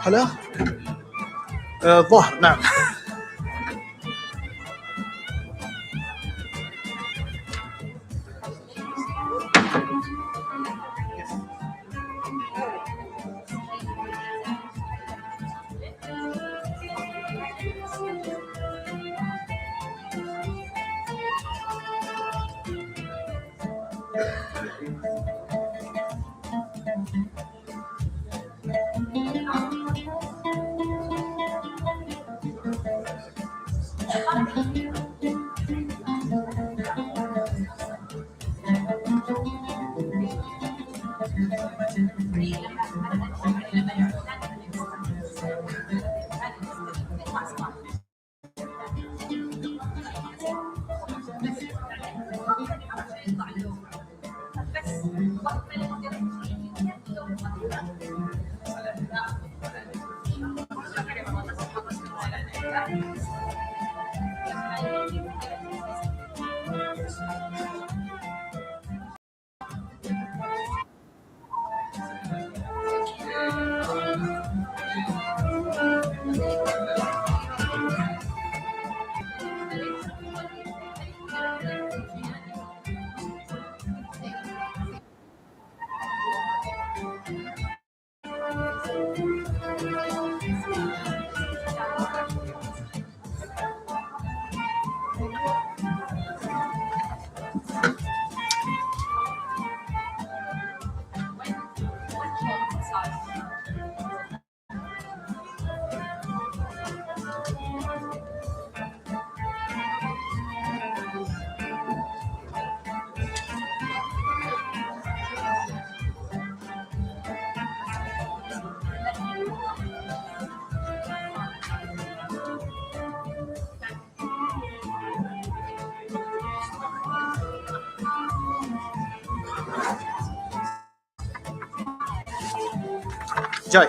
هلا الظاهر نعم. جاي.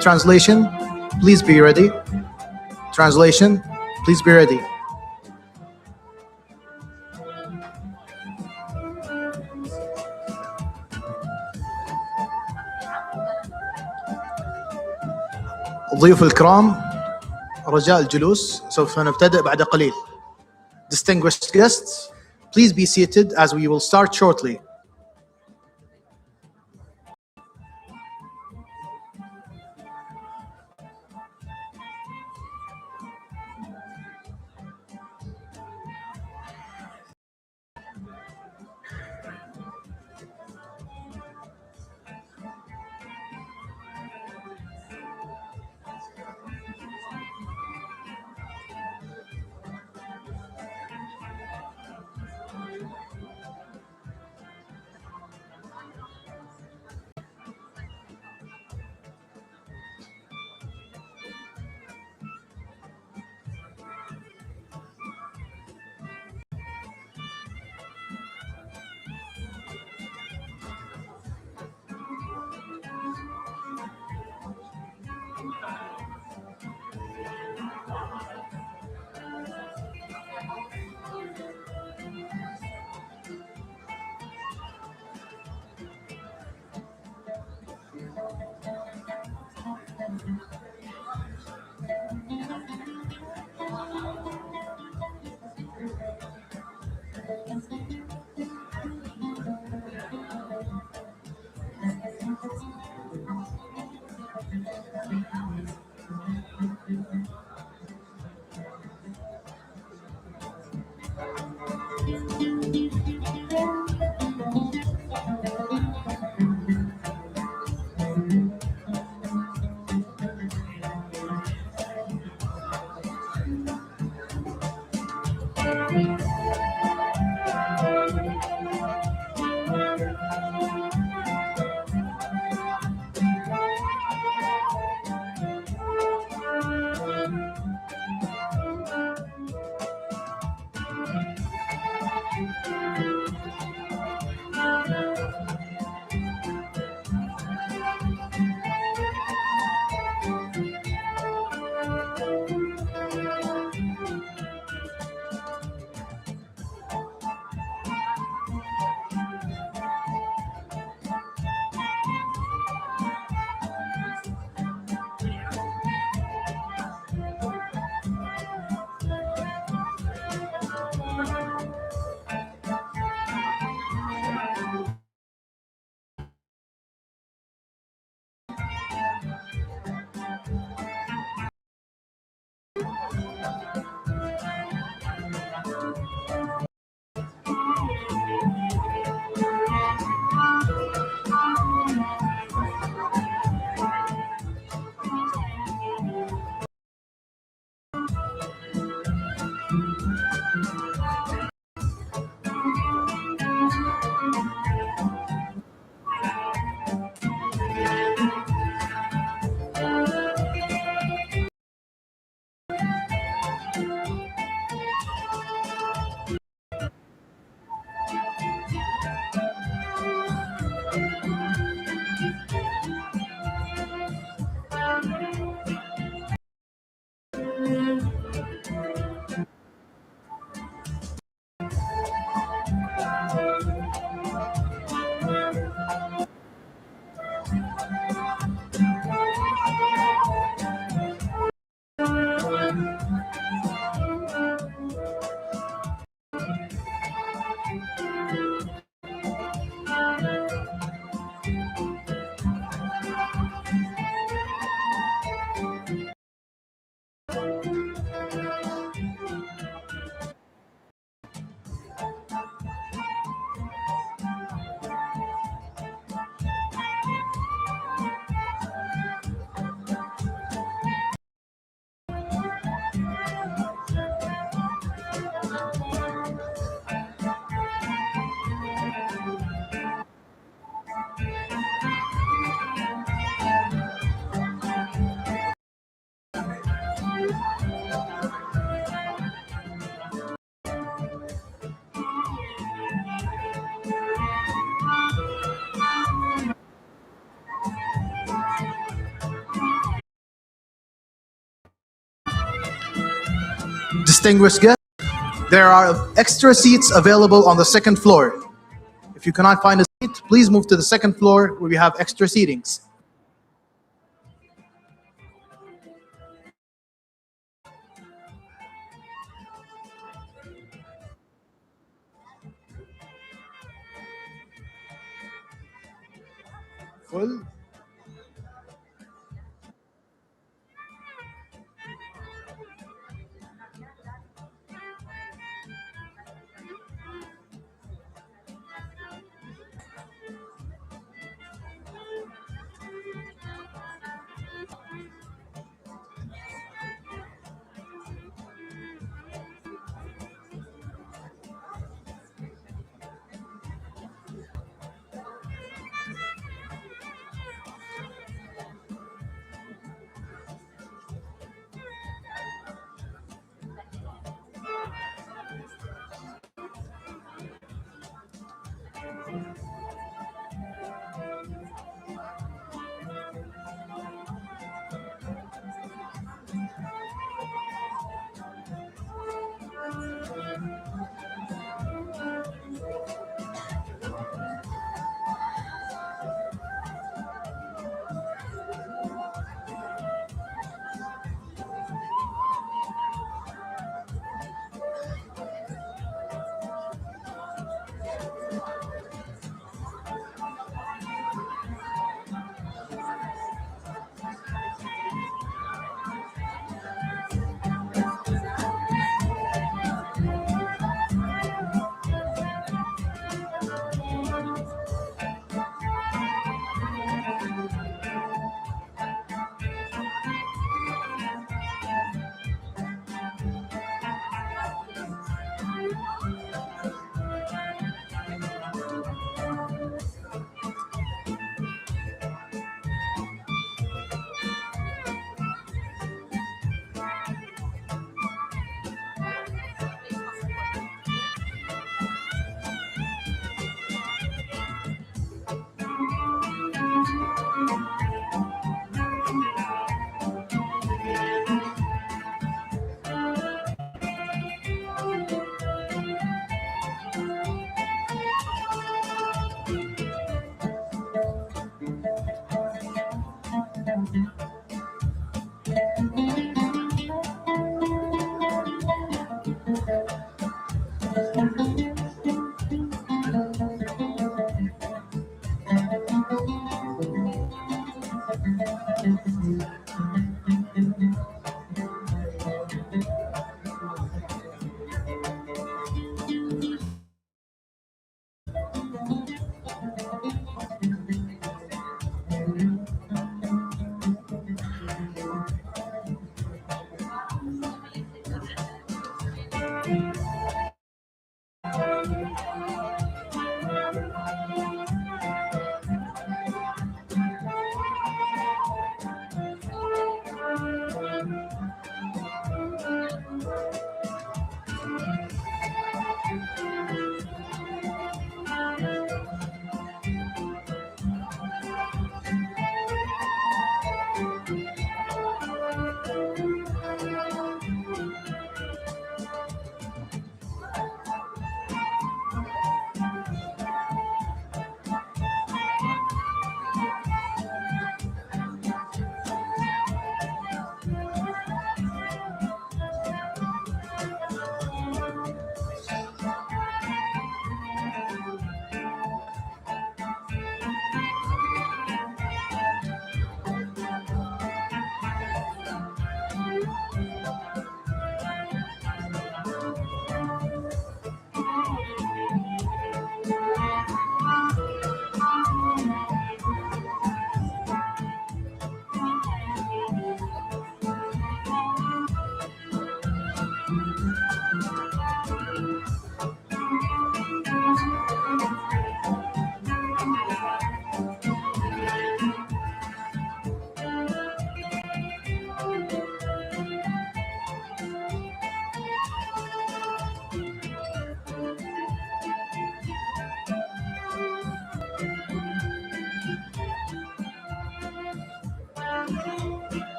Translation, please be ready. Translation, please be ready. ضيوف الكرام، رجاء الجلوس، سوف نبتدئ بعد قليل. Distinguished guests, please be seated as we will start shortly. Distinguished guests, there are extra seats available on the second floor. If you cannot find a seat, please move to the second floor where we have extra seatings. Full.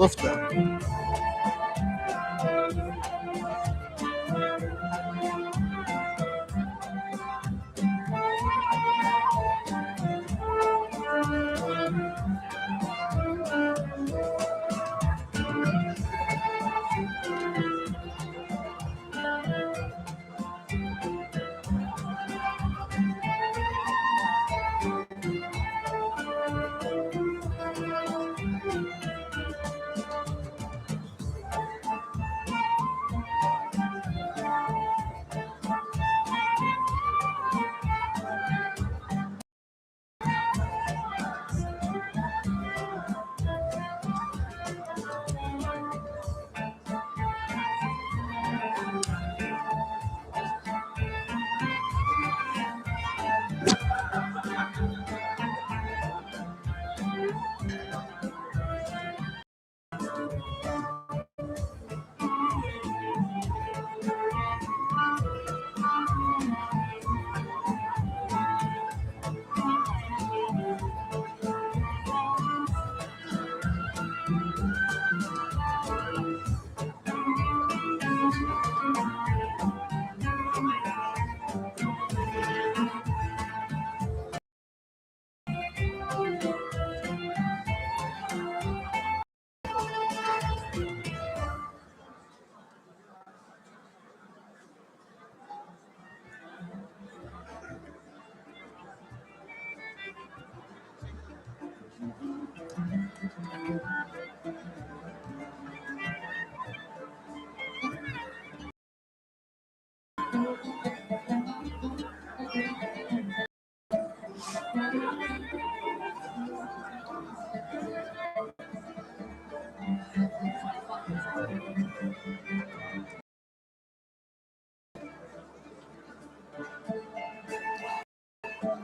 ضفته.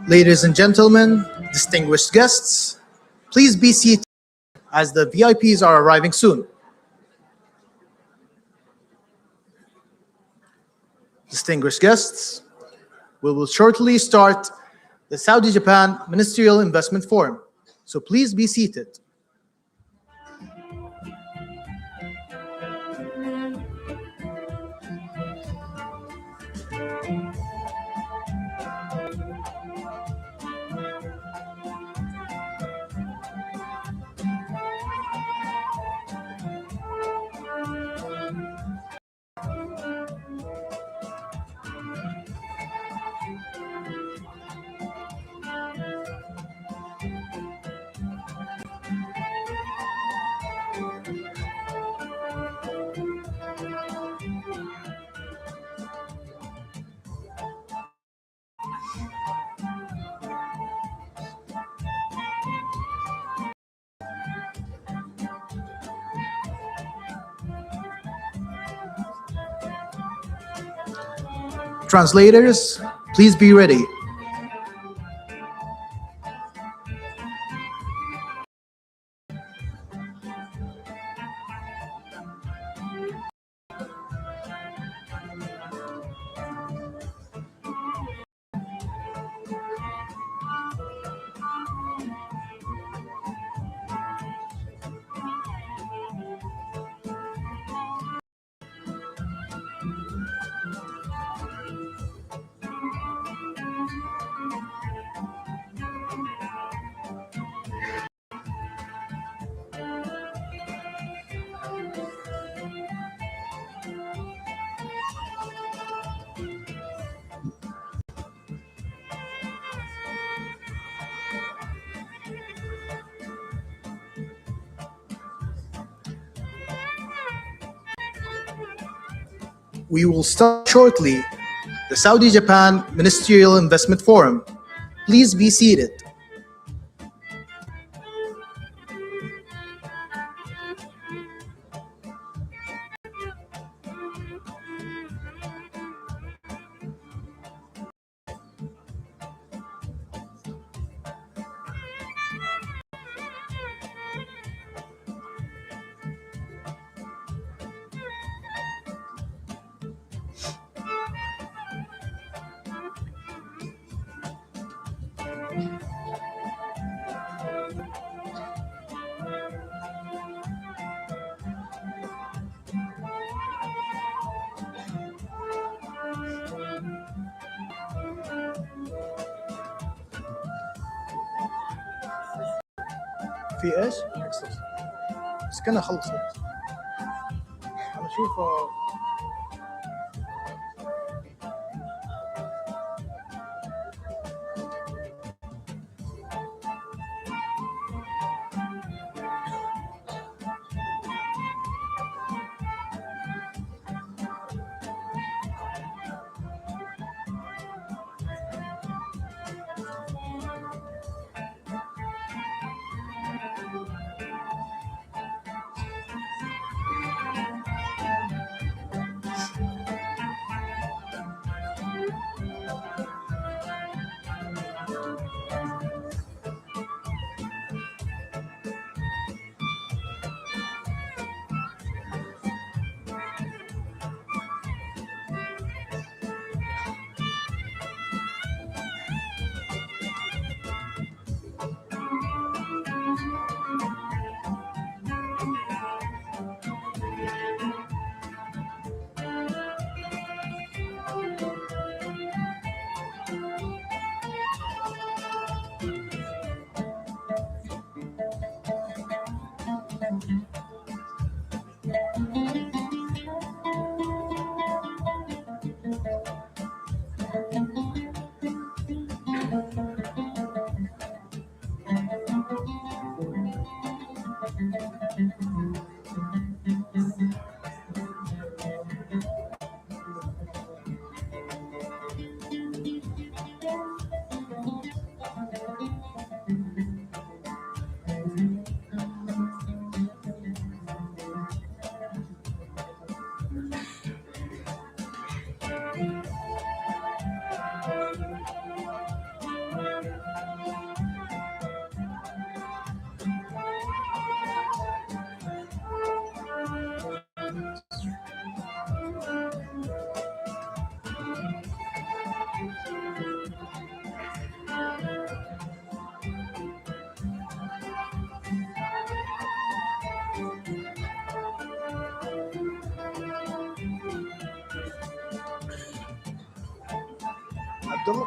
Ladies and gentlemen, distinguished guests, please be seated as the VIPs are arriving soon. Distinguished guests, we will shortly start the Saudi-Japan Ministerial Investment Forum, so please be seated. Translators, please be ready. We will start shortly the Saudi-Japan Ministerial Investment Forum. Please be seated. في ايش؟ بس كنا خلصت. انا اشوف عبد الله.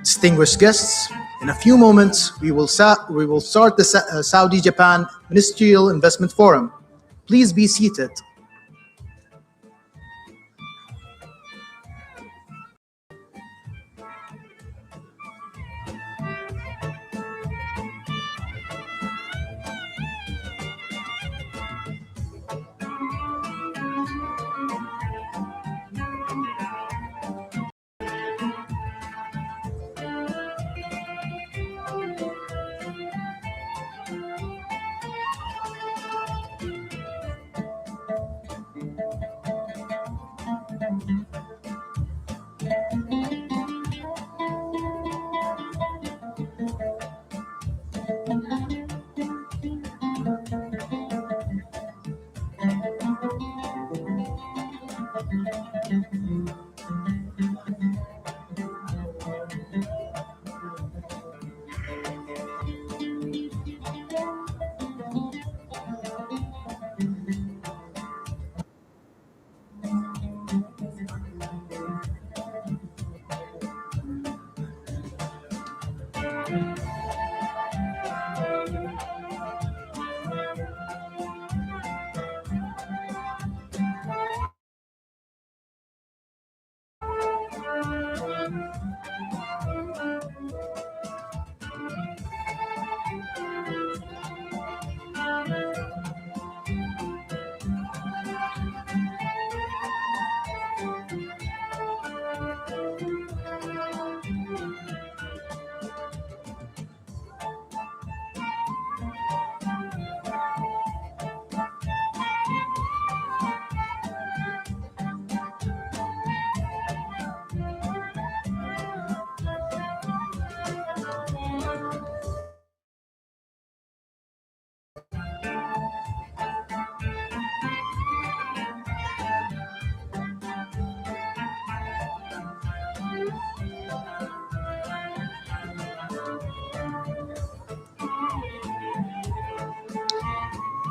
Distinguished guests, in a few moments, we will start the Saudi-Japan Ministerial Investment Forum. Please be seated.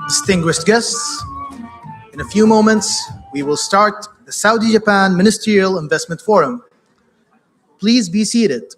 Distinguished guests, in a few moments, we will start the Saudi-Japan Ministerial Investment Forum. Please be seated.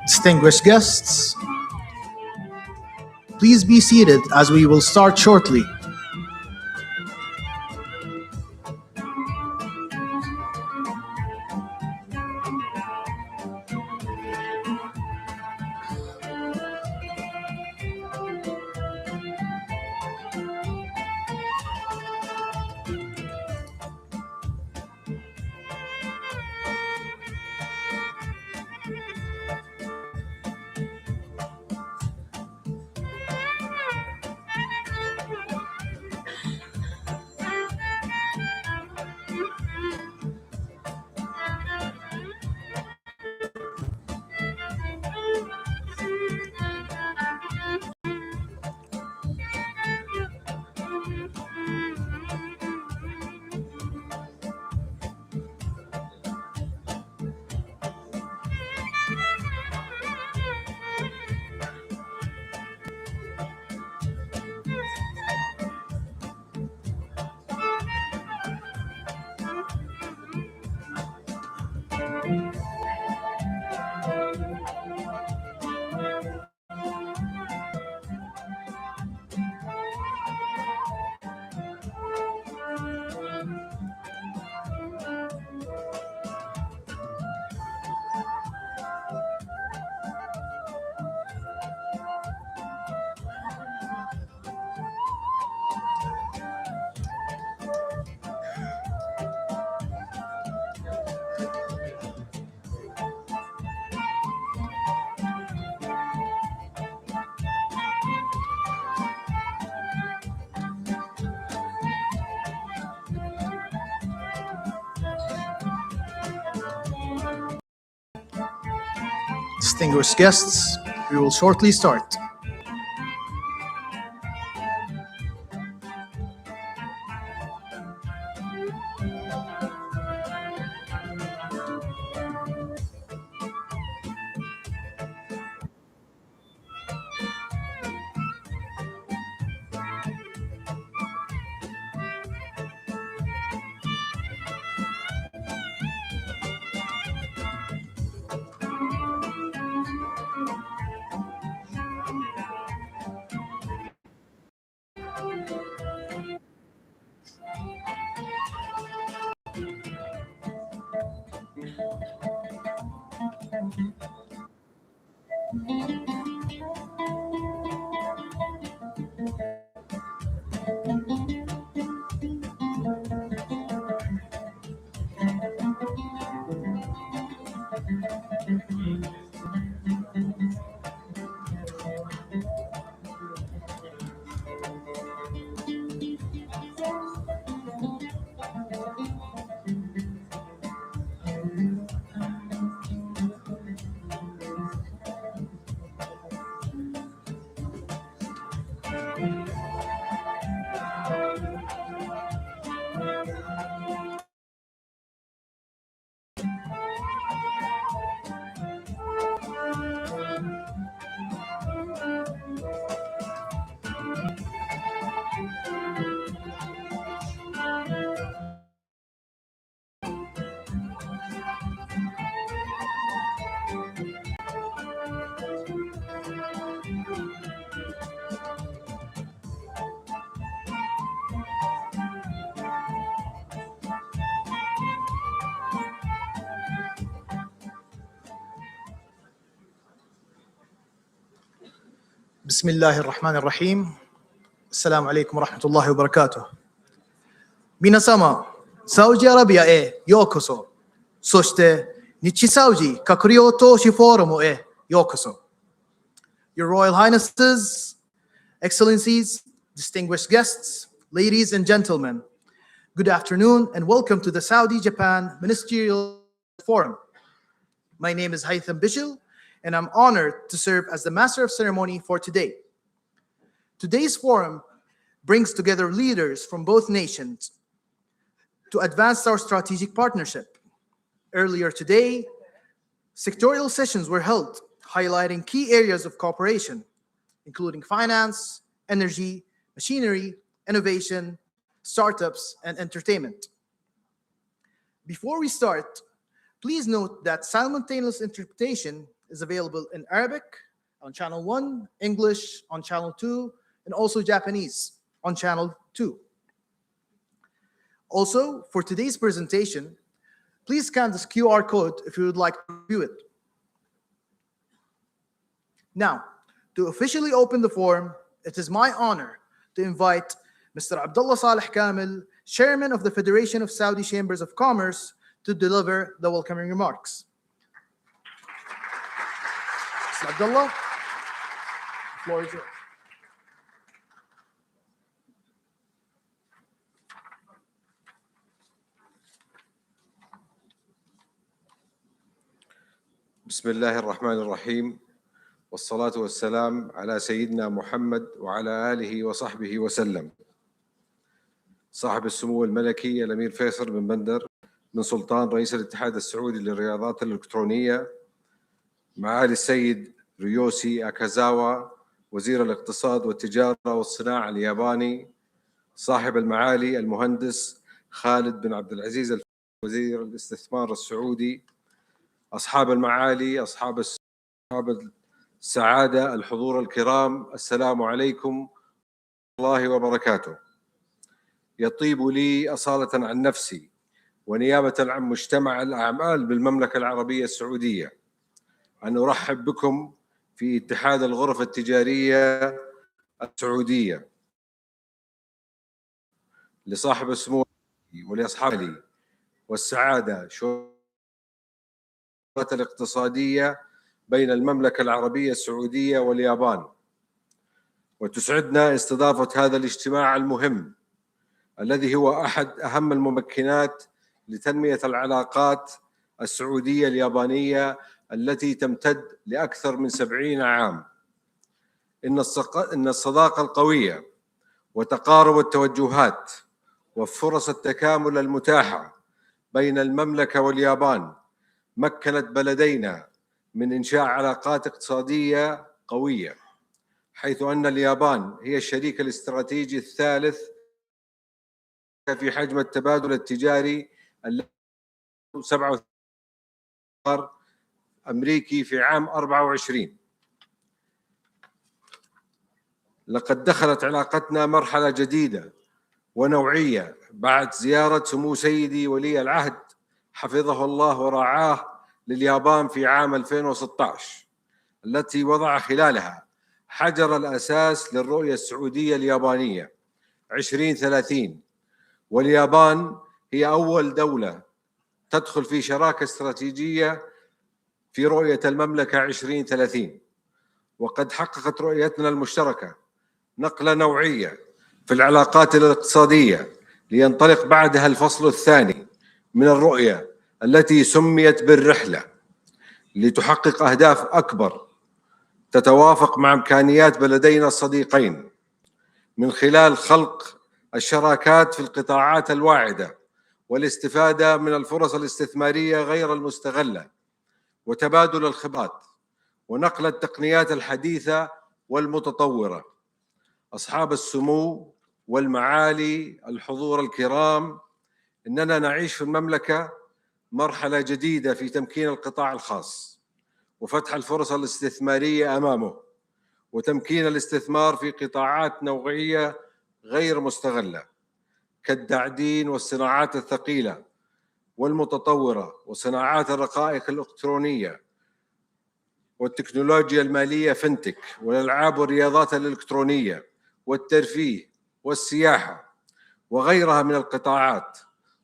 Distinguished guests, please be seated as we will start shortly. Distinguished guests, we will shortly start. بسم الله الرحمن الرحيم. السلام عليكم ورحمة الله وبركاته. 皆様、サウジアラビアへようこそ。そして日サウジ閣僚投資フォーラムへようこそ。Your Royal Highnesses, Excellencies, distinguished guests, ladies and gentlemen, good afternoon and welcome to the Saudi-Japan Ministerial Forum. My name is Haytham Bishil, and I'm honored to serve as the Master of Ceremony for today. Today's forum brings together leaders from both nations to advance our strategic partnership. Earlier today, sectorial sessions were held highlighting key areas of cooperation, including finance, energy, machinery, innovation, startups, and entertainment. Before we start, please note that simultaneous interpretation is available in Arabic on Channel 1, English on Channel 2, and also Japanese on Channel 2. Also, for today's presentation, please scan this QR code if you would like to view it. Now, to officially open the forum, it is my honor to invite Mr. Abdullah Saleh Kamil, Chairman of the Federation of Saudi Chambers of Commerce, to deliver the welcoming remarks. Mr. Abdullah, the floor is yours. بسم الله الرحمن الرحيم والصلاة والسلام على سيدنا محمد وعلى آله وصحبه وسلم. صاحب السمو الملكي الأمير فيصل بن بندر من سلطان رئيس الاتحاد السعودي للرياضات الإلكترونية، معالي السيد ريوسي أكازاوا وزير الاقتصاد والتجارة والصناعة الياباني، صاحب المعالي المهندس خالد بن عبد العزيز وزير الاستثمار السعودي، أصحاب المعالي، أصحاب السعادة، الحضور الكرام، السلام عليكم ورحمة الله وبركاته. يطيب لي أصالة عن نفسي ونيابة عن مجتمع الأعمال بالمملكة العربية السعودية أن أرحب بكم في اتحاد الغرف التجارية السعودية. لصاحب السمو ولأصحابي والسعادة الاقتصادية بين المملكة العربية السعودية واليابان، وتسعدنا استضافة هذا الاجتماع المهم الذي هو أحد أهم الممكنات لتنمية العلاقات السعودية اليابانية التي تمتد لأكثر من 70 عام. إن الصداقة القوية وتقارب التوجهات وفرص التكامل المتاحة بين المملكة واليابان مكنت بلدينا من إنشاء علاقات اقتصادية قوية، حيث أن اليابان هي الشريك الاستراتيجي الثالث في حجم التبادل التجاري $37 أمريكي في عام 24. لقد دخلت علاقتنا مرحلة جديدة ونوعية بعد زيارة سمو سيدي ولي العهد حفظه الله ورعاه لليابان في عام 2016، التي وضع خلالها حجر الأساس للرؤية السعودية اليابانية 2030. واليابان هي أول دولة تدخل في شراكة استراتيجية في رؤية المملكة 2030، وقد حققت رؤيتنا المشتركة نقلة نوعية في العلاقات الاقتصادية، لينطلق بعدها الفصل الثاني من الرؤية التي سميت بالرحلة، لتحقق أهداف أكبر تتوافق مع إمكانيات بلدينا الصديقين، من خلال خلق الشراكات في القطاعات الواعدة والاستفادة من الفرص الاستثمارية غير المستغلة، وتبادل الخبرات ونقل التقنيات الحديثة والمتطورة. أصحاب السمو والمعالي الحضور الكرام، إننا نعيش في المملكة مرحلة جديدة في تمكين القطاع الخاص وفتح الفرص الاستثمارية أمامه، وتمكين الاستثمار في قطاعات نوعية غير مستغلة كالتعدين والصناعات الثقيلة والمتطورة وصناعات الرقائق الإلكترونية والتكنولوجيا المالية فنتك والألعاب والرياضات الإلكترونية والترفيه والسياحة وغيرها من القطاعات.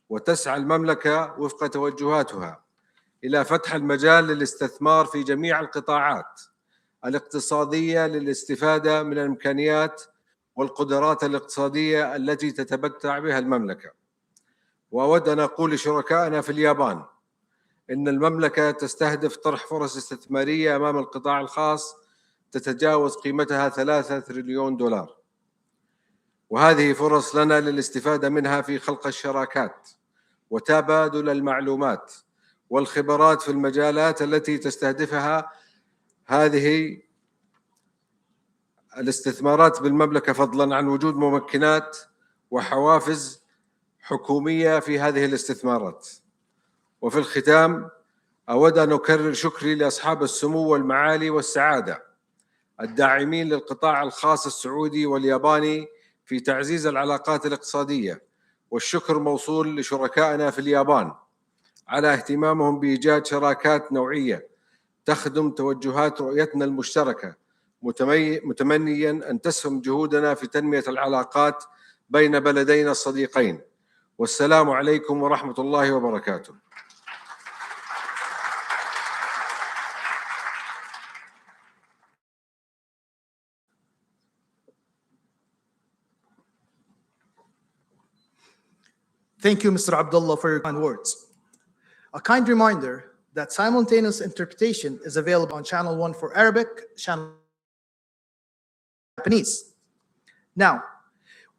وتسعى المملكة وفق توجهاتها إلى فتح المجال للاستثمار في جميع القطاعات الاقتصادية للاستفادة من الإمكانيات والقدرات الاقتصادية التي تتمتع بها المملكة. وأود أن أقول لشركائنا في اليابان إن المملكة تستهدف طرح فرص استثمارية أمام القطاع الخاص تتجاوز قيمتها $3 تريليون، وهذه فرص لنا للاستفادة منها في خلق الشراكات وتبادل المعلومات والخبرات في المجالات التي تستهدفها هذه الاستثمارات بالمملكة، فضلاً عن وجود ممكنات وحوافز حكومية في هذه الاستثمارات. وفي الختام أود أن أكرر شكري لأصحاب السمو والمعالي والسعادة الداعمين للقطاع الخاص السعودي والياباني في تعزيز العلاقات الاقتصادية، والشكر موصول لشركائنا في اليابان على اهتمامهم بإيجاد شراكات نوعية تخدم توجهات رؤيتنا المشتركة، متمنياً أن تسهم جهودنا في تنمية العلاقات بين بلدينا الصديقين. والسلام عليكم ورحمة الله وبركاته. Thank you, Mr. Abdullah, for your kind words. A kind reminder that simultaneous interpretation is available on Channel 1 for Arabic, Channel Japanese. Now,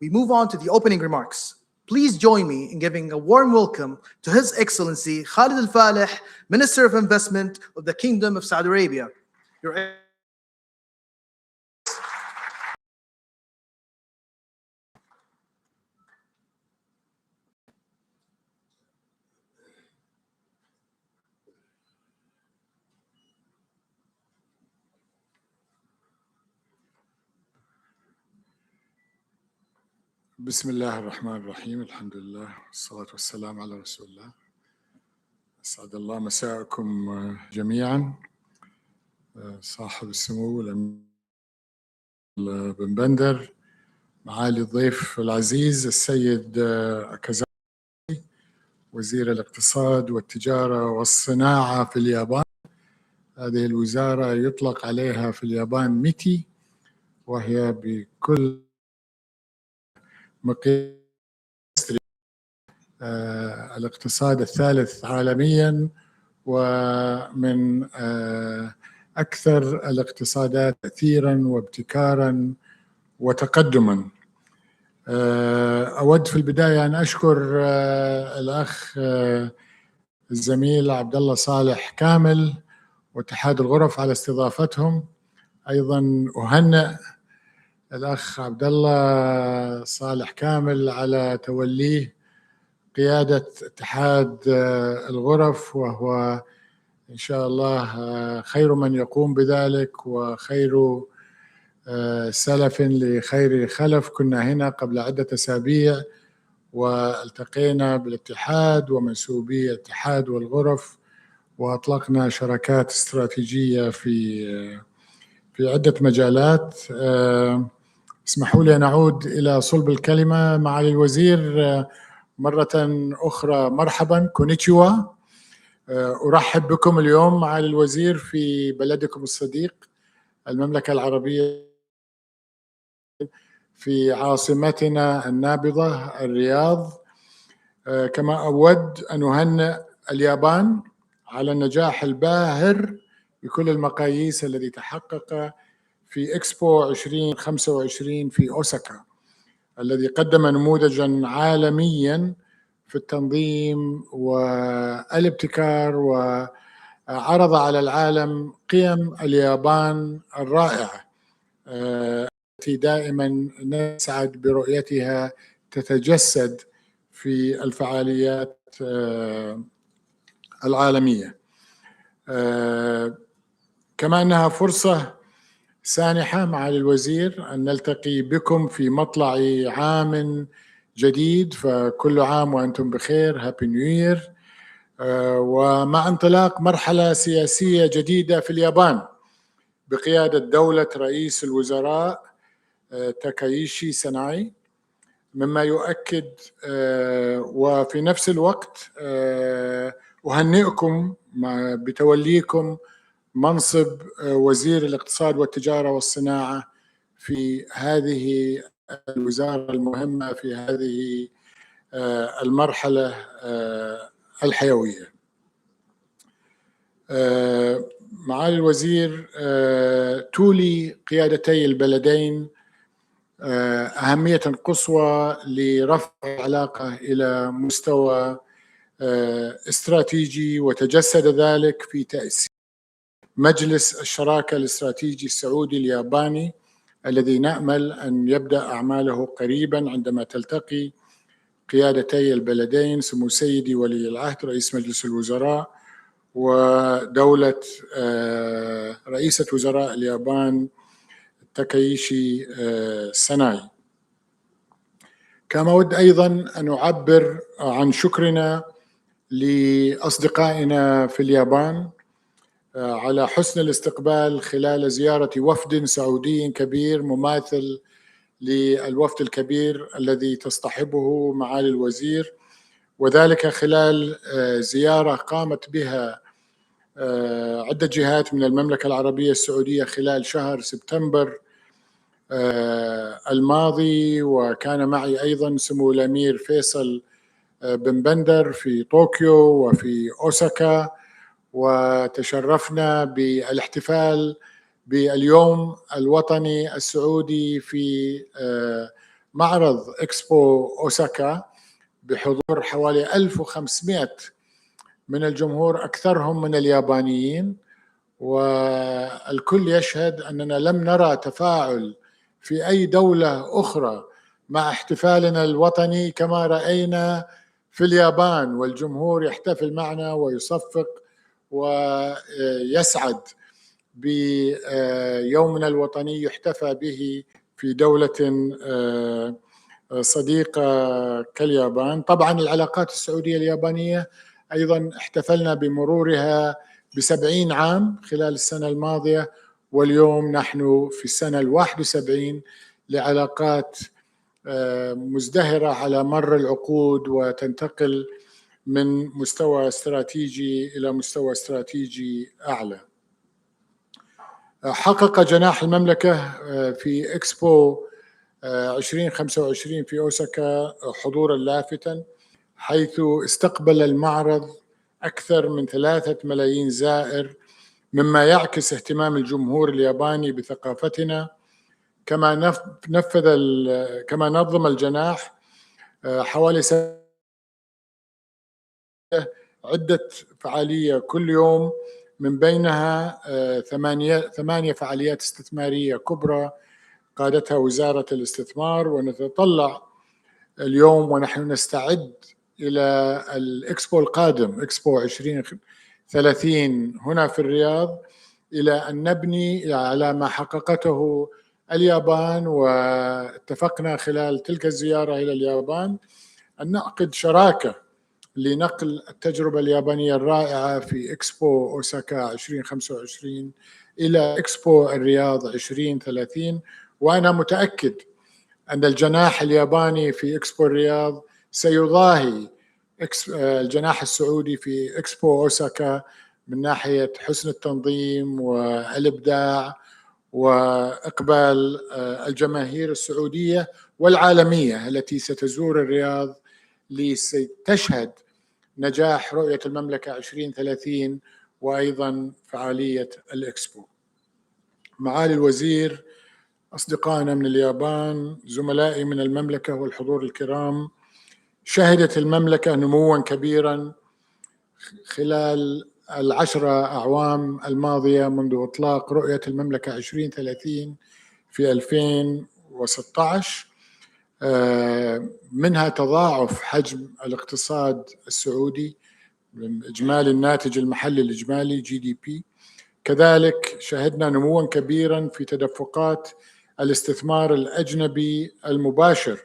we move on to the opening remarks. Please join me in giving a warm welcome to His Excellency Khalid Al-Falih, Minister of Investment of the Kingdom of Saudi Arabia. Your بسم الله الرحمن الرحيم. الحمد لله والصلاة والسلام على رسول الله. أسعد الله مساءكم جميعا. صاحب السمو الأمير بن بندر، معالي الضيف العزيز السيد أكازاي، وزير الاقتصاد والتجارة والصناعة في اليابان. هذه الوزارة يطلق عليها في اليابان ميتي، وهي بكل مقياس الاقتصاد الثالث عالميا ومن أكثر الاقتصادات تأثيراً وابتكاراً وتقدماً. أود في البداية أن أشكر الأخ الزميل عبد الله صالح كامل واتحاد الغرف على استضافتهم. أيضاً أهنئ الأخ عبد الله صالح كامل على توليه قيادة اتحاد الغرف، وهو إن شاء الله خير من يقوم بذلك وخير سلف لخير خلف. كنا هنا قبل عدة أسابيع والتقينا بالاتحاد ومنسوبي الاتحاد والغرف، وأطلقنا شراكات استراتيجية في عدة مجالات. اسمحوا لي أن أعود إلى صلب الكلمة. معالي الوزير، مرة أخرى مرحبا، كونيتشوا. أرحب بكم اليوم معالي الوزير في بلدكم الصديق المملكة العربية، في عاصمتنا النابضة الرياض. كما أود أن أهنئ اليابان على النجاح الباهر بكل المقاييس الذي تحقق في إكسبو 2025 في أوساكا، الذي قدم نموذجاً عالمياً في التنظيم والابتكار، وعرض على العالم قيم اليابان الرائعة التي دائماً نسعد برؤيتها تتجسد في الفعاليات العالمية. كما أنها فرصة سانحة معالي الوزير أن نلتقي بكم في مطلع عام جديد، فكل عام وأنتم بخير، هابي نيو يير. ومع انطلاق مرحلة سياسية جديدة في اليابان بقيادة دولة رئيس الوزراء تاكايشي ساناي، مما يؤكد وفي نفس الوقت أهنئكم بتوليكم منصب وزير الاقتصاد والتجارة والصناعة في هذه الوزارة المهمة في هذه المرحلة الحيوية. معالي الوزير، تولي قيادتي البلدين أهمية قصوى لرفع العلاقة إلى مستوى استراتيجي، وتجسد ذلك في تأسيس مجلس الشراكة الاستراتيجي السعودي الياباني الذي نأمل أن يبدأ أعماله قريبا، عندما تلتقي قيادتي البلدين سمو سيدي ولي العهد رئيس مجلس الوزراء ودولة رئيسة وزراء اليابان تاكايشي ساناي. كما أود أيضا أن أعبر عن شكرنا لأصدقائنا في اليابان على حسن الاستقبال خلال زيارة وفد سعودي كبير مماثل للوفد الكبير الذي تصطحبه معالي الوزير، وذلك خلال زيارة قامت بها عدة جهات من المملكة العربية السعودية خلال شهر سبتمبر الماضي. وكان معي أيضا سمو الأمير فيصل بن بندر في طوكيو وفي أوساكا، وتشرفنا بالاحتفال باليوم الوطني السعودي في معرض إكسبو أوساكا بحضور حوالي 1500 من الجمهور، أكثرهم من اليابانيين. والكل يشهد أننا لم نرى تفاعل في أي دولة أخرى مع احتفالنا الوطني كما رأينا في اليابان، والجمهور يحتفل معنا ويصفق ويسعد بيومنا الوطني يحتفى به في دولة صديقة كاليابان. طبعا العلاقات السعودية اليابانية أيضا احتفلنا بمرورها ب70 عام خلال السنة الماضية، واليوم نحن في السنة 71 لعلاقات مزدهرة على مر العقود، وتنتقل من مستوى استراتيجي إلى مستوى استراتيجي أعلى. حقق جناح المملكة في إكسبو 2025 في أوساكا حضورا لافتا، حيث استقبل المعرض أكثر من 3 ملايين زائر، مما يعكس اهتمام الجمهور الياباني بثقافتنا. كما كما نظم الجناح حوالي عدة فعالية كل يوم، من بينها 8 فعاليات استثمارية كبرى قادتها وزارة الاستثمار. ونتطلع اليوم ونحن نستعد إلى الإكسبو القادم، إكسبو 2030 هنا في الرياض، إلى أن نبني على ما حققته اليابان. واتفقنا خلال تلك الزيارة إلى اليابان أن نعقد شراكة لنقل التجربة اليابانية الرائعة في إكسبو أوساكا 2025 إلى إكسبو الرياض 2030. وأنا متأكد أن الجناح الياباني في إكسبو الرياض سيضاهي الجناح السعودي في إكسبو أوساكا من ناحية حسن التنظيم والإبداع وإقبال الجماهير السعودية والعالمية التي ستزور الرياض لتشهد نجاح رؤية المملكة 2030 وأيضا فعالية الإكسبو. معالي الوزير، أصدقائنا من اليابان، زملائي من المملكة والحضور الكرام، شهدت المملكة نمواً كبيراً خلال 10 أعوام الماضية منذ إطلاق رؤية المملكة 2030 في 2016، منها تضاعف حجم الاقتصاد السعودي، إجمالي الناتج المحلي الإجمالي GDP. كذلك شهدنا نمواً كبيراً في تدفقات الاستثمار الأجنبي المباشر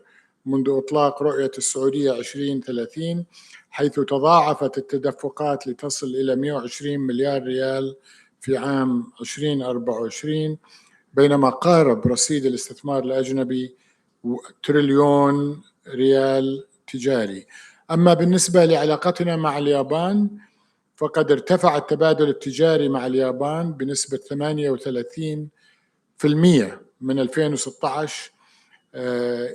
منذ إطلاق رؤية السعودية 2030، حيث تضاعفت التدفقات لتصل إلى 120 مليار ريال في عام 2024، بينما قارب رصيد الاستثمار الأجنبي تريليون ريال تجاري. أما بالنسبة لعلاقتنا مع اليابان، فقد ارتفع التبادل التجاري مع اليابان بنسبة 38% من 2016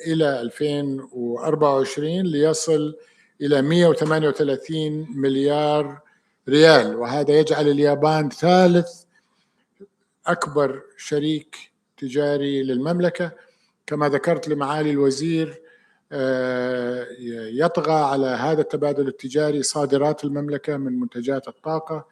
إلى 2024 ليصل إلى 138 مليار ريال، وهذا يجعل اليابان ثالث أكبر شريك تجاري للمملكة. كما ذكرت لمعالي الوزير، يطغى على هذا التبادل التجاري صادرات المملكة من منتجات الطاقة،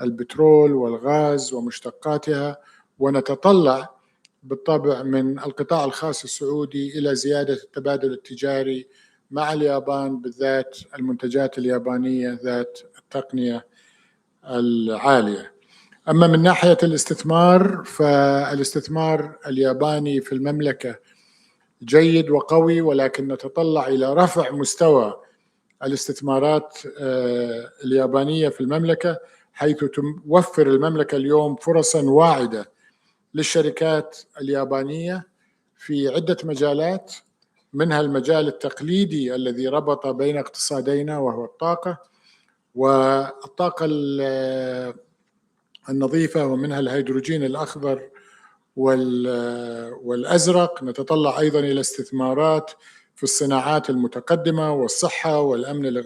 البترول والغاز ومشتقاتها، ونتطلع بالطبع من القطاع الخاص السعودي إلى زيادة التبادل التجاري مع اليابان، بالذات المنتجات اليابانية ذات التقنية العالية. أما من ناحية الاستثمار، فالاستثمار الياباني في المملكة جيد وقوي، ولكن نتطلع إلى رفع مستوى الاستثمارات اليابانية في المملكة، حيث توفر المملكة اليوم فرصاً واعدة للشركات اليابانية في عدة مجالات، منها المجال التقليدي الذي ربط بين اقتصادينا وهو الطاقة والطاقة النظيفة، ومنها الهيدروجين الأخضر والأزرق. نتطلع أيضاً إلى استثمارات في الصناعات المتقدمة والصحة والأمن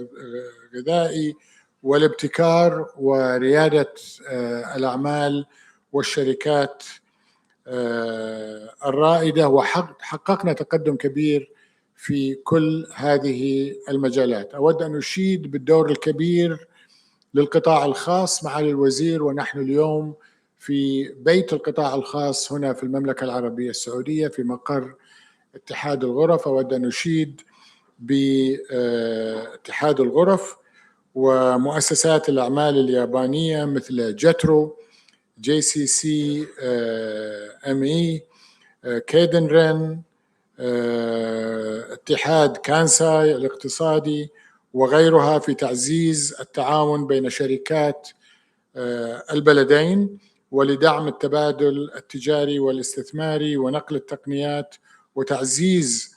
الغذائي والابتكار وريادة الأعمال والشركات الرائدة، وحققنا تقدم كبير في كل هذه المجالات. أود أن أشيد بالدور الكبير للقطاع الخاص معالي الوزير، ونحن اليوم في بيت القطاع الخاص هنا في المملكة العربية السعودية في مقر اتحاد الغرف. أود أن أشيد باتحاد الغرف ومؤسسات الأعمال اليابانية مثل جترو، JCC ME، كيدن رين، اتحاد كانساي الاقتصادي وغيرها، في تعزيز التعاون بين شركات البلدين ولدعم التبادل التجاري والاستثماري ونقل التقنيات وتعزيز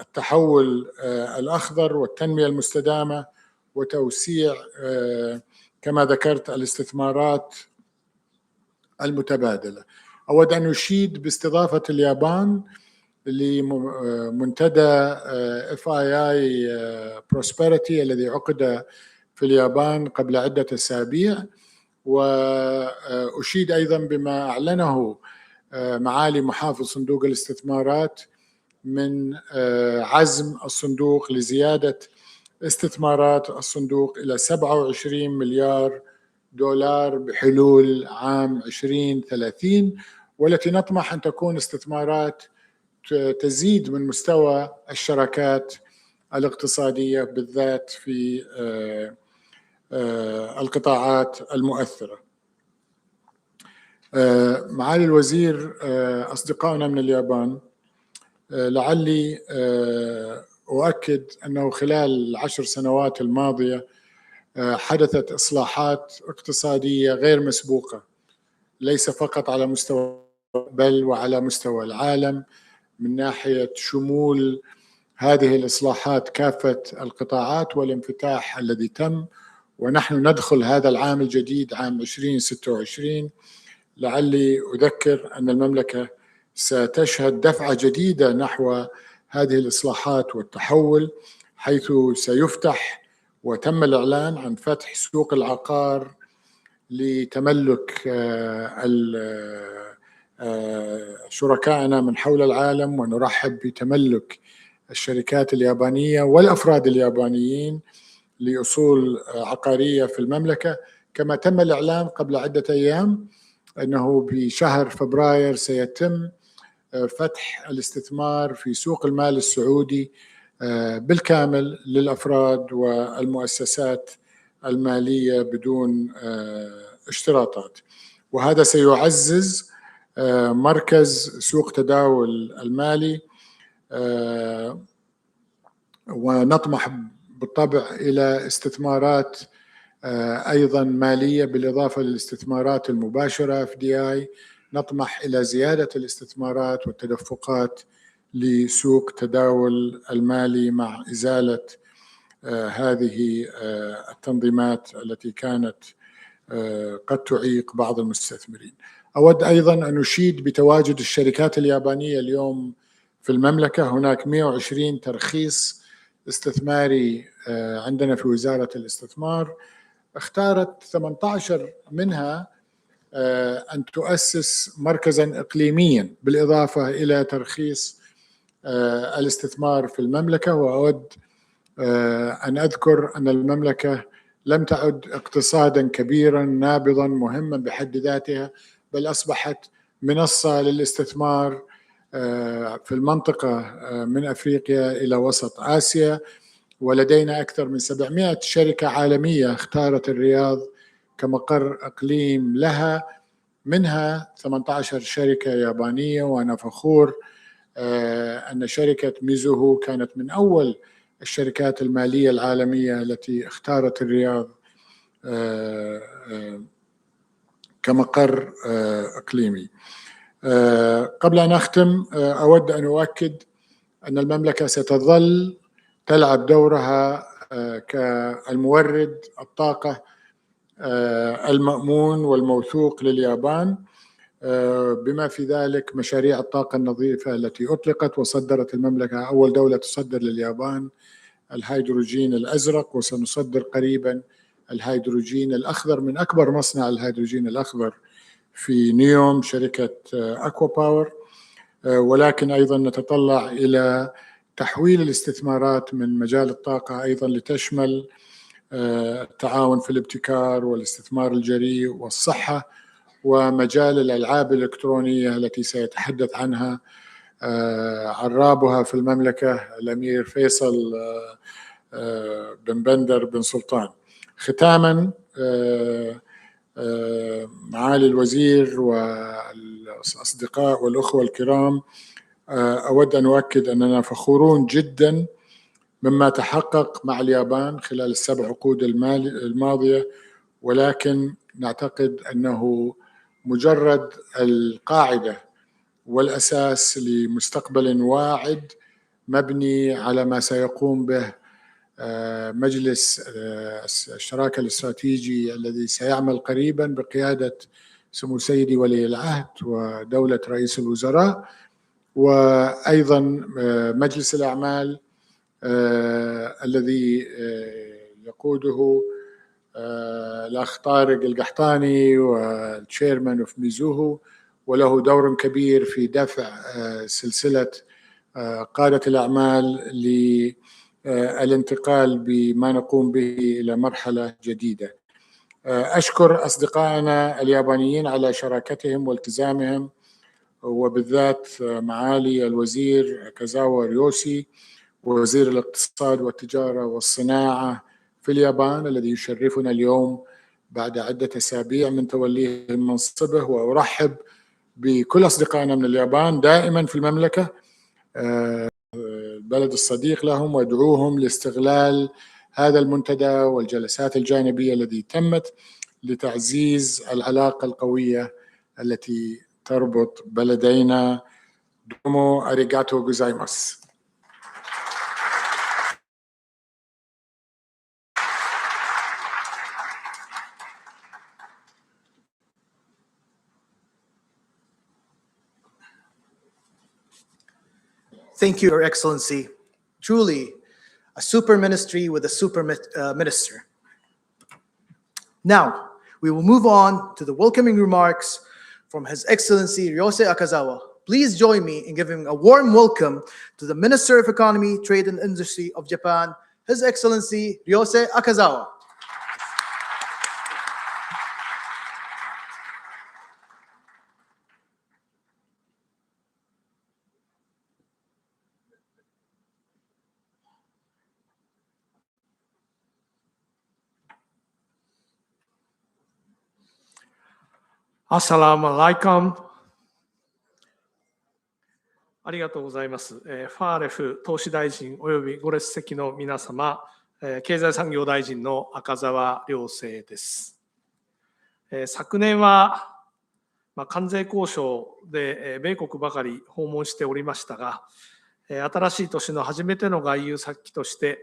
التحول الأخضر والتنمية المستدامة وتوسيع كما ذكرت الاستثمارات المتبادلة. أود أن أشيد باستضافة اليابان لمنتدى FII Prosperity الذي عقد في اليابان قبل عدة أسابيع. وأشيد أيضا بما أعلنه معالي محافظ صندوق الاستثمارات من عزم الصندوق لزيادة استثمارات الصندوق إلى 27 مليار دولار بحلول عام 2030، والتي نطمح أن تكون استثمارات تزيد من مستوى الشراكات الاقتصادية بالذات في القطاعات المؤثرة. معالي الوزير، أصدقائنا من اليابان، لعلي أؤكد أنه خلال 10 سنوات الماضية حدثت إصلاحات اقتصادية غير مسبوقة، ليس فقط على مستوى بل وعلى مستوى العالم، من ناحية شمول هذه الإصلاحات كافة القطاعات والانفتاح الذي تم. ونحن ندخل هذا العام الجديد عام 2026 لعلي أذكر أن المملكة ستشهد دفعة جديدة نحو هذه الإصلاحات والتحول، حيث سيفتح وتم الإعلان عن فتح سوق العقار لتملك شركائنا من حول العالم، ونرحب بتملك الشركات اليابانية والأفراد اليابانيين لأصول عقارية في المملكة. كما تم الإعلان قبل عدة أيام أنه بشهر فبراير سيتم فتح الاستثمار في سوق المال السعودي بالكامل للأفراد والمؤسسات المالية بدون اشتراطات، وهذا سيعزز مركز سوق تداول المالي، ونطمح بالطبع إلى استثمارات أيضا مالية بالإضافة للاستثمارات المباشرة FDI. نطمح إلى زيادة الاستثمارات والتدفقات لسوق تداول المالي مع إزالة هذه التنظيمات التي كانت قد تعيق بعض المستثمرين. أود أيضا أن أشيد بتواجد الشركات اليابانية اليوم في المملكة. هناك 120 ترخيص استثماري عندنا في وزارة الاستثمار، اختارت 18 منها أن تؤسس مركزا إقليميا بالإضافة إلى ترخيص الاستثمار في المملكة. وأود أن أذكر أن المملكة لم تعد اقتصادا كبيرا نابضا مهما بحد ذاتها، بل أصبحت منصة للاستثمار في المنطقة من أفريقيا إلى وسط آسيا، ولدينا أكثر من 700 شركة عالمية اختارت الرياض كمقر إقليم لها، منها 18 شركة يابانية. وأنا فخور أن شركة ميزوهو كانت من أول الشركات المالية العالمية التي اختارت الرياض كمقر إقليمي. قبل أن أختم أود أن أؤكد أن المملكة ستظل تلعب دورها كالمورد الطاقة المأمون والموثوق لليابان، بما في ذلك مشاريع الطاقة النظيفة التي أطلقت وصدرت المملكة أول دولة تصدر لليابان الهيدروجين الأزرق، وسنصدر قريبا الهيدروجين الأخضر من أكبر مصنع الهيدروجين الأخضر في نيوم شركة أكوا باور. ولكن أيضا نتطلع إلى تحويل الاستثمارات من مجال الطاقة أيضا لتشمل التعاون في الابتكار والاستثمار الجريء والصحة ومجال الألعاب الإلكترونية التي سيتحدث عنها عرابها في المملكة الأمير فيصل بن بندر بن سلطان. ختاما، معالي الوزير والأصدقاء والأخوة الكرام، أود أن أؤكد أننا فخورون جدا مما تحقق مع اليابان خلال ال7 عقود الماضية، ولكن نعتقد أنه مجرد القاعدة والأساس لمستقبل واعد مبني على ما سيقوم به مجلس الشراكة الاستراتيجي الذي سيعمل قريبا بقيادة سمو سيدي ولي العهد ودولة رئيس الوزراء، وأيضا مجلس الأعمال الذي يقوده الأخ طارق القحطاني والتشيرمان اوف ميزوهو، وله دور كبير في دفع سلسلة قادة الأعمال للانتقال بما نقوم به إلى مرحلة جديدة. أشكر أصدقائنا اليابانيين على شراكتهم والتزامهم، وبالذات معالي الوزير كازاوا ريوسي وزير الاقتصاد والتجارة والصناعة في اليابان الذي يشرفنا اليوم بعد عدة أسابيع من توليه منصبه. وأرحب بكل أصدقائنا من اليابان دائما في المملكة، البلد الصديق لهم، وادعوهم لاستغلال هذا المنتدى والجلسات الجانبية التي تمت لتعزيز العلاقة القوية التي تربط بلدينا. دومو أريغاتو غوزايماس. Thank you, Your Excellency. Truly, a super ministry with a super minister. Now, we will move on to the welcoming remarks from His Excellency Ryosei Akazawa. Please join me in giving a warm welcome to the Minister of Economy, Trade and Industry of Japan, His Excellency Ryosei Akazawa. Assalamu alaikum。ありがとうございます。ファーレフ投資大臣およびご列席の皆様、経済産業大臣の赤澤亮成です。昨年は、関税交渉で米国ばかり訪問しておりましたが、新しい年の初めての外遊先として、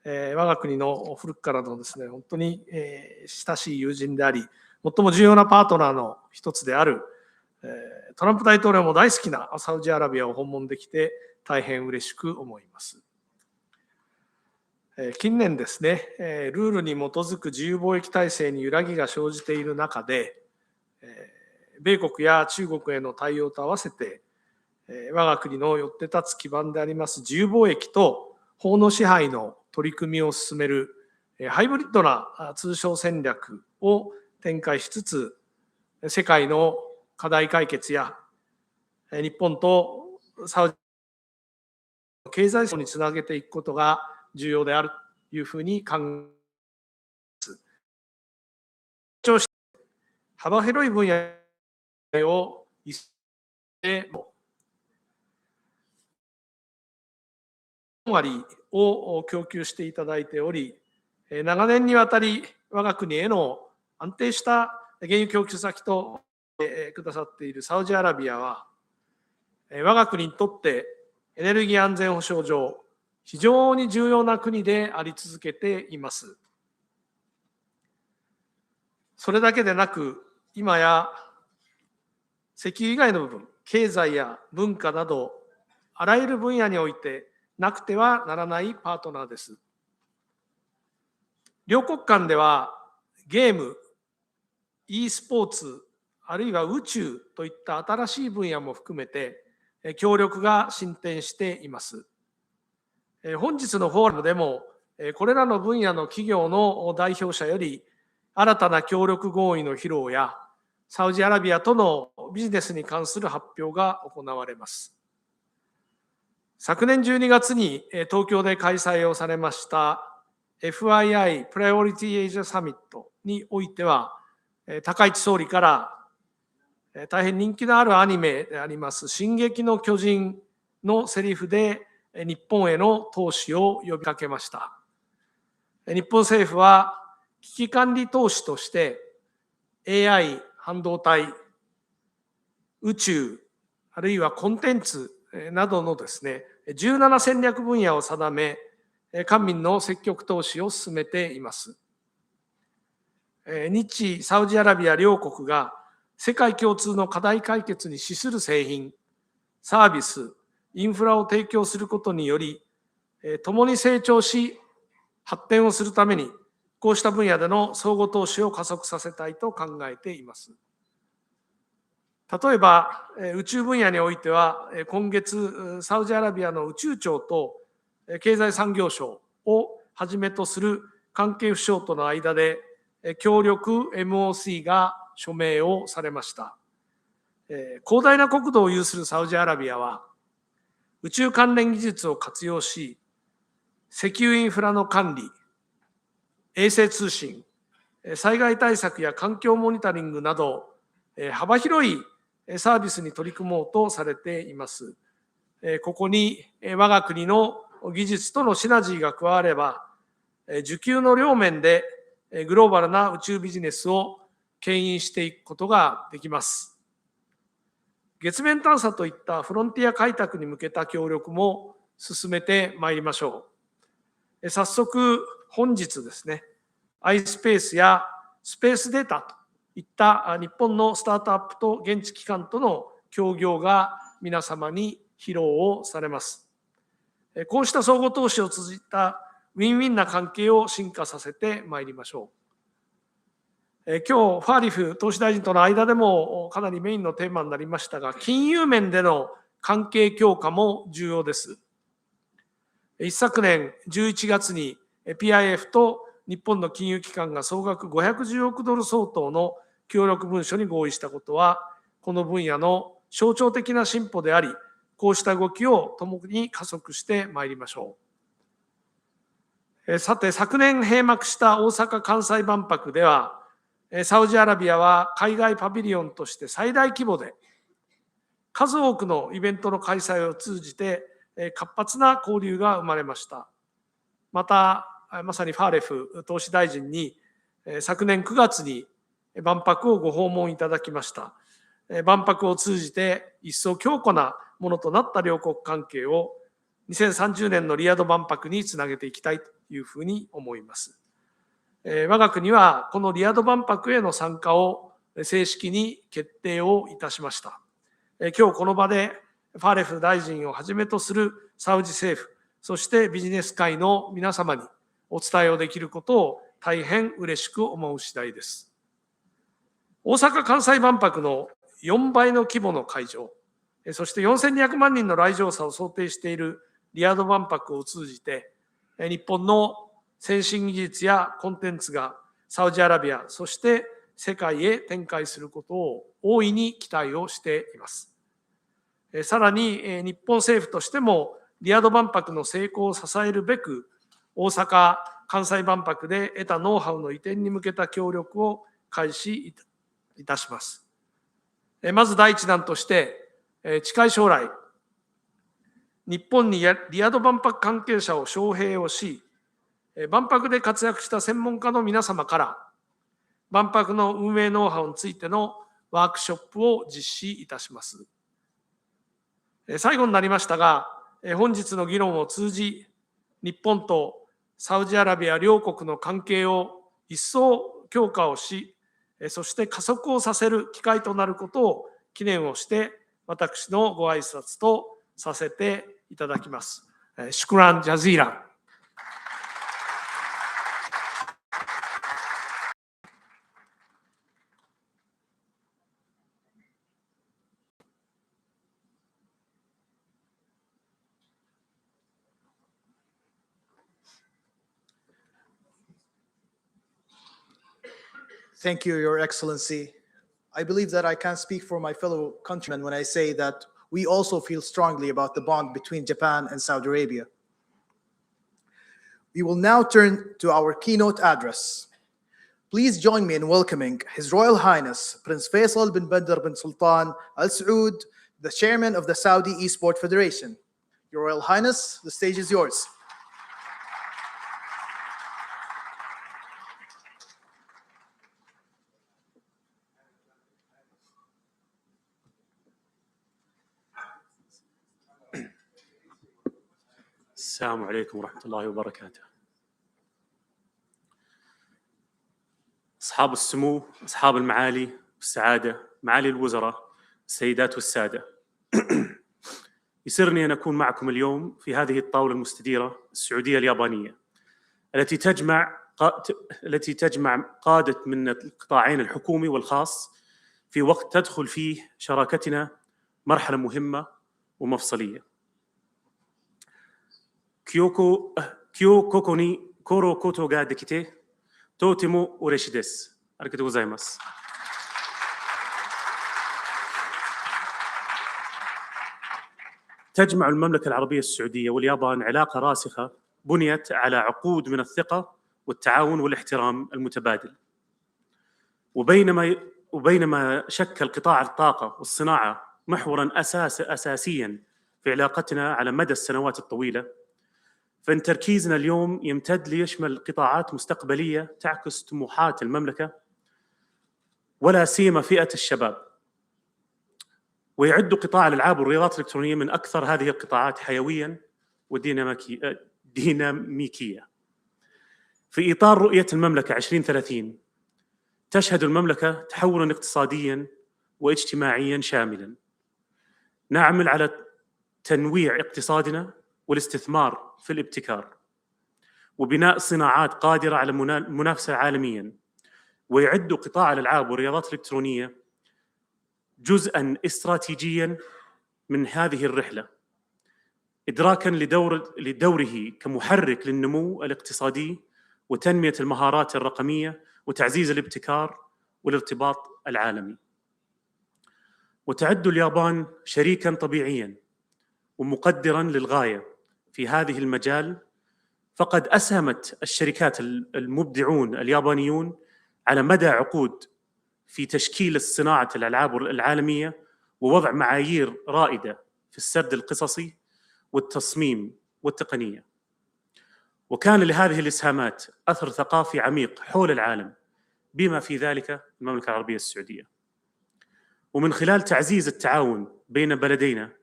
我が国の古くからのですね、本当に親しい友人であり、最も重要なパートナーの一つであるトランプ大統領も大好きなサウジアラビアを訪問できて大変嬉しく思います。近年ですね、ルールに基づく自由貿易体制に揺らぎが生じている中で、米国や中国への対応と合わせて、我が国のよって立つ基盤であります自由貿易と法の支配の取り組みを進めるハイブリッドな通商戦略を展開しつつ、世界の課題解決や日本とサウジの経済層につなげていくことが重要であるというふうに考えます。幅広い分野を一斉で4割を供給していただいており、長年にわたり我が国への安定した原油供給先とくださっているサウジアラビアは、我が国にとってエネルギー安全保障上、非常に重要な国であり続けています。それだけでなく、今や石油以外の部分、経済や文化など、あらゆる分野においてなくてはならないパートナーです。両国間ではゲーム、e スポーツ、あるいは宇宙といった新しい分野も含めて協力が進展しています。本日のフォーラムでもこれらの分野の企業の代表者より新たな協力合意の披露やサウジアラビアとのビジネスに関する発表が行われます。昨年12月に東京で開催をされました FII プライオリティエイジャサミットにおいては、高市総理から大変人気のあるアニメであります進撃の巨人のセリフで日本への投資を呼びかけました。日本政府は危機管理投資として AI、半導体、宇宙、あるいはコンテンツなどのですね、17戦略分野を定め、官民の積極投資を進めています。日サウジアラビア両国が世界共通の課題解決に資する製品、サービス、インフラを提供することにより、共に成長し、発展をするためにこうした分野での相互投資を加速させたいと考えています。例えば、宇宙分野においては、今月、サウジアラビアの宇宙庁と経済産業省をはじめとする関係府省との間で、協力 MOC が署名をされました。広大な国土を有するサウジアラビアは、宇宙関連技術を活用し、石油インフラの管理、衛星通信、災害対策や環境モニタリングなど、幅広いサービスに取り組もうとされています。ここに我が国の技術とのシナジーが加われば、需給の両面でグローバルな宇宙ビジネスを牽引していくことができます。月面探査といったフロンティア開拓に向けた協力も進めてまいりましょう。早速、本日ですね、iSpace やスペースデータといった日本のスタートアップと現地機関との協業が皆様に披露をされます。こうした相互投資を通じたウィンウィンな関係を進化させてまいりましょう。今日、ファーリフ投資大臣との間でもかなりメインのテーマになりましたが、金融面での関係強化も重要です。一昨年11月に PIF と日本の金融機関が総額510億ドル相当の協力文書に合意したことは、この分野の象徴的な進歩であり、こうした動きを共に加速してまいりましょう。さて、昨年閉幕した大阪・関西万博では、サウジアラビアは海外パビリオンとして最大規模で、数多くのイベントの開催を通じて、活発な交流が生まれました。また、まさにファーレフ投資大臣に、昨年9月に万博をご訪問いただきました。万博を通じて一層強固なものとなった両国関係を2030年のリヤド万博につなげていきたいというふうに思います。我が国はこのリヤド万博への参加を正式に決定をいたしました。今日この場でファーレフ大臣をはじめとするサウジ政府、そしてビジネス界の皆様にお伝えをできることを大変嬉しく思う次第です。大阪・関西万博の4倍の規模の会場、そして4200万人の来場者を想定しているリヤド万博を通じて、日本の先進技術やコンテンツがサウジアラビア、そして世界へ展開することを大いに期待をしています。さらに日本政府としてもリヤド万博の成功を支えるべく、大阪・関西万博で得たノウハウの移転に向けた協力を開始いたします。まず第一弾として、近い将来、日本にリヤド万博関係者を招聘をし、万博で活躍した専門家の皆様から、万博の運営ノウハウについてのワークショップを実施いたします。最後になりましたが、本日の議論を通じ、日本とサウジアラビア両国の関係を一層強化をし、そして加速をさせる機会となることを記念をして、私のご挨拶とさせていただきます。シュクラン・ジャズィーラン。Thank you, Your Excellency. I believe that I can speak for my fellow countrymen when I say that we also feel strongly about the bond between Japan and Saudi Arabia. We will now turn to our keynote address. Please join me in welcoming His Royal Highness Prince Faisal bin Badr bin Sultan Al Saud, the Chairman of the Saudi Esport Federation. Your Royal Highness, the stage is yours. السلام عليكم ورحمة الله وبركاته. أصحاب السمو، أصحاب المعالي والسعادة، معالي الوزراء، السيدات والسادة. يسرني أن أكون معكم اليوم في هذه الطاولة المستديرة السعودية اليابانية التي تجمع التي تجمع قادة من القطاعين الحكومي والخاص في وقت تدخل فيه شراكتنا مرحلة مهمة ومفصلية. كيو كوكو ني كورو كوتو غا ديكيتي توتيمو اوريشي ديس. أريغاتو غوزايماس. تجمع المملكة العربية السعودية واليابان علاقة راسخة بنيت على عقود من الثقة والتعاون والاحترام المتبادل. وبينما شكل قطاع الطاقة والصناعة محوراً أساسياً في علاقتنا على مدى السنوات الطويلة، فإن تركيزنا اليوم يمتد ليشمل قطاعات مستقبلية تعكس طموحات المملكة ولا سيما فئة الشباب. ويعد قطاع الألعاب والرياضات الإلكترونية من أكثر هذه القطاعات حيوياً وديناميكية. في إطار رؤية المملكة 2030 تشهد المملكة تحولاً اقتصادياً واجتماعياً شاملاً. نعمل على تنويع اقتصادنا والاستثمار في الابتكار وبناء صناعات قادرة على المنافسة عالمياً. ويعد قطاع الألعاب والرياضات الإلكترونية جزءاً استراتيجياً من هذه الرحلة، إدراكاً لدوره كمحرك للنمو الاقتصادي وتنمية المهارات الرقمية وتعزيز الابتكار والارتباط العالمي. وتعد اليابان شريكاً طبيعياً ومقدراً للغاية في هذه المجال، فقد أسهمت الشركات المبدعون اليابانيون على مدى عقود في تشكيل الصناعة الألعاب العالمية ووضع معايير رائدة في السرد القصصي والتصميم والتقنية. وكان لهذه الإسهامات أثر ثقافي عميق حول العالم بما في ذلك المملكة العربية السعودية. ومن خلال تعزيز التعاون بين بلدينا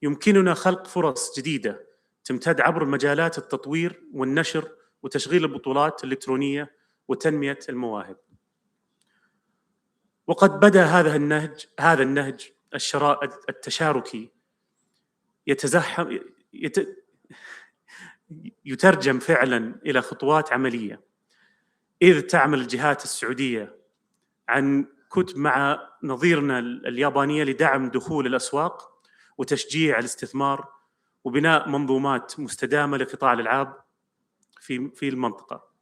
يمكننا خلق فرص جديدة تمتد عبر مجالات التطوير والنشر وتشغيل البطولات الإلكترونية وتنمية المواهب. وقد بدأ هذا النهج التشاركي يترجم فعلا إلى خطوات عملية، إذ تعمل الجهات السعودية عن كتب مع نظيرنا اليابانية لدعم دخول الأسواق وتشجيع الاستثمار وبناء منظومات مستدامة لقطاع الألعاب في المنطقة.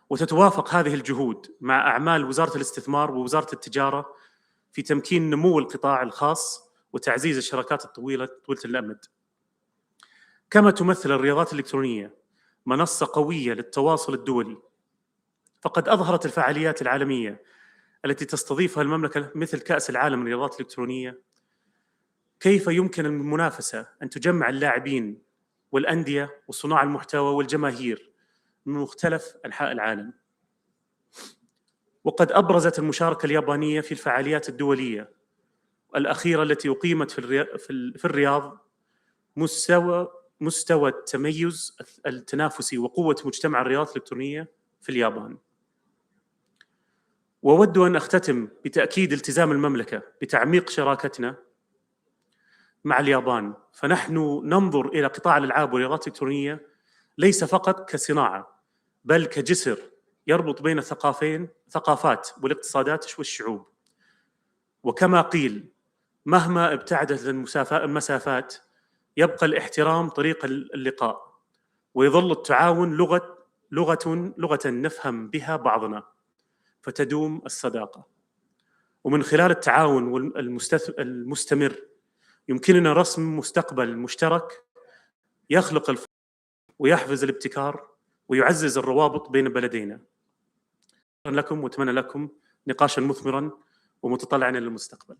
وتتوافق هذه الجهود مع أعمال وزارة الاستثمار ووزارة التجارة في تمكين نمو القطاع الخاص وتعزيز الشراكات طويلة الأمد. كما تمثل الرياضات الإلكترونية منصة قوية للتواصل الدولي، فقد أظهرت الفعاليات العالمية التي تستضيفها المملكة مثل كأس العالم للرياضات الإلكترونية كيف يمكن المنافسة أن تجمع اللاعبين والأندية وصناع المحتوى والجماهير من مختلف أنحاء العالم. وقد أبرزت المشاركة اليابانية في الفعاليات الدولية الأخيرة التي أقيمت في الرياض مستوى التميز التنافسي وقوة مجتمع الرياضات الإلكترونية في اليابان. وأود أن أختتم بتأكيد التزام المملكة بتعميق شراكتنا مع اليابان، فنحن ننظر إلى قطاع الألعاب والرياضات الإلكترونية ليس فقط كصناعة بل كجسر يربط بين الثقافات والاقتصادات والشعوب. وكما قيل مهما ابتعدت المسافات يبقى الاحترام طريق اللقاء، ويظل التعاون لغة نفهم بها بعضنا فتدوم الصداقة. ومن خلال التعاون المستمر يمكننا رسم مستقبل مشترك يخلق الفرص ويحفز الابتكار ويعزز الروابط بين بلدينا. شكرا لكم وأتمنى لكم نقاشا مثمرا ومتطلعا إلى المستقبل.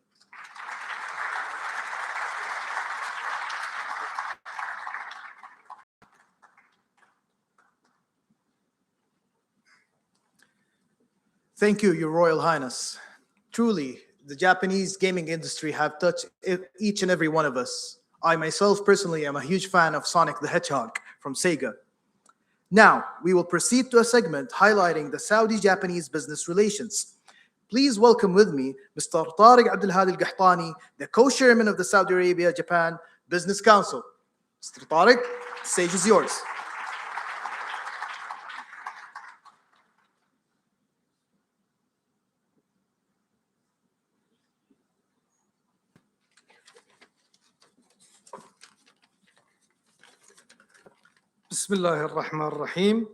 Thank you, Your Royal Highness. Truly, the Japanese gaming industry have touched each and every one of us. I myself personally am a huge fan of Sonic the Hedgehog from Sega. Now, we will proceed to a segment highlighting the Saudi-Japanese business relations. Please welcome with me Mr. Tariq Abdulhadi Al-Qahtani, the co-chairman of the Saudi Arabia-Japan Business Council. Mr. Tariq, the stage is yours. بسم الله الرحمن الرحيم.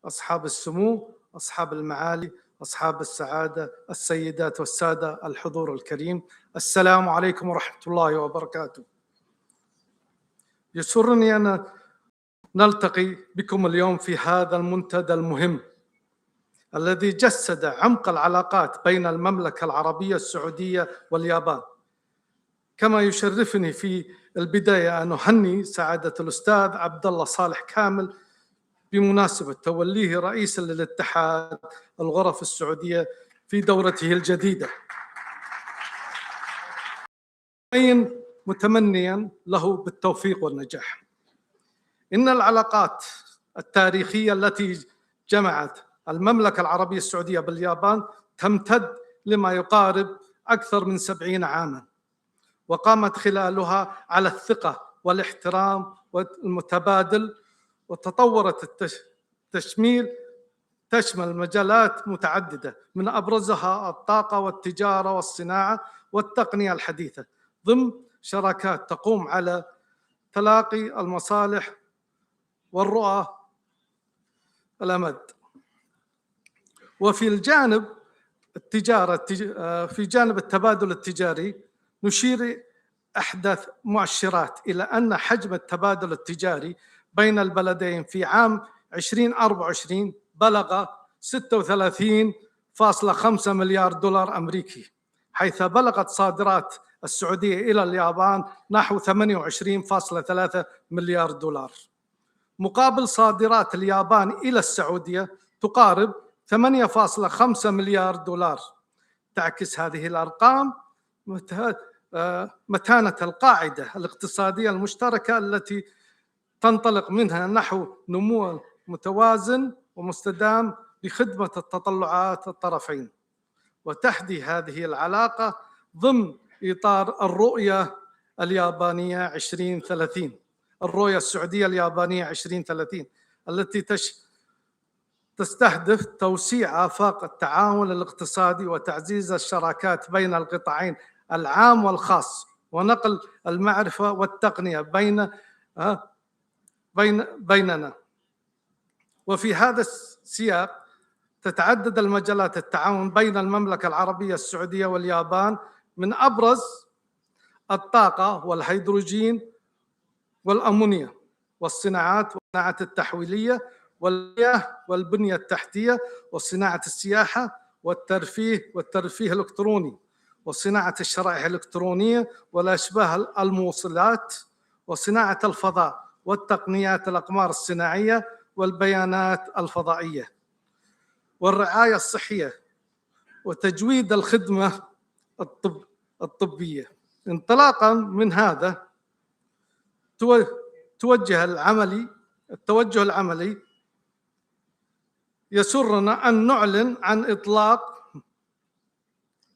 أصحاب السمو، أصحاب المعالي، أصحاب السعادة، السيدات والسادة، الحضور الكريم، السلام عليكم ورحمة الله وبركاته. يسرني أن نلتقي بكم اليوم في هذا المنتدى المهم الذي جسد عمق العلاقات بين المملكة العربية السعودية واليابان. كما يشرفني في البداية أن أهني سعادة الأستاذ عبد الله صالح كامل بمناسبة توليه رئيسا للاتحاد الغرف السعودية في دورته الجديدة، متمنيا له بالتوفيق والنجاح. إن العلاقات التاريخية التي جمعت المملكة العربية السعودية باليابان تمتد لما يقارب أكثر من 70 عاماً، وقامت خلالها على الثقة والاحترام المتبادل، وتطورت تشمل مجالات متعددة من أبرزها الطاقة والتجارة والصناعة والتقنية الحديثة، ضمن شراكات تقوم على تلاقي المصالح والرؤى الأمد. وفي الجانب التجارة، في جانب التبادل التجاري، نشير أحدث مؤشرات إلى أن حجم التبادل التجاري بين البلدين في عام 2024 بلغ 36.5 مليار دولار أمريكي، حيث بلغت صادرات السعودية إلى اليابان نحو 28.3 مليار دولار، مقابل صادرات اليابان إلى السعودية تقارب 8.5 مليار دولار. تعكس هذه الأرقام متانة القاعدة الاقتصادية المشتركة التي تنطلق منها نحو نمو متوازن ومستدام بخدمة التطلعات الطرفين، وتحدي هذه العلاقة ضمن إطار الرؤية اليابانية 2030، الرؤية السعودية اليابانية 2030 التي تستهدف توسيع آفاق التعاون الاقتصادي وتعزيز الشراكات بين القطاعين العام والخاص، ونقل المعرفة والتقنية بيننا. وفي هذا السياق تتعدد المجالات التعاون بين المملكة العربية السعودية واليابان، من أبرز الطاقة والهيدروجين والأمونيا والصناعات التحويلية والمياه والبنية التحتية وصناعة السياحة والترفيه الإلكتروني وصناعة الشرائح الإلكترونية والأشباه الموصلات وصناعة الفضاء والتقنيات الأقمار الصناعية والبيانات الفضائية والرعاية الصحية وتجويد الخدمة الطبية. انطلاقا من هذا التوجه العملي يسرنا أن نعلن عن إطلاق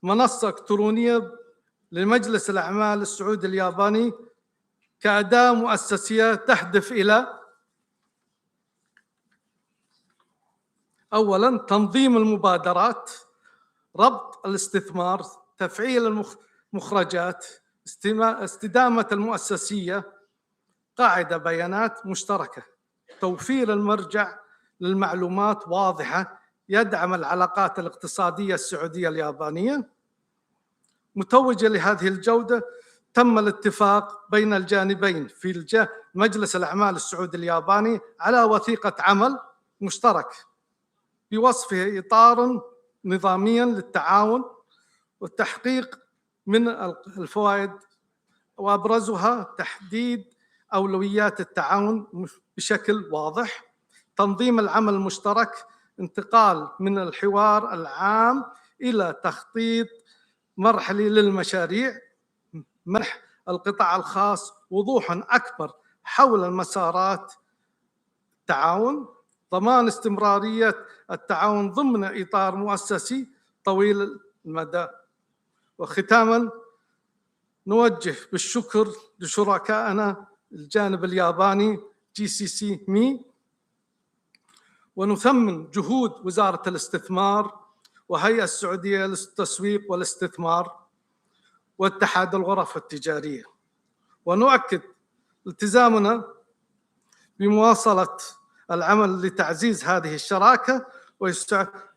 منصة إلكترونية لمجلس الأعمال السعودي الياباني كأداة مؤسسية تهدف إلى أولاً تنظيم المبادرات، ربط الاستثمار، تفعيل المخرجات، استدامة المؤسسية، قاعدة بيانات مشتركة، توفير المرجع للمعلومات واضحة يدعم العلاقات الاقتصادية السعودية اليابانية. متوجة لهذه الجودة تم الاتفاق بين الجانبين في مجلس الأعمال السعودي الياباني على وثيقة عمل مشترك بوصفه إطار نظاميا للتعاون والتحقيق من الفوائد، وأبرزها تحديد أولويات التعاون بشكل واضح، تنظيم العمل المشترك، انتقال من الحوار العام إلى تخطيط مرحلي للمشاريع، منح القطاع الخاص وضوحا أكبر حول المسارات التعاون، ضمان استمرارية التعاون ضمن إطار مؤسسي طويل المدى. وختاما نوجه بالشكر لشركائنا الجانب الياباني GCC مي، ونثمن جهود وزارة الاستثمار وهيئة السعودية للتسويق والاستثمار واتحاد الغرف التجارية، ونؤكد التزامنا بمواصلة العمل لتعزيز هذه الشراكة،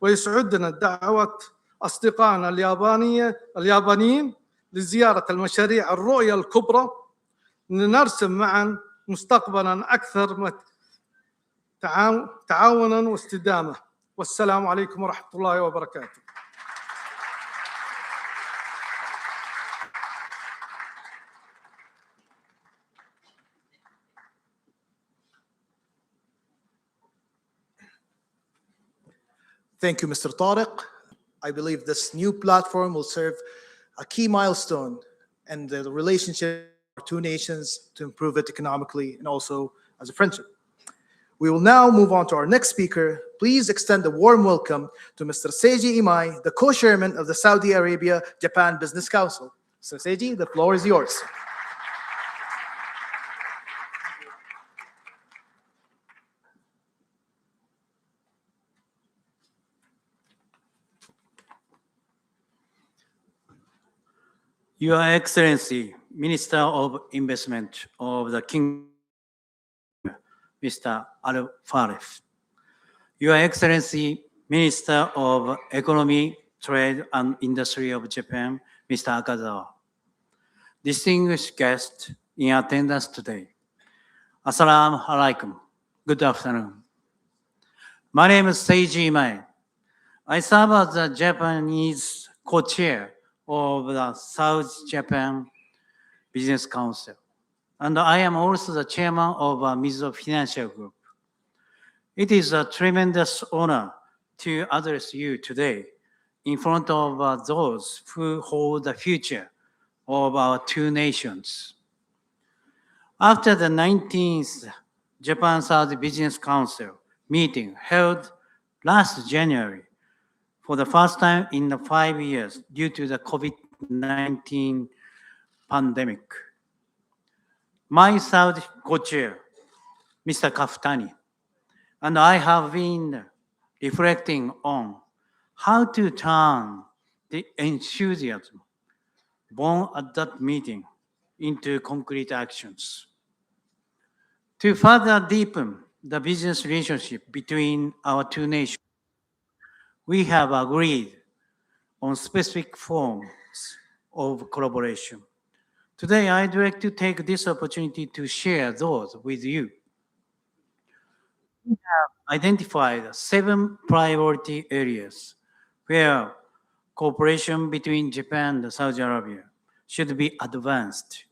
ويسعدنا دعوة أصدقائنا اليابانيين لزيارة المشاريع الرؤية الكبرى، لنرسم معا مستقبلا أكثر تعاونا واستدامة. والسلام عليكم ورحمة الله وبركاته. Thank you, Mr. Tariq. I believe this new platform will serve a key milestone in the relationship of our two nations to improve it economically and also as a friendship. We will now move on to our next speaker. Please extend a warm welcome to Mr. Seiji Imai, the co-chairman of the Saudi Arabia-Japan Business Council. Mr. Seiji, the floor is yours. Your Excellency, Minister of Investment of the Kingdom, Mr. Al-Farif. Your Excellency, Minister of Economy, Trade and Industry of Japan, Mr. Akazawa. Distinguished guests in attendance today, Assalamu alaikum. Good afternoon. My name is Seiji Imai. I serve as the Japanese co-chair of the South Japan Business Council, and I am also the chairman of Mizuho Financial Group. It is a tremendous honor to address you today in front of those who hold the future of our two nations. After the 19th Japan-Saudi Business Council meeting held last January, for the first time in 5 years due to the COVID-19 pandemic, my Saudi co-chair, Mr. Kaftani, and I have been reflecting on how to turn the enthusiasm born at that meeting into concrete actions. To further deepen the business relationship between our two nations, we have agreed on specific forms of collaboration. Today, I'd like to take this opportunity to share those with you. We have identified 7 priority areas where cooperation between Japan and Saudi Arabia should be advanced,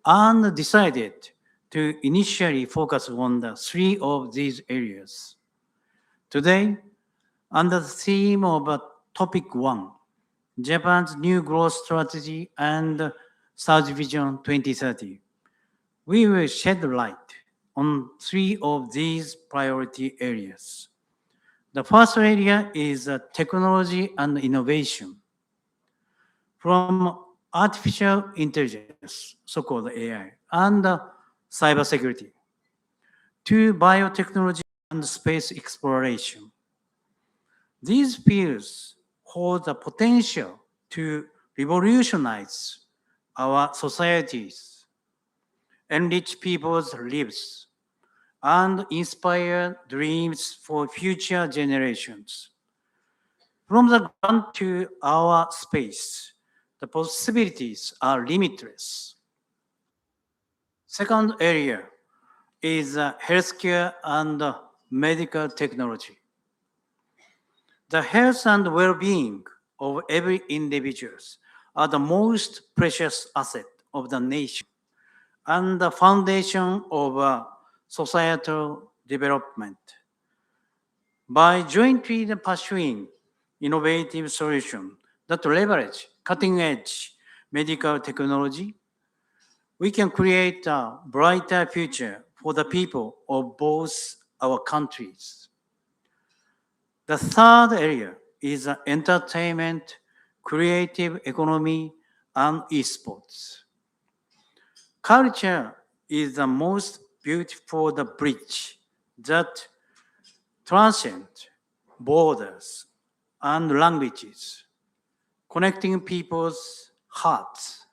and decided to initially focus on the 3 of these areas. Today, under the theme of Topic 1, Japan's new growth strategy and Saudi Vision 2030, we will shed light on 3 of these priority areas. The first area is technology and innovation. From artificial intelligence, so-called AI, and cybersecurity, to biotechnology and space exploration. These fields hold the potential to revolutionize our societies, enrich people's lives, and inspire dreams for future generations. From the ground to our space, the possibilities are limitless. Second area is healthcare and medical technology. The health and well-being of every individual are the most precious asset of the nation and the foundation of societal development. By jointly pursuing innovative solutions that leverage cutting-edge medical technology, we can create a brighter future for the people of both our countries. The third area is entertainment, creative economy, and esports. Culture is the most beautiful bridge that transcends borders and languages, connecting people's hearts.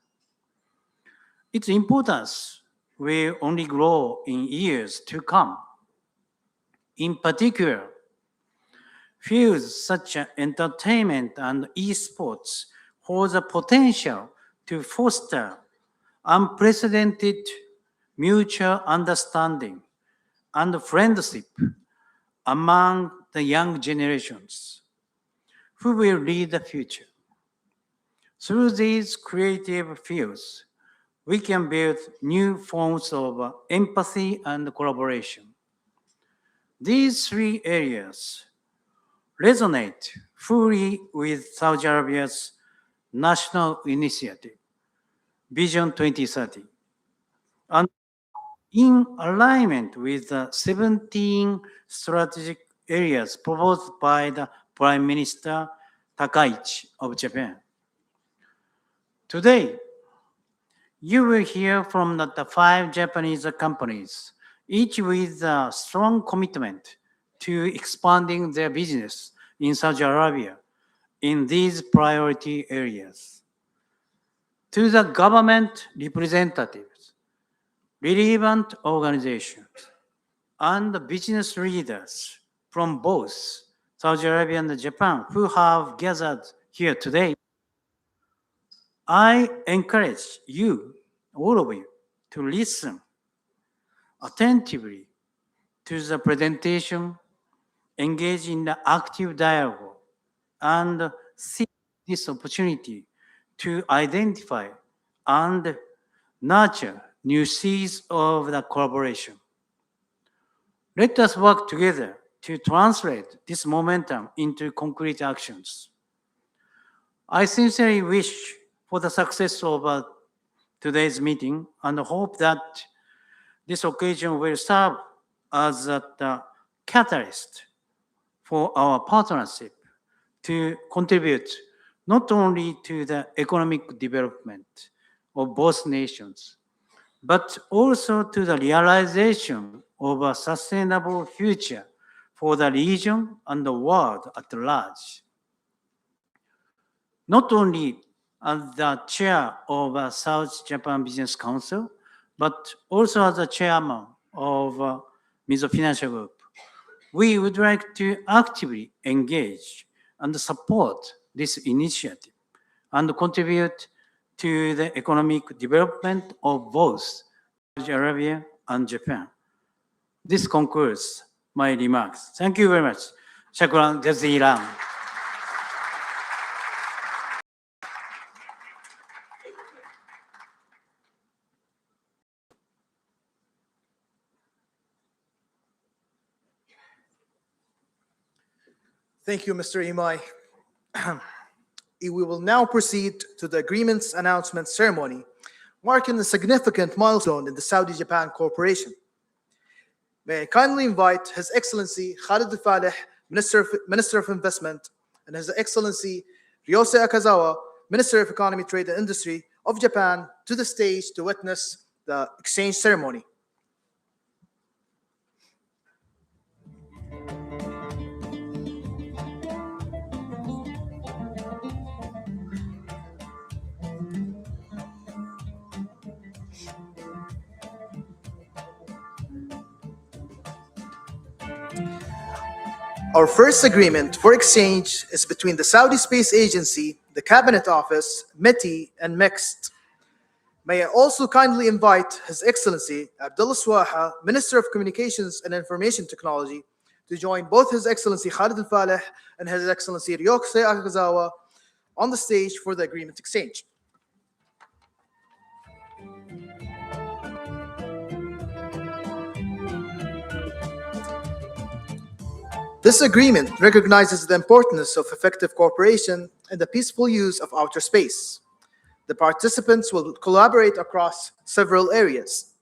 Its importance will only grow in years to come. in particular, fields such as entertainment and esports hold the potential to foster unprecedented mutual understanding and friendship among the young generations who will lead the future. Through these creative fields, we can build new forms of empathy and collaboration. These three areas resonate fully with Saudi Arabia's national initiative, Vision 2030, and in alignment with the 17 strategic areas proposed by the Prime Minister Takaichi of Japan. Today, you will hear from the 5 Japanese companies, each with a strong commitment to expanding their business in Saudi Arabia in these priority areas. To the government representatives, relevant organizations, and business leaders from both Saudi Arabia and Japan who have gathered here today, I encourage you, all of you, to listen attentively to the presentation, engage in the active dialogue, and seize this opportunity to identify and nurture new seeds of the collaboration. Let us work together to translate this momentum into concrete actions. I sincerely wish for the success of today's meeting and hope that this occasion will serve as a catalyst for our partnership to contribute not only to the economic development of both nations, but also to the realization of a sustainable future for the region and the world at large. Not only as the chair of the South Japan Business Council, but also as the chairman of Mizo Financial Group, we would like to actively engage and support this initiative and contribute to the economic development of both Saudi Arabia and Japan. This concludes my remarks. Thank you very much. Shukran jazeelan. Thank you, Mr. Imai. We will now proceed to the agreements announcement ceremony, marking a significant milestone in the Saudi-Japan cooperation. May I kindly invite His Excellency Khalid Al-Falih, Minister of Investment, and His Excellency Ryosei Akazawa, Minister of Economy, Trade and Industry of Japan, to the stage to witness the exchange ceremony. Our first agreement for exchange is between the Saudi Space Agency, the Cabinet Office, METI, and MIXT. May I also kindly invite His Excellency Abdullah Swaha, Minister of Communications and Information Technology, to join both His Excellency Khalid Al-Falih and His Excellency Ryosei Akazawa on the stage for the agreement exchange. This agreement recognizes the importance of effective cooperation and the peaceful use of outer space. The participants will collaborate across several areas.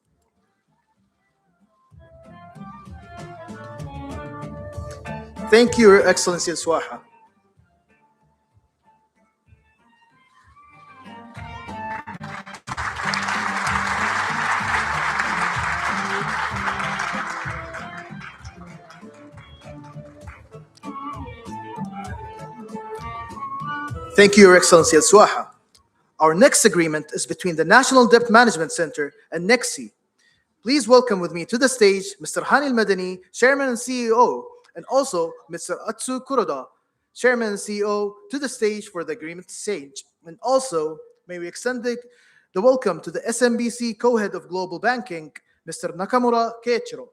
Thank you, Your Excellency Swaha. Thank you, Your Excellency Al-Swaha. Our next agreement is between the National Debt Management Center and NEXI. Please welcome with me to the stage Mr. Hani Al-Madani, Chairman and CEO, and also Mr. Atsu Kuroda, Chairman and CEO, to the stage for the agreement stage. And also, may we extend the welcome to the SMBC Co-Head of Global Banking, Mr. Nakamura Keiichiro.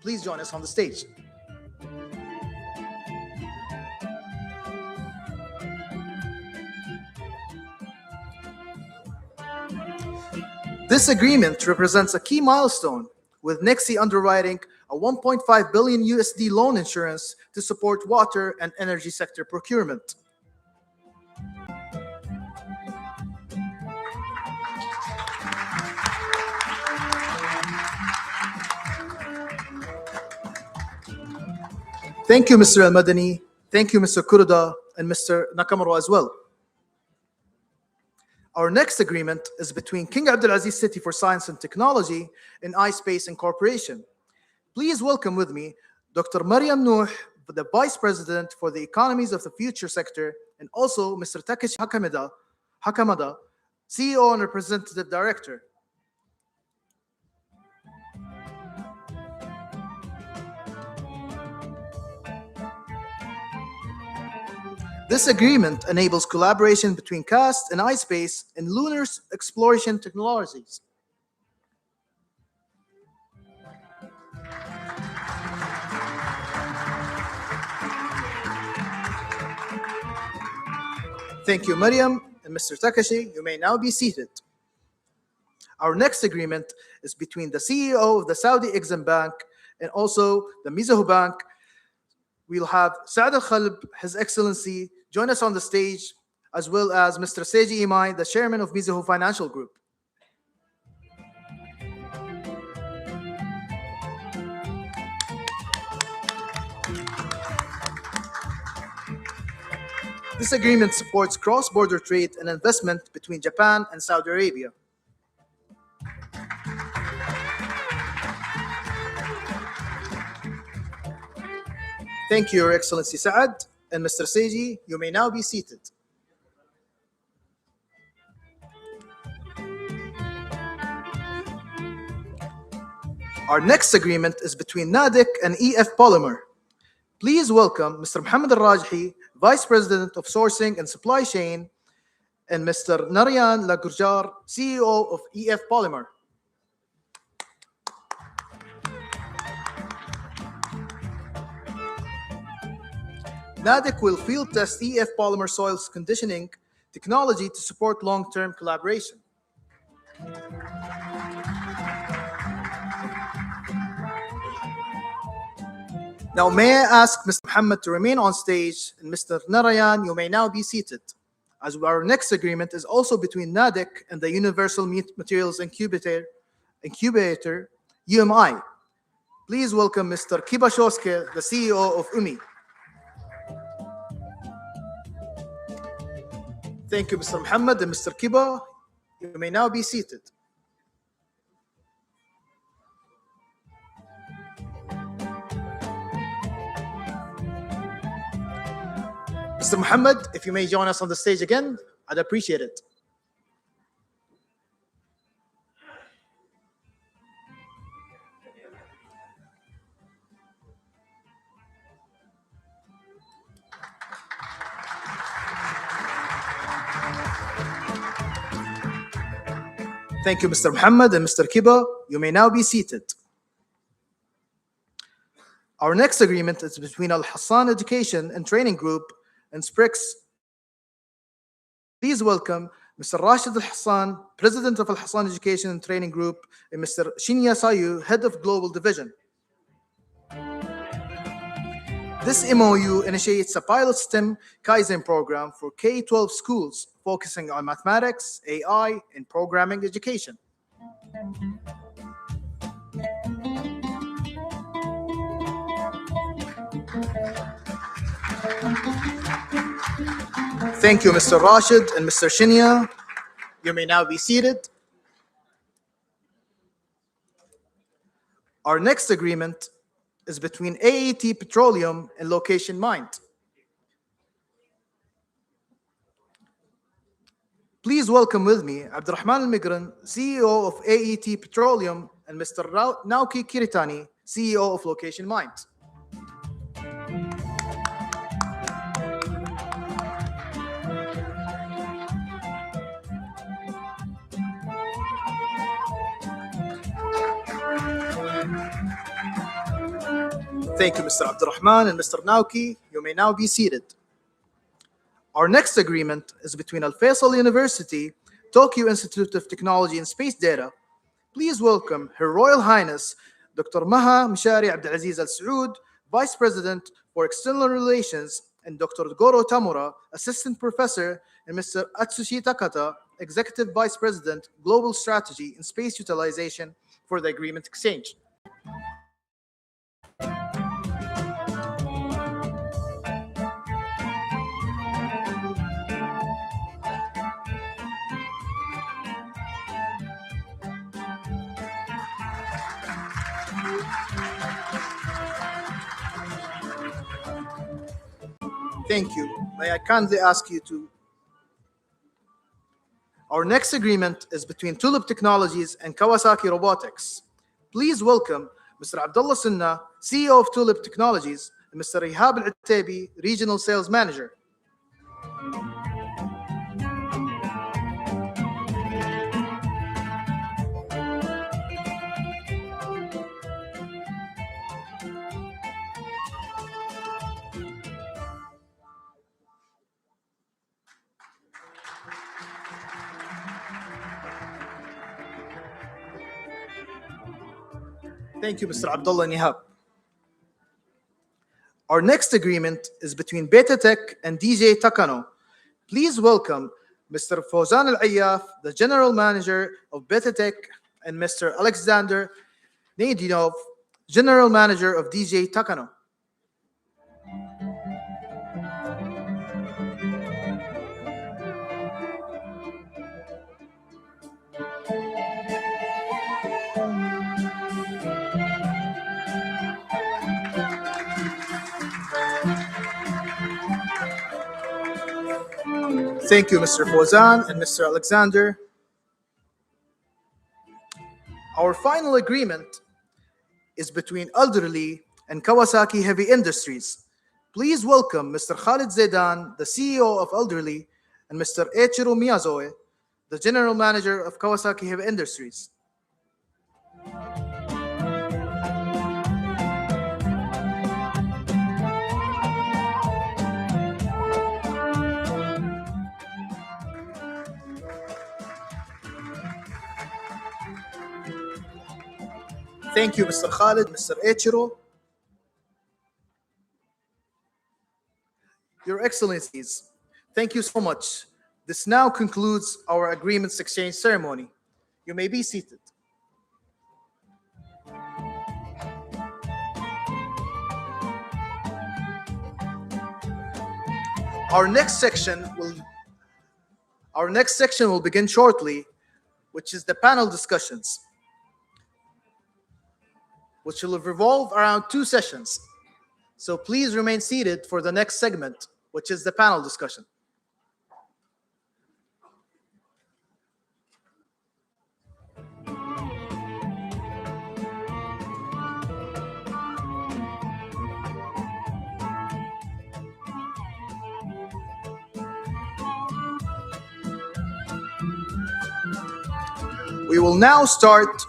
Please join us on the stage. This agreement represents a key milestone, with Nexi underwriting a 1.5 billion USD loan insurance to support water and energy sector procurement. Thank you, Mr. Al-Madani. Thank you, Mr. Kuroda and Mr. Nakamura as well. Our next agreement is between King Abdulaziz City for Science and Technology and iSpace Incorporation. Please welcome with me Dr. Mariam Nuh, the Vice President for the Economies of the Future sector, and also Mr. Takeshi Hakamada, CEO and Representative Director. This agreement enables collaboration between CAST and iSpace in lunar exploration technologies. Thank you, Mariam and Mr. Takashi. You may now be seated. Our next agreement is between the CEO of the Saudi Exim Bank and also the Mizuho Bank. We'll have Saad Al-Khalb, His Excellency, join us on the stage, as well as Mr. Seiji Imai, the Chairman of Mizuho Financial Group. This agreement supports cross-border trade and investment between Japan and Saudi Arabia. Thank you, Your Excellency Saad. And Mr. Seiji, you may now be seated. Our next agreement is between NADIC and EF Polymer. Please welcome Mr. Mohammed Al-Rajhi, Vice President of Sourcing and Supply Chain, and Mr. Narayan Lagurjar, CEO of EF Polymer. NADIC will field test EF Polymer soils conditioning technology to support long-term collaboration. Now, may I ask Mr. Muhammad to remain on stage, and Mr. Narayan, you may now be seated, as our next agreement is also between NADIC and the Universal Materials Incubator, UMI. Please welcome Mr. Kiba Shosuke, the CEO of UMI. Thank you, Mr. Muhammad and Mr. Kiba. You may now be seated. Mr. Muhammad, if you may join us on the stage again, I'd appreciate it. Thank you, Mr. Muhammad and Mr. Kiba. You may now be seated. Our next agreement is between Al Hassan Education and Training Group and Sprix. Please welcome Mr. Rashid Al Hassan, President of Al Hassan Education and Training Group, and Mr. Shinya Sayu, Head of Global Division. This MOU initiates a pilot STEM Kaizen program for K-12 schools focusing on mathematics, AI, and programming education. Thank you, Mr. Rashid and Mr. Shinya. You may now be seated. Our next agreement is between AET Petroleum and Location Mind. Please welcome with me Abdurrahman Al-Migran, CEO of AET Petroleum, and Mr. Nauki Kiritani, CEO of Location Mines. Thank you, Mr. Abdurrahman and Mr. Nauki. You may now be seated. Our next agreement is between Al Faisal University, Tokyo Institute of Technology and Space Data. Please welcome Her Royal Highness Dr. Maha Mishari Abdulaziz Al Saud, Vice President for External Relations, and Dr. Goro Tamura, Assistant Professor, and Mr. Atsushi Takata, Executive Vice President, Global Strategy and Space Utilization for the Agreement Exchange. Thank you. May I kindly ask you to... Our next agreement is between Tulip Technologies and Kawasaki Robotics. Please welcome Mr. Abdullah Sinna, CEO of Tulip Technologies, and Mr. Ihab Al-Attabi, Regional Sales Manager. Thank you, Mr. Abdullah Nihab. Our next agreement is between Beta Tech and DJ Takano. Please welcome Mr. Fawzan Al-Ayyaf, the General Manager of Beta Tech, and Mr. Alexander Nadinov, General Manager of DJ Takano. Thank you, Mr. Fawzan and Mr. Alexander. Our final agreement is between Elderly and Kawasaki Heavy Industries. Please welcome Mr. Khalid Zaidan, the CEO of Elderly, and Mr. Eiichiro Miyazoe, the General Manager of Kawasaki Heavy Industries. Thank you, Mr. Khalid, Mr. Eiichiro. Your Excellencies, thank you so much. This now concludes our agreements exchange ceremony. You may be seated. Our next section will begin shortly, which is the panel discussions, which will revolve around 2 sessions. So please remain seated for the next segment, which is the panel discussion. We will now start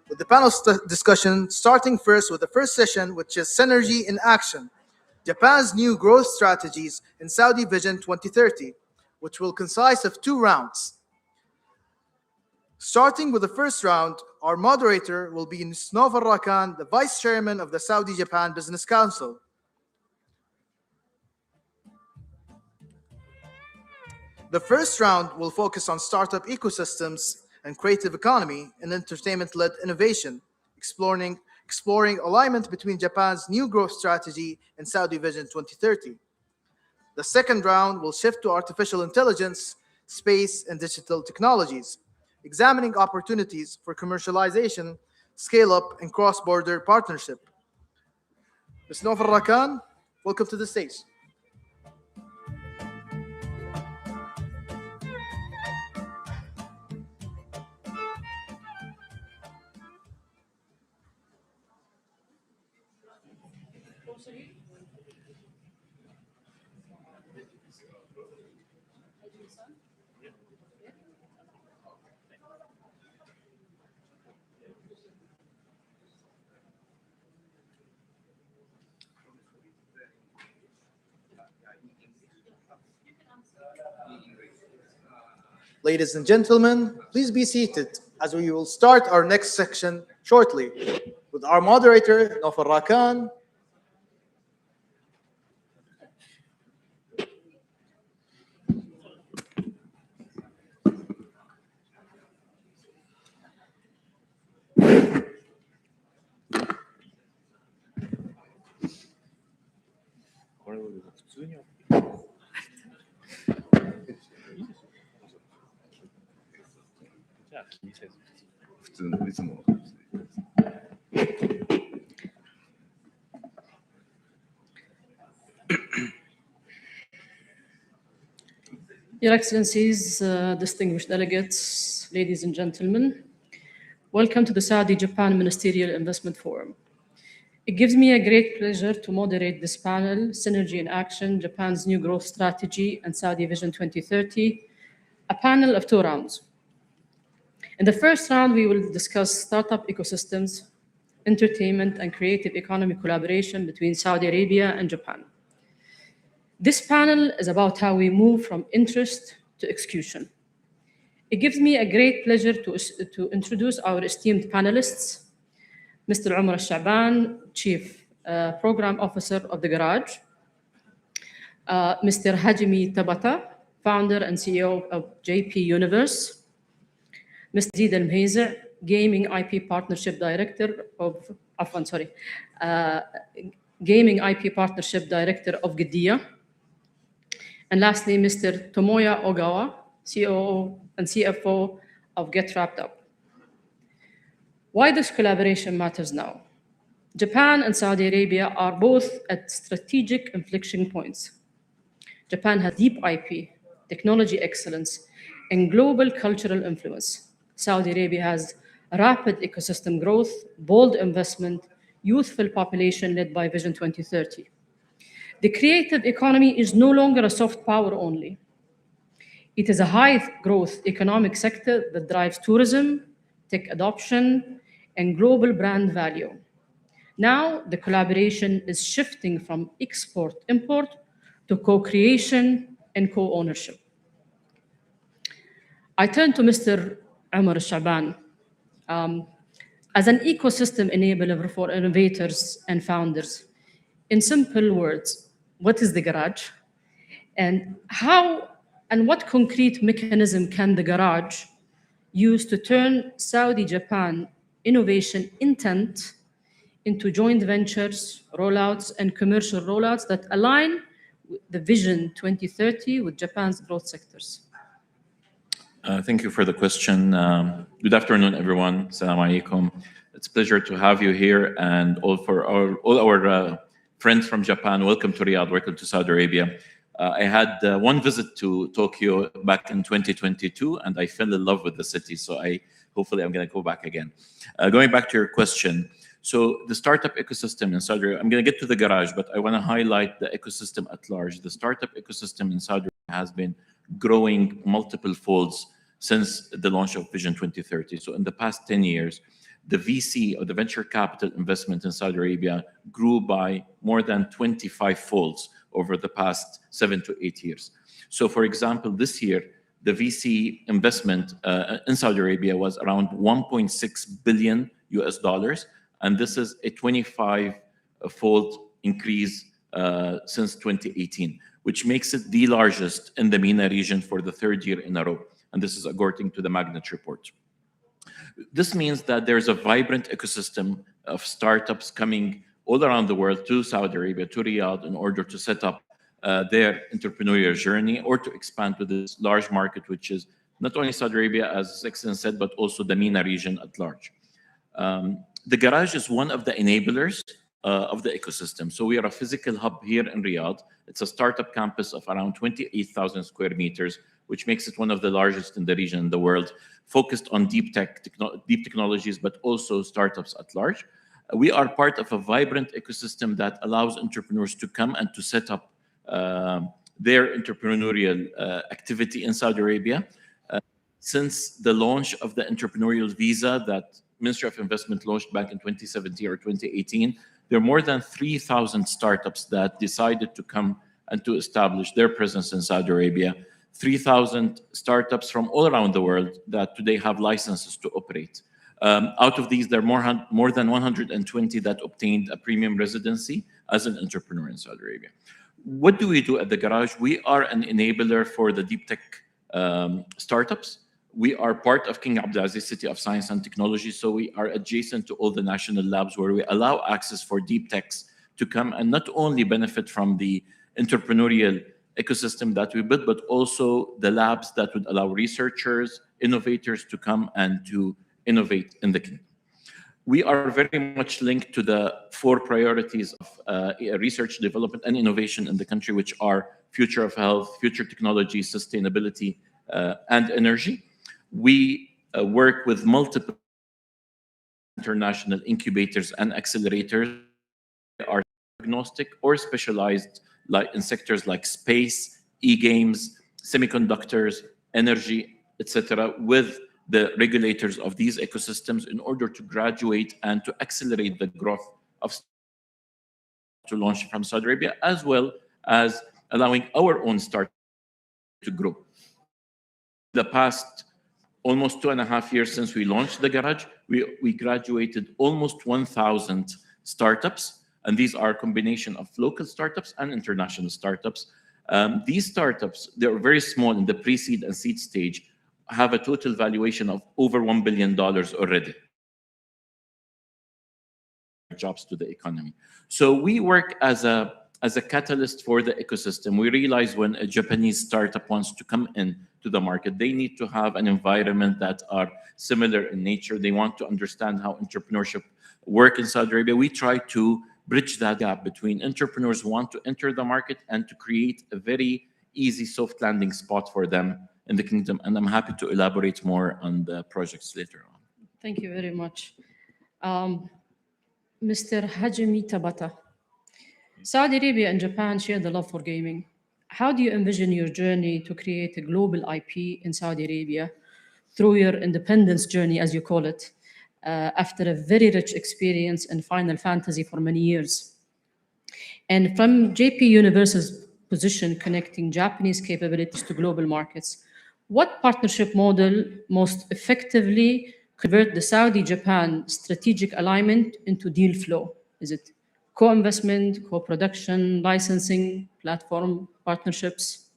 with the panel discussion, starting first with the first session, which is Synergy in Action, Japan's New Growth Strategies in Saudi Vision 2030, which will consist of 2 rounds. Starting with the first round, our moderator will be Snowfal Rakan, the Vice Chairman of the Saudi-Japan Business Council. The first round will focus on startup ecosystems and creative economy and entertainment-led innovation, exploring alignment between Japan's new growth strategy and Saudi Vision 2030. The second round will shift to artificial intelligence, space, and digital technologies, examining opportunities for commercialization, scale-up, and cross-border partnership. Ms. Snowfal Rakan, welcome to the stage. Ladies and gentlemen, please be seated as we will start our next section shortly with our moderator, Nofar Rakan. Your Excellencies, distinguished delegates, ladies and gentlemen, welcome to the Saudi-Japan Ministerial Investment Forum. It gives me a great pleasure to moderate this panel, Synergy in Action, Japan's New Growth Strategy and Saudi Vision 2030, a panel of 2 rounds. In the first round, we will discuss startup ecosystems, entertainment, and creative economy collaboration between Saudi Arabia and Japan. This panel is about how we move from interest to execution. It gives me a great pleasure to introduce our esteemed panelists, Mr. Omar Al-Shaban, Chief Program Officer of The Garage, Mr. Hajimi Tabata, Founder and CEO of JP Universe, Mr. Zid Al-Mhaiza, Gaming IP Partnership Director of, Gaming IP Partnership Director of Gidea. And lastly, Mr. Tomoya Ogawa, COO and CFO of Get Wrapped Up. Why this collaboration matters now? Japan and Saudi Arabia are both at strategic inflection points. Japan has deep IP, technology excellence, and global cultural influence. Saudi Arabia has rapid ecosystem growth, bold investment, youthful population led by Vision 2030. The creative economy is no longer a soft power only. It is a high-growth economic sector that drives tourism, tech adoption, and global brand value. Now, the collaboration is shifting from export-import to co-creation and co-ownership. I turn to Mr. Omar Al-Shaban. As an ecosystem enabler for innovators and founders, in simple words, what is the garage? And how and what concrete mechanism can the garage use to turn Saudi-Japan innovation intent into joint ventures, rollouts, and commercial rollouts that align with the Vision 2030 with Japan's growth sectors? Thank you for the question. Good afternoon, everyone. Assalamu alaikum. It's a pleasure to have you here, and all our friends from Japan. Welcome to Riyadh. Welcome to Saudi Arabia. I had one visit to Tokyo back in 2022, and I fell in love with the city. So hopefully I'm going to go back again. Going back to your question, so the startup ecosystem in Saudi Arabia, I'm going to get to the garage, but I want to highlight the ecosystem at large. The startup ecosystem in Saudi Arabia has been growing multiple folds since the launch of Vision 2030. So in the past 10 years, the VC, or the venture capital investment in Saudi Arabia, grew by more than 25 folds over the past 7 to 8 years. So for example, this year, the VC investment in Saudi Arabia was around $1.6 billion US, and this is a 25-fold increase since 2018, which makes it the largest in the MENA region for the 3rd year in a row. And this is according to the Magnet report. This means that there's a vibrant ecosystem of startups coming all around the world to Saudi Arabia, to Riyadh, in order to set up their entrepreneurial journey or to expand to this large market, which is not only Saudi Arabia, as Excellency said, but also the MENA region at large. The garage is one of the enablers of the ecosystem. So we are a physical hub here in Riyadh. It's a startup campus of around 28,000 square meters, which makes it one of the largest in the region in the world, focused on deep technologies, but also startups at large. We are part of a vibrant ecosystem that allows entrepreneurs to come and to set up their entrepreneurial activity in Saudi Arabia. Since the launch of the entrepreneurial visa that Ministry of Investment launched back in 2017 or 2018, there are more than 3,000 startups that decided to come and to establish their presence in Saudi Arabia. 3,000 startups from all around the world that today have licenses to operate. Out of these, there are more than 120 that obtained a premium residency as an entrepreneur in Saudi Arabia. What do we do at the Garage? We are an enabler for the deep tech startups. We are part of King Abdulaziz City of Science and Technology, so we are adjacent to all the national labs where we allow access for deep techs to come and not only benefit from the entrepreneurial ecosystem that we built, but also the labs that would allow researchers, innovators to come and to innovate in the kingdom. We are very much linked to the 4 priorities of research, development, and innovation in the country, which are future of health, future technology, sustainability, and energy. We work with multiple international incubators and accelerators that are agnostic or specialized like in sectors like space, e-games, semiconductors, energy, etc., with the regulators of these ecosystems in order to graduate and to accelerate the growth of to launch from Saudi Arabia, as well as allowing our own startups to grow. The past almost 2.5 years since we launched the Garage, we graduated almost 1,000 startups, and these are a combination of local startups and international startups. These startups, they're very small in the pre-seed and seed stage, have a total valuation of over $1 billion already. Jobs to the economy. So we work as a catalyst for the ecosystem. We realize when a Japanese startup wants to come in to the market, they need to have an environment that are similar in nature. They want to understand how entrepreneurship work in Saudi Arabia. We try to bridge that gap between entrepreneurs who want to enter the market and to create a very easy soft landing spot for them in the kingdom. And I'm happy to elaborate more on the projects later on. Thank you very much. Mr. Hajimi Tabata, Saudi Arabia and Japan share the love for gaming. How do you envision your journey to create a global IP in Saudi Arabia through your independence journey, as you call it, after a very rich experience in Final Fantasy for many years? And from JP Universe's position connecting Japanese capabilities to global markets, what partnership model most effectively convert the Saudi-Japan strategic alignment into deal flow? Is it co-investment, co-production, licensing, platform partnerships?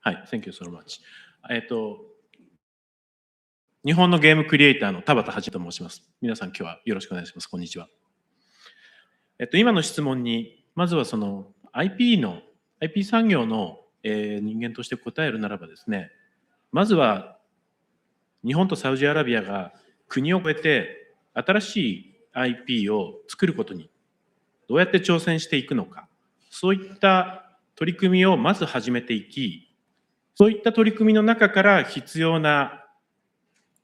Hi, thank you so much. 日本のゲームクリエイターの田畑はじと申します。皆さん今日はよろしくお願いします。こんにちは。今の質問にまずはその IP 産業の人間として答えるならばですね、まずは日本とサウジアラビアが国を越えて新しい IP を作ることにどうやって挑戦していくのか、そういった取り組みをまず始めていき、そういった取り組みの中から必要な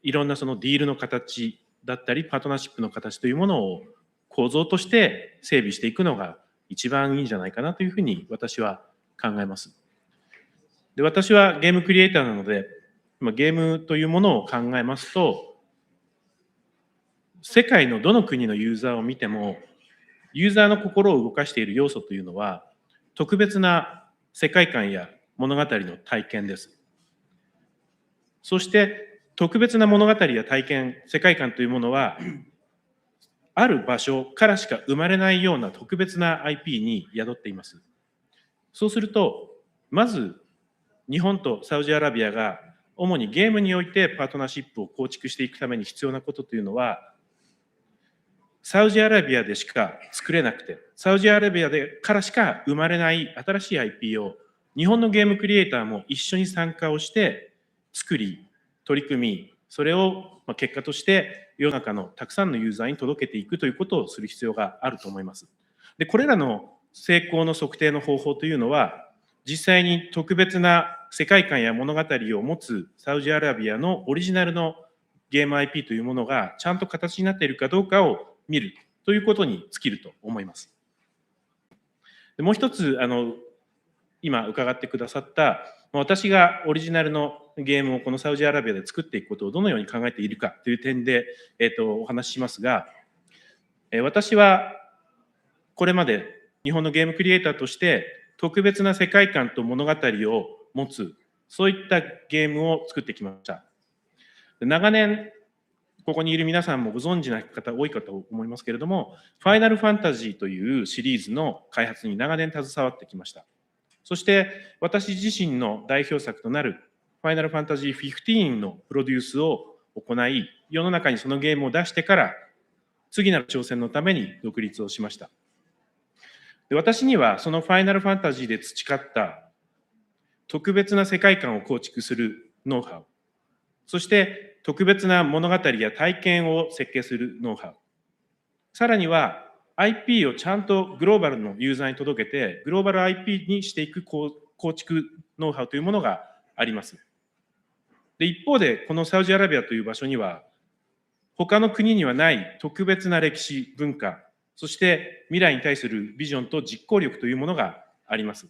いろんなそのディールの形だったりパートナーシップの形というものを構造として整備していくのが一番いいんじゃないかなというふうに私は考えます。で、私はゲームクリエイターなので、ゲームというものを考えますと、世界のどの国のユーザーを見ても、ユーザーの心を動かしている要素というのは、特別な世界観や物語の体験です。そして、特別な物語や体験、世界観というものは、ある場所からしか生まれないような特別な IP に宿っています。そうすると、まず日本とサウジアラビアが主にゲームにおいてパートナーシップを構築していくために必要なことというのは、サウジアラビアでしか作れなくて、サウジアラビアからしか生まれない新しい IP を日本のゲームクリエイターも一緒に参加をして作り、取り組み、それを結果として世の中のたくさんのユーザーに届けていくということをする必要があると思います。で、これらの成功の測定の方法というのは、実際に特別な世界観や物語を持つサウジアラビアのオリジナルのゲーム IP というものがちゃんと形になっているかどうかを見るということに尽きると思います。でもう一つ今伺ってくださった私がオリジナルのゲームをこのサウジアラビアで作っていくことをどのように考えているかという点で、お話ししますが、私はこれまで日本のゲームクリエイターとして特別な世界観と物語を持つ、そういったゲームを作ってきました。長年ここにいる皆さんもご存知な方多いかと思いますけれども、ファイナルファンタジーというシリーズの開発に長年携わってきました。そして私自身の代表作となるファイナルファンタジー15のプロデュースを行い、世の中にそのゲームを出してから次なる挑戦のために独立をしました。で、私にはそのファイナルファンタジーで培った特別な世界観を構築するノウハウ、そして特別な物語や体験を設計するノウハウ、さらには IP をちゃんとグローバルのユーザーに届けて、グローバル IP にしていく構築ノウハウというものがあります。で、一方で、このサウジアラビアという場所には、他の国にはない特別な歴史、文化、そして未来に対するビジョンと実行力というものがあります。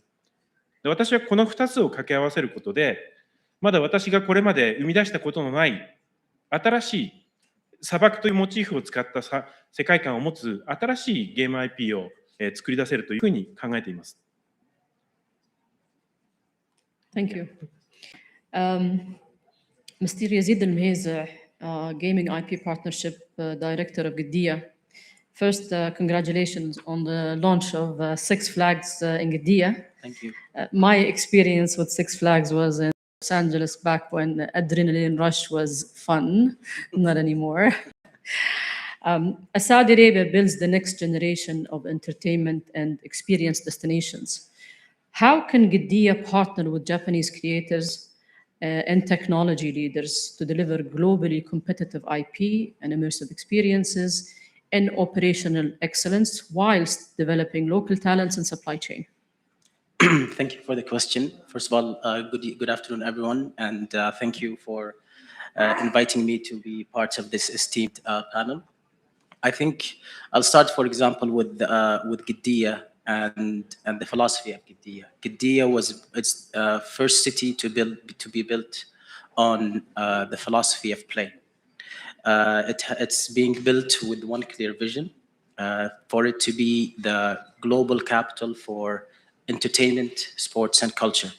で、私はこの2つを掛け合わせることで、まだ私がこれまで生み出したことのない新しい砂漠というモチーフを使った世界観を持つ新しいゲーム IP を作り出せるというふうに考えています。Thank you. Mr. Yazid Al-Mehzeh, Gaming IP Partnership Director of Qiddiya. First, congratulations on the launch of Six Flags in Qiddiya. Thank you. My experience with Six Flags was in Los Angeles back when Adrenaline Rush was fun, not anymore. Saudi Arabia builds the next generation of entertainment and experience destinations. How can Qiddiya partner with Japanese creators and technology leaders to deliver globally competitive IP and immersive experiences and operational excellence whilst developing local talents and supply chain? Thank you for the question. First of all, good afternoon, everyone, and thank you for inviting me to be part of this esteemed panel. I think I'll start, for example, with Qiddiya and the philosophy of Qiddiya. Qiddiya was its first city to be built on the philosophy of play. It's being built with one clear vision for it to be the global capital for entertainment, sports, and culture.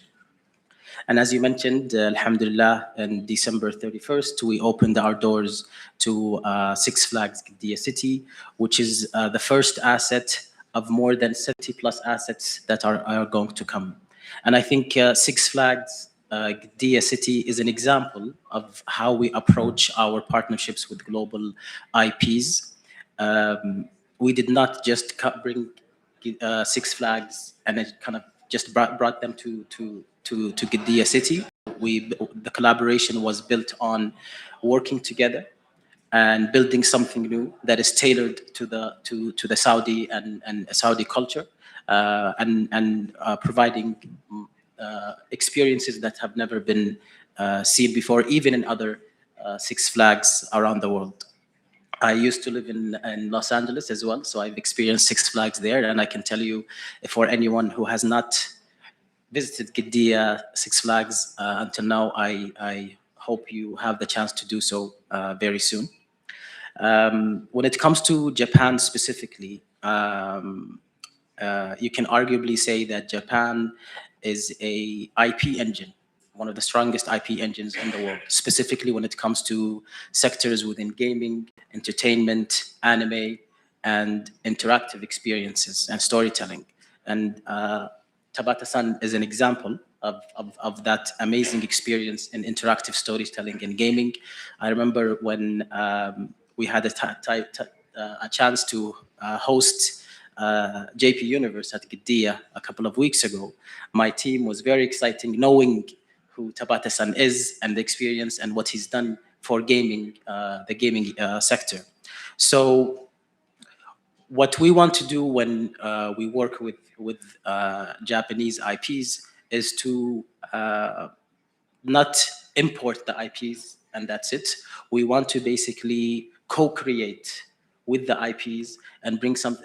And as you mentioned, alhamdulillah, on December 31st, we opened our doors to Six Flags Qiddiya City, which is the first asset of more than 70 plus assets that are going to come. And I think Six Flags Qiddiya City is an example of how we approach our partnerships with global IPs. We did not just bring Six Flags and it kind of just brought them to Qiddiya City. The collaboration was built on working together and building something new that is tailored to the Saudi and Saudi culture, and providing experiences that have never been seen before, even in other Six Flags around the world. I used to live in Los Angeles as well, so I've experienced Six Flags there, and I can tell you, for anyone who has not visited Qiddiya Six Flags until now, I hope you have the chance to do so very soon. When it comes to Japan specifically, you can arguably say that Japan is a IP engine, one of the strongest IP engines in the world, specifically when it comes to sectors within gaming, entertainment, anime, and interactive experiences and storytelling. And Tabata-san is an example of that amazing experience in interactive storytelling and gaming. I remember when we had a chance to host JP Universe at Qiddiya a couple of weeks ago. My team was very exciting, knowing who Tabata-san is and the experience and what he's done for gaming, the gaming sector. So what we want to do when we work with Japanese IPs is to not import the IPs and that's it. We want to basically co-create with the IPs and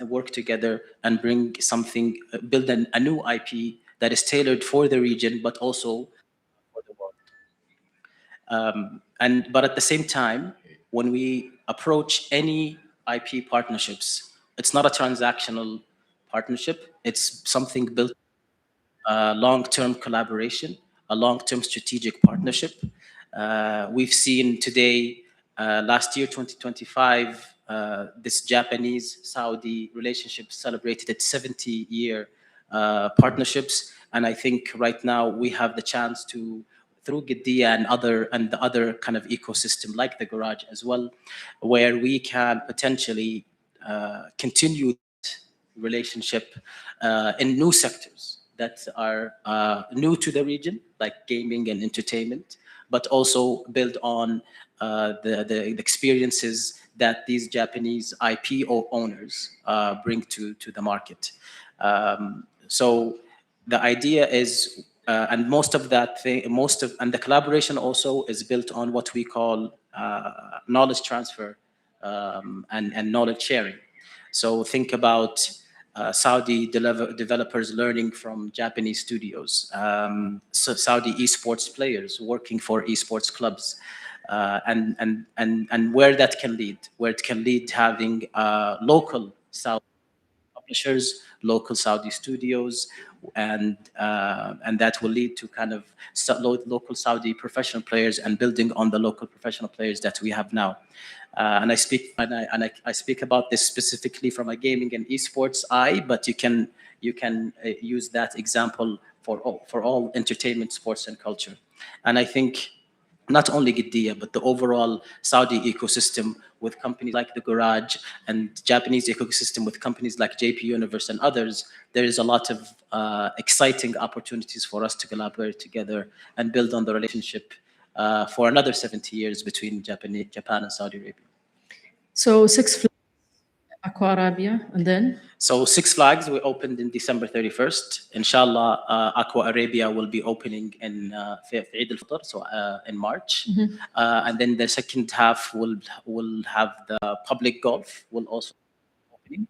work together and bring something, build a new IP that is tailored for the region, but also for the world. But at the same time, when we approach any IP partnerships, it's not a transactional partnership. It's something built long-term collaboration, a long-term strategic partnership. We've seen today, last year, 2025, this Japanese-Saudi relationship celebrated its 70-year partnerships. And I think right now we have the chance to, through Giddiya and the other kind of ecosystem like the garage as well, where we can potentially continue relationship in new sectors that are new to the region, like gaming and entertainment, but also build on the experiences that these Japanese IP owners bring to the market. So the idea is, and most of that thing, and the collaboration also is built on what we call knowledge transfer and knowledge sharing. So think about Saudi developers learning from Japanese studios, so Saudi esports players working for esports clubs, and where that can lead, where it can lead having local Saudi publishers, local Saudi studios, and that will lead to kind of local Saudi professional players and building on the local professional players that we have now. And I speak about this specifically from a gaming and esports eye, but you can use that example for all entertainment, sports, and culture. And I think not only Giddiya, but the overall Saudi ecosystem with companies like the Garage and Japanese ecosystem with companies like JP Universe and others, there is a lot of exciting opportunities for us to collaborate together and build on the relationship for another 70 years between Japan and Saudi Arabia. So Six Flags, Aqua Arabia, and then? So Six Flags, we opened in December 31st. Inshallah, Aqua Arabia will be opening in Eid al-Fitr, so in March. And then the second half will have the public golf will also be opening.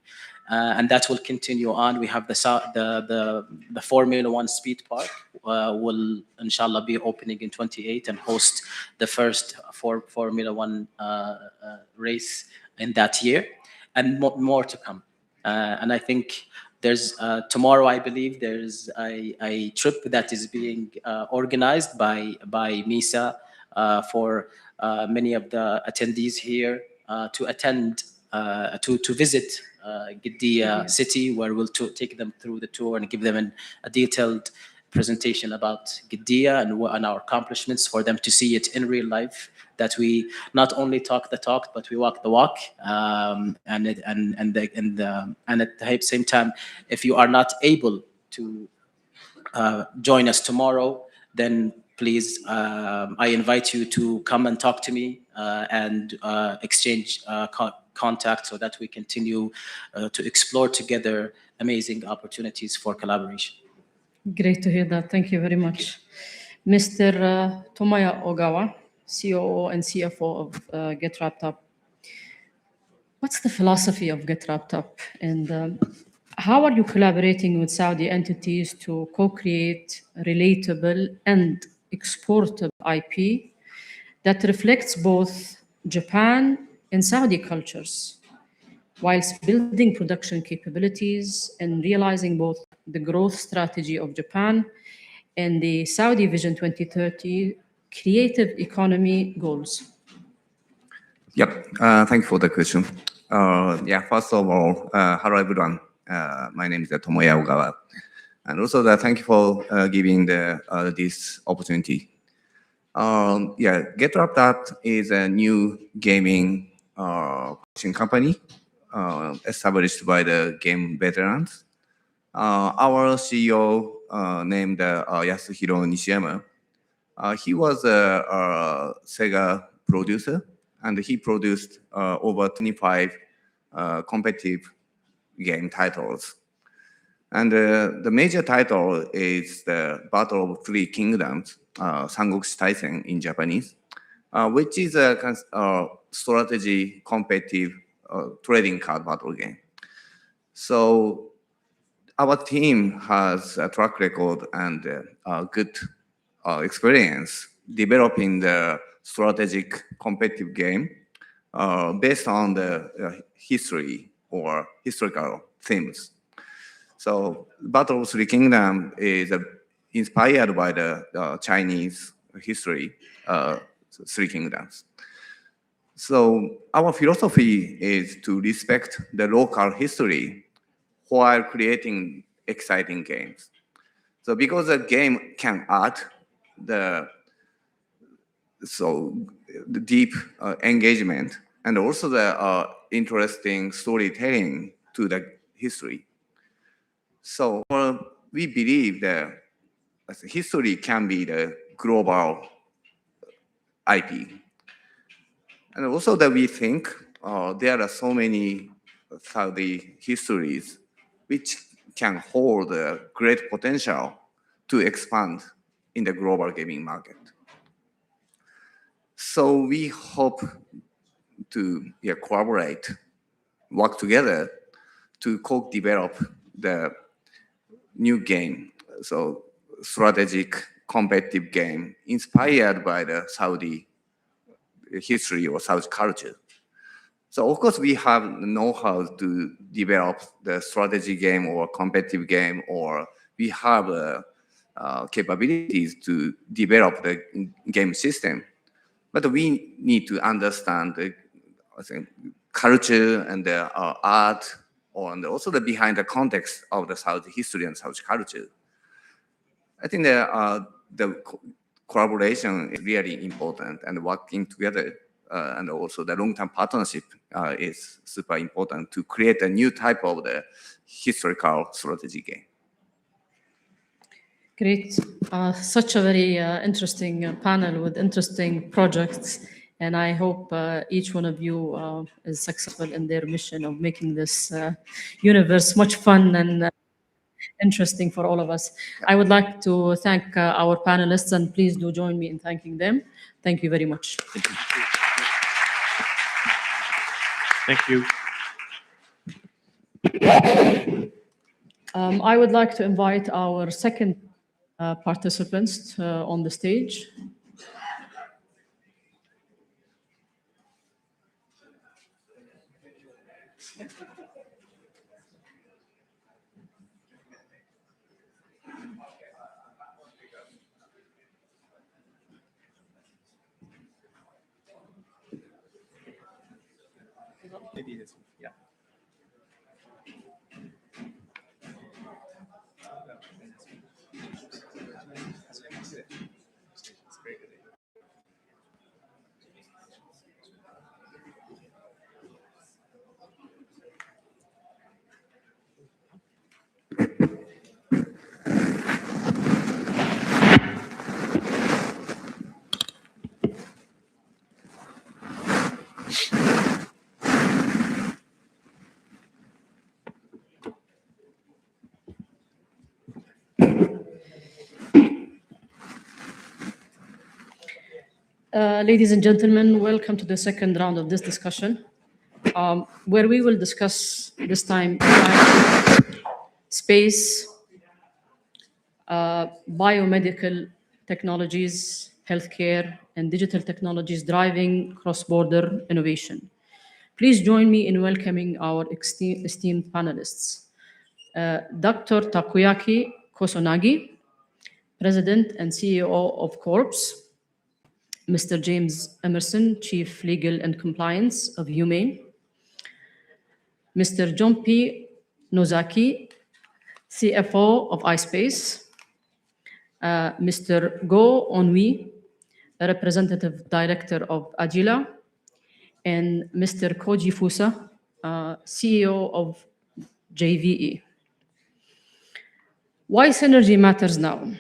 And that will continue on. We have the Formula One Speed Park will inshallah be opening in 28 and host the first Formula One race in that year, and more to come. And I think there's tomorrow, I believe there's a trip that is being organized by MISA for many of the attendees here to attend to visit Giddiya city, where we'll take them through the tour and give them a detailed presentation about Giddiya and our accomplishments for them to see it in real life, that we not only talk the talk, but we walk the walk. And at the same time, if you are not able to join us tomorrow, then please, I invite you to come and talk to me and exchange contact so that we continue to explore together amazing opportunities for collaboration. Great to hear that. Thank you very much. Mr. Tomoya Ogawa, COO and CFO of Get Wrapped Up. What's the philosophy of Get Wrapped Up? And how are you collaborating with Saudi entities to co-create relatable and exportable IP that reflects both Japan and Saudi cultures, whilst building production capabilities and realizing both the growth strategy of Japan and the Saudi Vision 2030 creative economy goals? Yep, thank you for the question. First of all, hello everyone. My name is Tomoya Ogawa. And also thank you for giving this opportunity. Get Wrapped Up is a new gaming publishing company established by the game veterans. Our CEO named Yasuhiro Nishiyama. He was a Sega producer, and he produced over 25 competitive game titles. And the major title is the Battle of Three Kingdoms, Sangokushi Taisen in Japanese, which is a strategy competitive trading card battle game. So our team has a track record and good experience developing the strategic competitive game based on the history or historical themes. So Battle of Three Kingdoms is inspired by the Chinese history, Three Kingdoms. So our philosophy is to respect the local history while creating exciting games. So because the game can add the deep engagement and also the interesting storytelling to the history. So we believe that history can be the global IP. And also that we think there are so many Saudi histories which can hold a great potential to expand in the global gaming market. So we hope to collaborate, work together to co-develop the new game, so strategic competitive game inspired by the Saudi history or Saudi culture. So of course we have know-how to develop the strategy game or competitive game, or we have capabilities to develop the game system. But we need to understand the culture and the art, and also the behind the context of the Saudi history and Saudi culture. I think the collaboration is really important, and working together and also the long-term partnership is super important to create a new type of the historical strategy game. Great. Such a very interesting panel with interesting projects. And I hope each one of you is successful in their mission of making this universe much fun and interesting for all of us. I would like to thank our panelists, and please do join me in thanking them. Thank you very much. Thank you. I would like to invite our second participants on the stage. Maybe this one. Yeah. Ladies and gentlemen, welcome to the second round of this discussion, where we will discuss this time space, biomedical technologies, healthcare, and digital technologies driving cross-border innovation. Please join me in welcoming our esteemed panelists. Dr. Takoyaki Kosonagi, President and CEO of Corps. Mr. James Emerson, Chief Legal and Compliance of Humane. Mr. John P. Nozaki, CFO of iSpace. Mr. Go Onwi, Representative Director of Agila. And Mr. Koji Fusa, CEO of JVE. Why synergy matters now?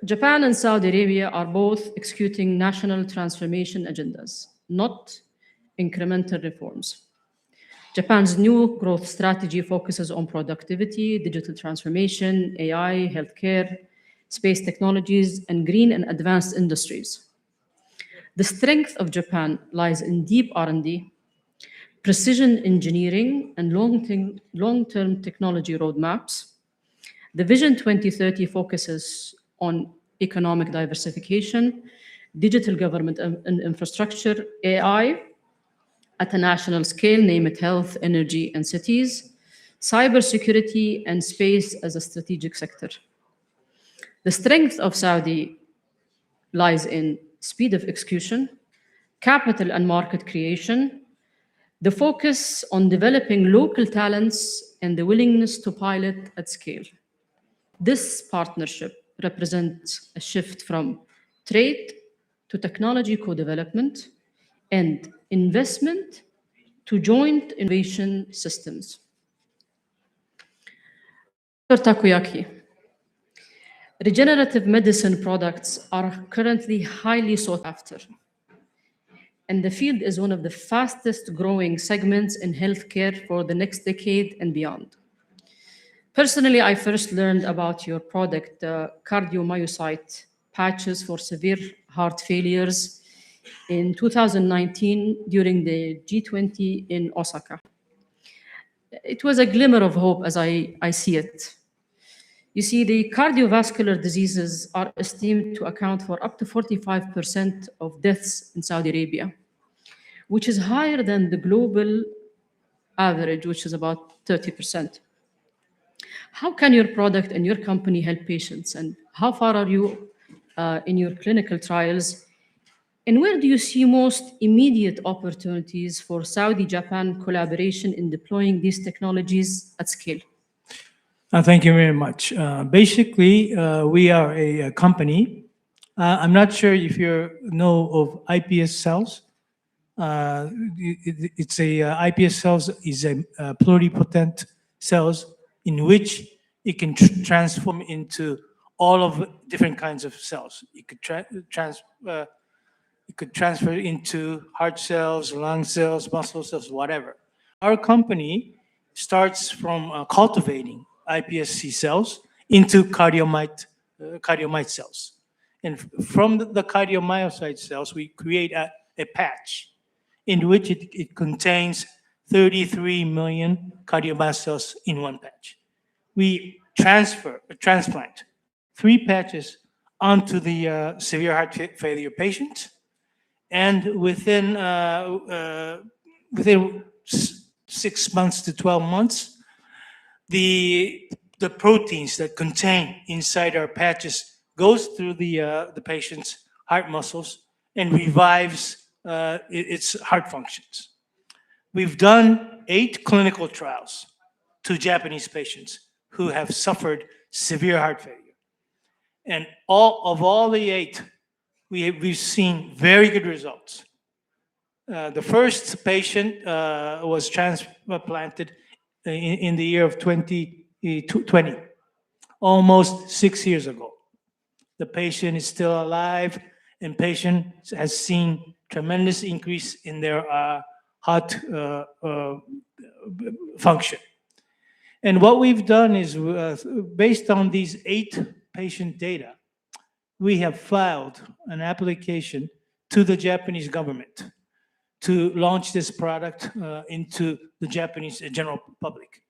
Japan and Saudi Arabia are both executing national transformation agendas, not incremental reforms. Japan's new growth strategy focuses on productivity, digital transformation, AI, healthcare, space technologies, and green and advanced industries. The strength of Japan lies in deep R&D, precision engineering, and long-term technology roadmaps. The Vision 2030 focuses on economic diversification, digital government and infrastructure, AI at a national scale, name it health, energy, and cities, cybersecurity, and space as a strategic sector. The strength of Saudi lies in speed of execution, capital and market creation, the focus on developing local talents, and the willingness to pilot at scale. This partnership represents a shift from trade to technology co-development and investment to joint innovation systems. Dr. Takoyaki, regenerative medicine products are currently highly sought after, and the field is one of the fastest growing segments in healthcare for the next decade and beyond. Personally, I first learned about your product, cardiomyocyte patches for severe heart failures, in 2019 during the G20 in Osaka. It was a glimmer of hope as I see it. You see, the cardiovascular diseases are esteemed to account for up to 45% of deaths in Saudi Arabia, which is higher than the global average, which is about 30%. How can your product and your company help patients, and how far are you in your clinical trials? And where do you see most immediate opportunities for Saudi-Japan collaboration in deploying these technologies at scale? Thank you very much. Basically, we are a company. I'm not sure if you know of iPS cells. iPS cells is a pluripotent cells in which it can transform into all of different kinds of cells. It could transfer into heart cells, lung cells, muscle cells, whatever. Our company starts from cultivating iPSC cells into cardiomyocyte cells. And from the cardiomyocyte cells, we create a patch in which it contains 33 million cardiomyocyte cells in one patch. We transplant 3 patches onto the severe heart failure patient, and within 6 months to 12 months, the proteins that contain inside our patches goes through the patient's heart muscles and revives its heart functions. We've done 8 clinical trials to Japanese patients who have suffered severe heart failure. And all the 8, we've seen very good results. The first patient was transplanted in the year of 2020, almost 6 years ago. The patient is still alive, and patient has seen tremendous increase in their heart function. And what we've done is, based on these 8 patient data, we have filed an application to the Japanese government to launch this product into the Japanese general public.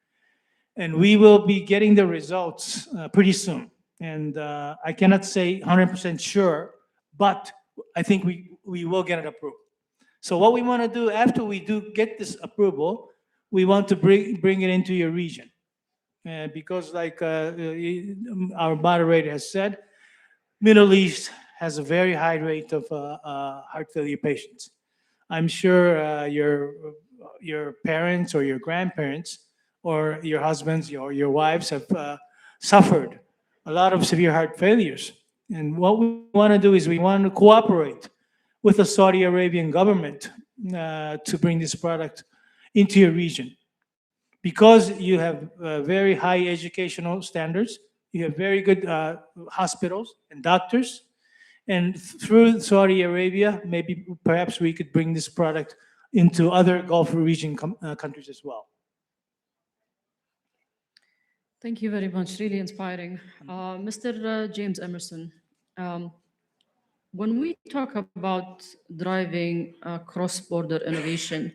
And we will be getting the results pretty soon. And I cannot say 100% sure, but I think we will get it approved. So what we want to do after we do get this approval, we want to bring it into your region. Because like our moderator has said, Middle East has a very high rate of heart failure patients. I'm sure your parents or your grandparents or your husbands or your wives have suffered a lot of severe heart failures. And what we want to do is we want to cooperate with the Saudi Arabian government to bring this product into your region. Because you have very high educational standards, you have very good hospitals and doctors, and through Saudi Arabia, maybe perhaps we could bring this product into other Gulf region countries as well. Thank you very much, really inspiring. Mr. James Emerson, when we talk about driving cross-border innovation,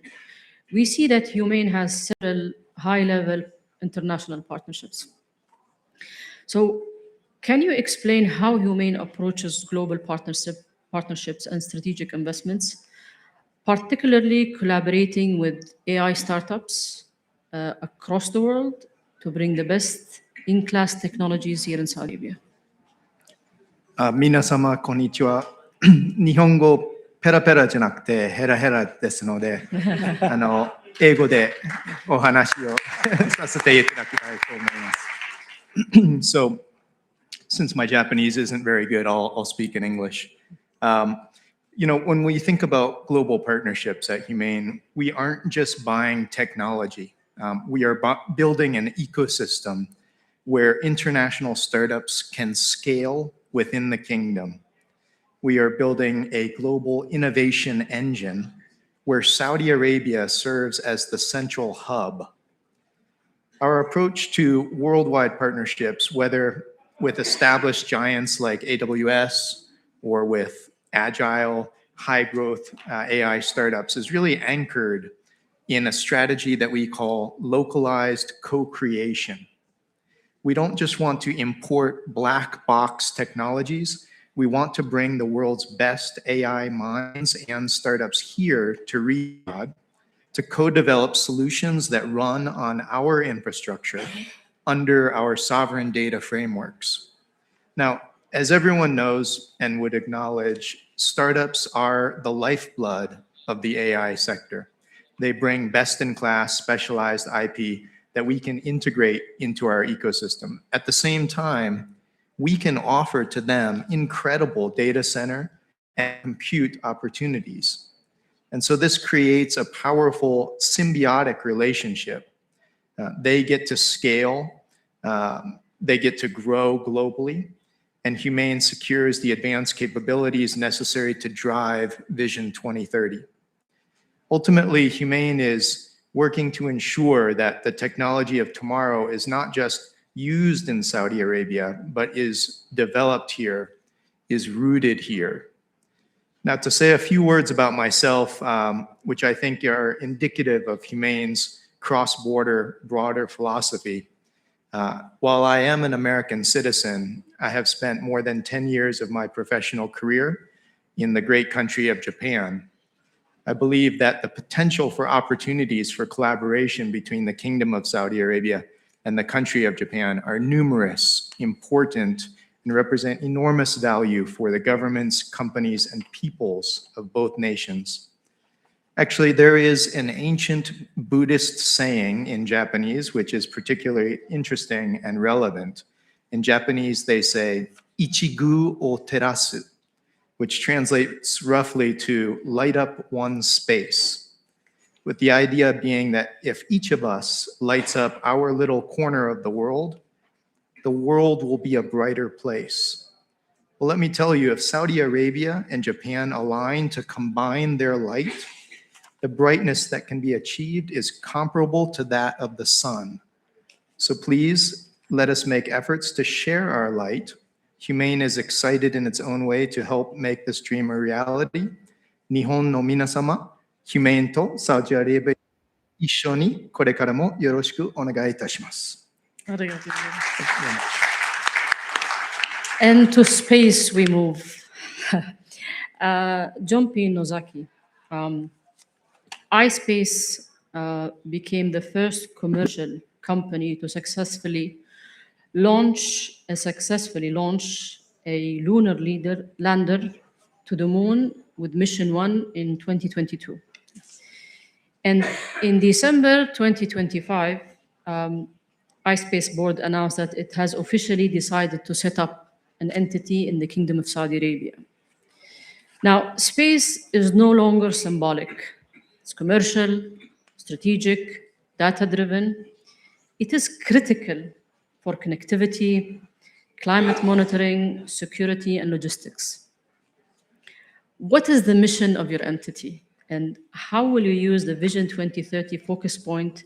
we see that Humane has several high-level international partnerships. So can you explain how Humane approaches global partnerships and strategic investments, particularly collaborating with AI startups across the world to bring the best-in-class technologies here in Saudi Arabia? 皆様こんにちは。日本語ペラペラじゃなくてヘラヘラですので、英語でお話をさせていただきたいと思います。So, since my Japanese isn't very good, I'll speak in English. You know, when we think about global partnerships at Humane, we aren't just buying technology. We are building an ecosystem where international startups can scale within the kingdom. We are building a global innovation engine where Saudi Arabia serves as the central hub. Our approach to worldwide partnerships, whether with established giants like AWS or with agile, high-growth AI startups, is really anchored in a strategy that we call localized co-creation. We don't just want to import black box technologies. We want to bring the world's best AI minds and startups here to Riyadh to co-develop solutions that run on our infrastructure under our sovereign data frameworks. Now, as everyone knows and would acknowledge, startups are the lifeblood of the AI sector. They bring best-in-class specialized IP that we can integrate into our ecosystem. At the same time, we can offer to them incredible data center and compute opportunities. And so this creates a powerful symbiotic relationship. They get to scale, they get to grow globally, and Humane secures the advanced capabilities necessary to drive Vision 2030. Ultimately, Humane is working to ensure that the technology of tomorrow is not just used in Saudi Arabia, but is developed here, is rooted here. Now, to say a few words about myself, which I think are indicative of Humane's cross-border, broader philosophy. While I am an American citizen, I have spent more than 10 years of my professional career in the great country of Japan. I believe that the potential for opportunities for collaboration between the Kingdom of Saudi Arabia and the country of Japan are numerous, important, and represent enormous value for the governments, companies, and peoples of both nations. Actually, there is an ancient Buddhist saying in Japanese, which is particularly interesting and relevant. In Japanese, they say, Ichigu o terasu, which translates roughly to light up one space, with the idea being that if each of us lights up our little corner of the world will be a brighter place. Well, let me tell you, if Saudi Arabia and Japan align to combine their light, the brightness that can be achieved is comparable to that of the sun. So please, let us make efforts to share our light. Humane is excited in its own way to help make this dream a reality. Nihon no minasama, Humane to Saudi Arabia 一緒にこれからもよろしくお願いいたします。And to space we move. Jumpy Nozaki. iSpace became the first commercial company to successfully launch a lunar lander to the moon with Mission 1 in 2022. And in December 2025, iSpace board announced that it has officially decided to set up an entity in the Kingdom of Saudi Arabia. Now, space is no longer symbolic. It's commercial, strategic, data-driven. It is critical for connectivity, climate monitoring, security, and logistics. What is the mission of your entity? And how will you use the Vision 2030 focus point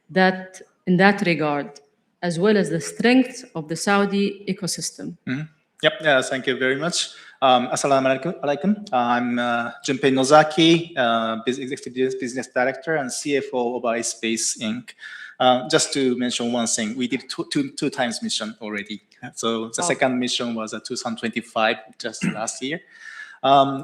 that, in that regard, as well as the strength of the Saudi ecosystem? Yep, thank you very much. Assalamu alaikum. I'm Junpei Nozaki, Executive Business Director and CFO of iSpace Inc. Just to mention one thing, we did two times mission already. So the second mission was 2025, just last year.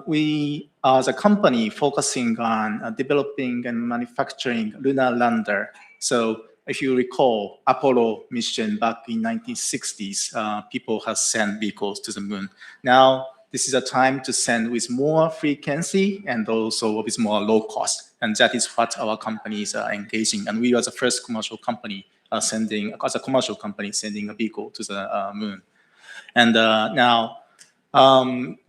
We are the company focusing on developing and manufacturing lunar lander. So if you recall, Apollo mission back in 1960s, people have sent vehicles to the moon. Now, this is a time to send with more frequency and also with more low cost. And that is what our companies are engaging. And we are the first commercial company sending a vehicle to the moon. And now,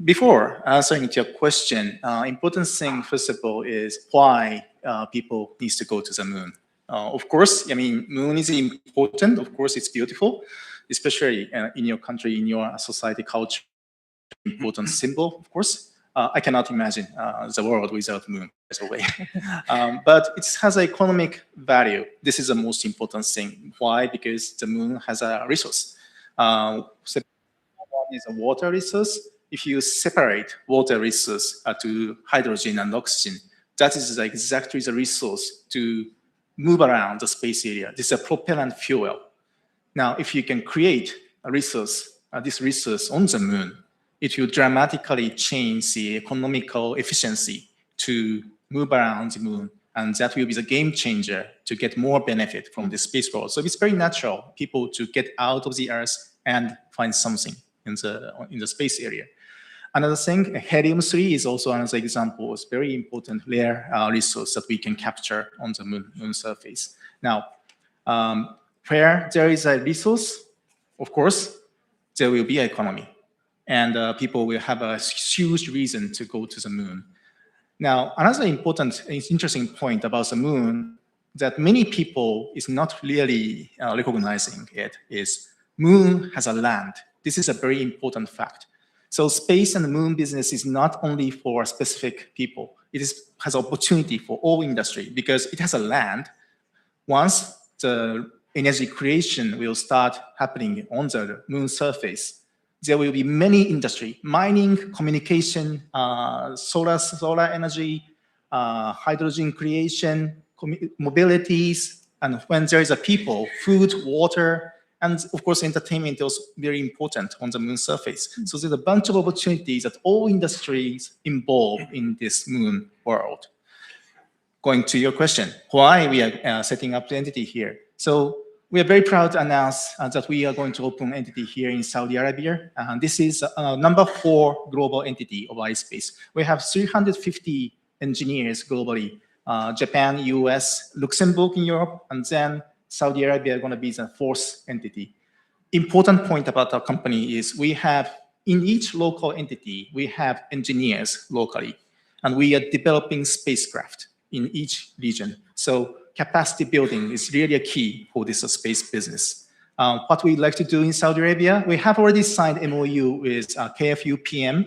before answering to your question, important thing, first of all, is why people need to go to the moon. Of course, I mean, moon is important. Of course, it's beautiful, especially in your country, in your society, culture, important symbol, of course. I cannot imagine the world without moon, by the way. But it has an economic value. This is the most important thing. Why? Because the moon has a resource. One is a water resource. If you separate water resource to hydrogen and oxygen, that is exactly the resource to move around the space area. This is a propellant fuel. Now, if you can create a resource, this resource on the moon, it will dramatically change the economical efficiency to move around the moon. And that will be the game changer to get more benefit from the space world. So it's very natural people to get out of the Earth and find something in the space area. Another thing, helium-3 is also another example. It's very important rare resource that we can capture on the moon surface. Now, where there is a resource, of course, there will be an economy. And people will have a huge reason to go to the moon. Now, another important, interesting point about the moon that many people is not really recognizing it is moon has a land. This is a very important fact. So space and the moon business is not only for specific people. It has opportunity for all industry because it has a land. Once the energy creation will start happening on the moon surface, there will be many industry, mining, communication, solar energy, hydrogen creation, mobilities, and when there is a people, food, water, and of course, entertainment is very important on the moon surface. So there's a bunch of opportunities that all industries involved in this moon world. Going to your question, why we are setting up the entity here. So we are very proud to announce that we are going to open an entity here in Saudi Arabia. This is number 4 global entity of iSpace. We have 350 engineers globally, Japan, US, Luxembourg in Europe, and then Saudi Arabia is going to be the 4th entity. Important point about our company is we have, in each local entity, we have engineers locally, and we are developing spacecraft in each region. So capacity building is really a key for this space business. What we'd like to do in Saudi Arabia, we have already signed MOU with KFU PM,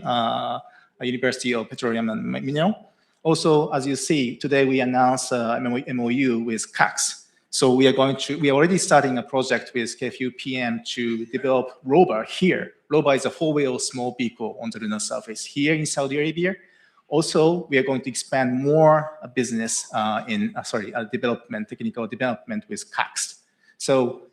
University of Petroleum and Mineral. Also, as you see, today we announced MOU with CAX. So we are already starting a project with KFU PM to develop rover here. Rover is a 4-wheel small vehicle on the lunar surface here in Saudi Arabia. Also, we are going to expand more business technical development with CAX. So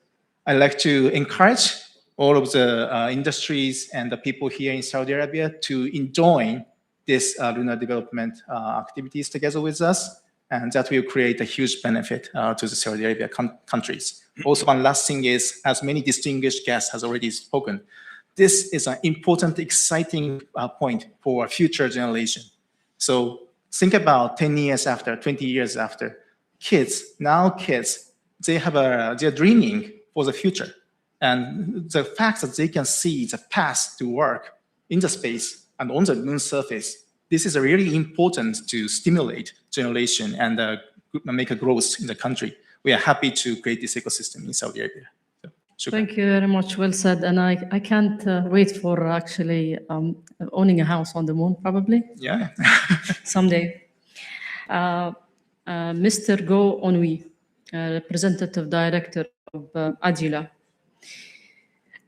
I'd like to encourage all of the industries and the people here in Saudi Arabia to enjoy this lunar development activities together with us. And that will create a huge benefit to the Saudi Arabia countries. Also, one last thing is, as many distinguished guests has already spoken, this is an important, exciting point for a future generation. So think about 10 years after, 20 years after, kids, they're dreaming for the future. And the fact that they can see the path to work in the space and on the moon surface, this is really important to stimulate generation and make a growth in the country. We are happy to create this ecosystem in Saudi Arabia. So, Thank you very much. Well said. And I can't wait for actually owning a house on the moon, probably. Yeah. Someday. Mr. Go Onui, Representative Director of Adila.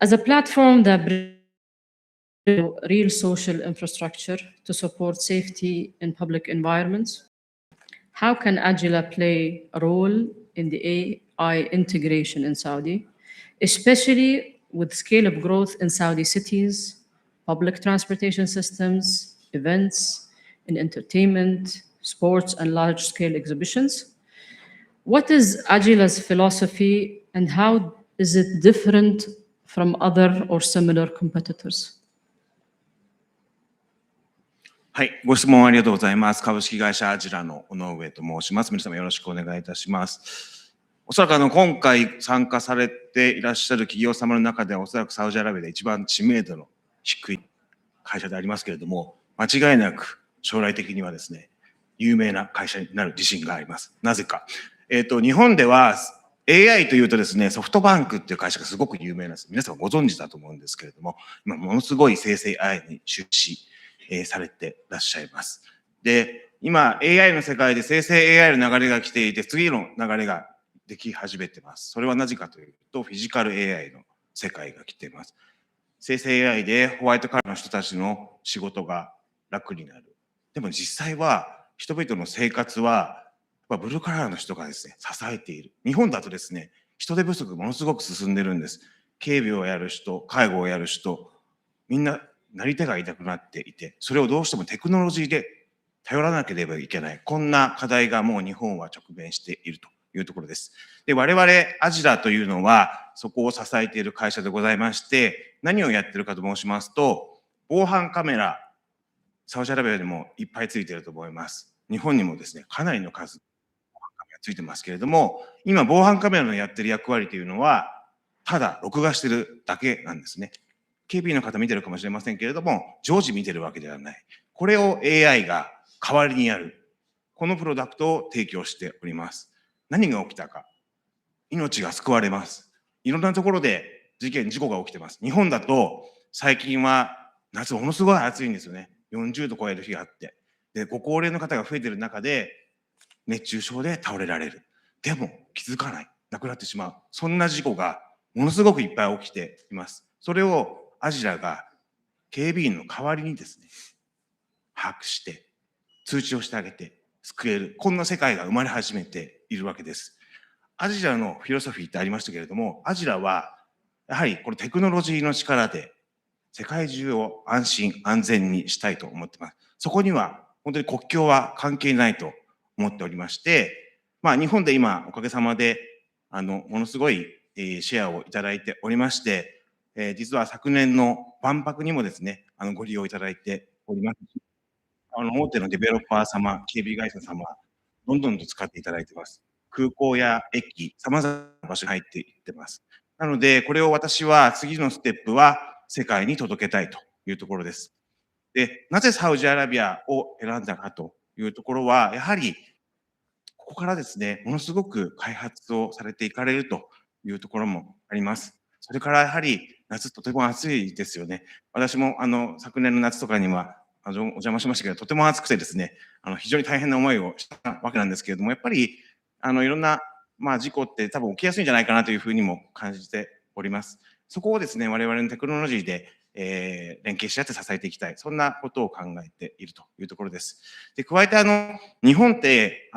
As a platform that real social infrastructure to support safety in public environments? How can Agila play a role in the AI integration in Saudi, especially with scale of growth in Saudi cities, public transportation systems, events, in entertainment, sports, and large-scale exhibitions? What is Agila's philosophy and how is it different from other or similar competitors? はい、ご質問ありがとうございます。株式会社アジラの尾上と申します。皆様よろしくお願いいたします。おそらく今回参加されていらっしゃる企業様の中では、おそらくサウジアラビアで一番知名度の低い会社でありますけれども、間違いなく将来的にはですね、有名な会社になる自信があります。なぜか。日本では AI というとですね、ソフトバンクっていう会社がすごく有名なんです。皆さんご存知だと思うんですけれども、今ものすごい生成 AI に出資されていらっしゃいます。で、今 AI の世界で生成 AI の流れが来ていて、次の流れができ始めています。それはなぜかというと、フィジカル AI の世界が来ています。生成 AI でホワイトカラーの人たちの仕事が楽になる。でも実際は人々の生活はブルーカラーの人がですね、支えている。日本だとですね、人手不足ものすごく進んでるんです。警備をやる人、介護をやる人、みんななり手が痛くなっていて、それをどうしてもテクノロジーで頼らなければいけない。こんな課題がもう日本は直面しているというところです。で、我々アジラというのはそこを支えている会社でございまして、何をやってるかと申しますと、防犯カメラ、サウジアラビアでもいっぱいついていると思います。日本にもですね、かなりの数、防犯カメラついてますけれども、今防犯カメラのやってる役割というのは、ただ録画してるだけなんですね。警備員の方見てるかもしれませんけれども、常時見てるわけではない。これを AI が代わりにやる。このプロダクトを提供しております。何が起きたか。命が救われます。いろんなところで事故が起きてます。日本だと最近は夏ものすごい暑いんですよね。40度超える日があって。で、ご高齢の方が増えてる中で熱中症で倒れられる。でも気づかない。亡くなってしまう。そんな事故がものすごくいっぱい起きています。それをアジラが警備員の代わりにですね、把握して通知をしてあげて救える。こんな世界が生まれ始めているわけです。アジラのフィロソフィーってありましたけれども、アジラはやはりこのテクノロジーの力で世界中を安心安全にしたいと思っています。そこには本当に国境は関係ないと思っておりまして、日本で今おかげさまでものすごいシェアをいただいておりまして、実は昨年の万博にもですね、ご利用いただいておりますし、大手のデベロッパー様、警備会社様、どんどんと使っていただいています。空港や駅、様々な場所に入っていってます。なので、これを私は次のステップは世界に届けたいというところです。で、なぜサウジアラビアを選んだかというところは、やはりここからですね、ものすごく開発をされていかれるというところもあります。それからやはり夏とても暑いですよね。私も昨年の夏とかにはお邪魔しましたけど、とても暑くてですね、非常に大変な思いをしたわけなんですけれども、やっぱりいろんな事故って多分起きやすいんじゃないかなというふうにも感じております。そこをですね、我々のテクノロジーで連携し合って支えていきたい、そんなことを考えているというところです。で、加えて日本って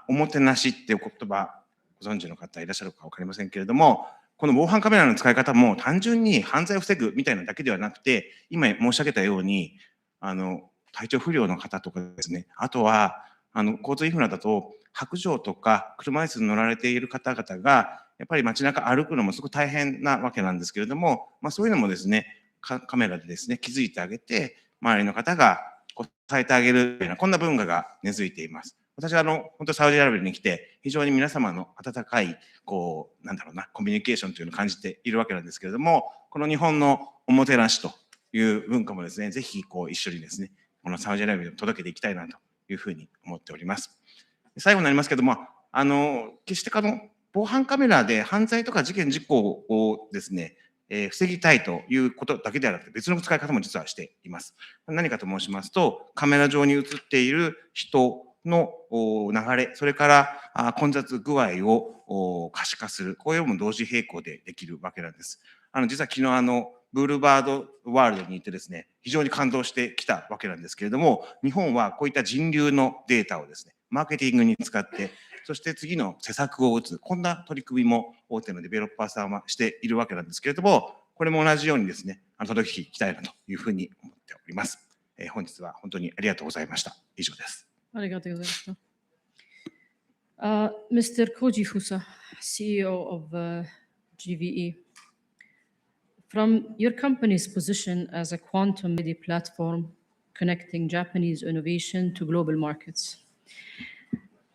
おもてなしっていう言葉ご存知の方いらっしゃるか分かりませんけれども、この防犯カメラの使い方も単純に犯罪を防ぐみたいなだけではなくて、今申し上げたように体調不良の方とかですね、あとは交通インフラだと白状とか車椅子に乗られている方々がやっぱり街中歩くのもすごく大変なわけなんですけれども、そういうのもですね、カメラでですね気づいてあげて、周りの方が伝えてあげるようなこんな文化が根付いています。私は本当サウジアラビアに来て非常に皆様の温かいコミュニケーションというのを感じているわけなんですけれども、この日本のおもてなしという文化もですね、ぜひ一緒にですね、このサウジアラビアに届けていきたいなというふうに思っております。最後になりますけども、決して防犯カメラで犯罪とか事件事故をですね、防ぎたいということだけではなくて別の使い方も実はしています。何かと申しますと、カメラ上に映っている人の流れ、それから混雑具合を可視化する、こういうのも同時並行でできるわけなんです。実は昨日ブールバードワールドに行ってですね、非常に感動してきたわけなんですけれども、日本はこういった人流のデータをですね、マーケティングに使って、そして次の施策を打つ、こんな取り組みも大手のデベロッパーさんはしているわけなんですけれども、これも同じようにですね、届けていきたいなというふうに思っております。本日は本当にありがとうございました。以上です。ありがとうございました。Mr. Koji Fusa, CEO of GVE. From your company's position as a quantum media platform connecting Japanese innovation to global markets,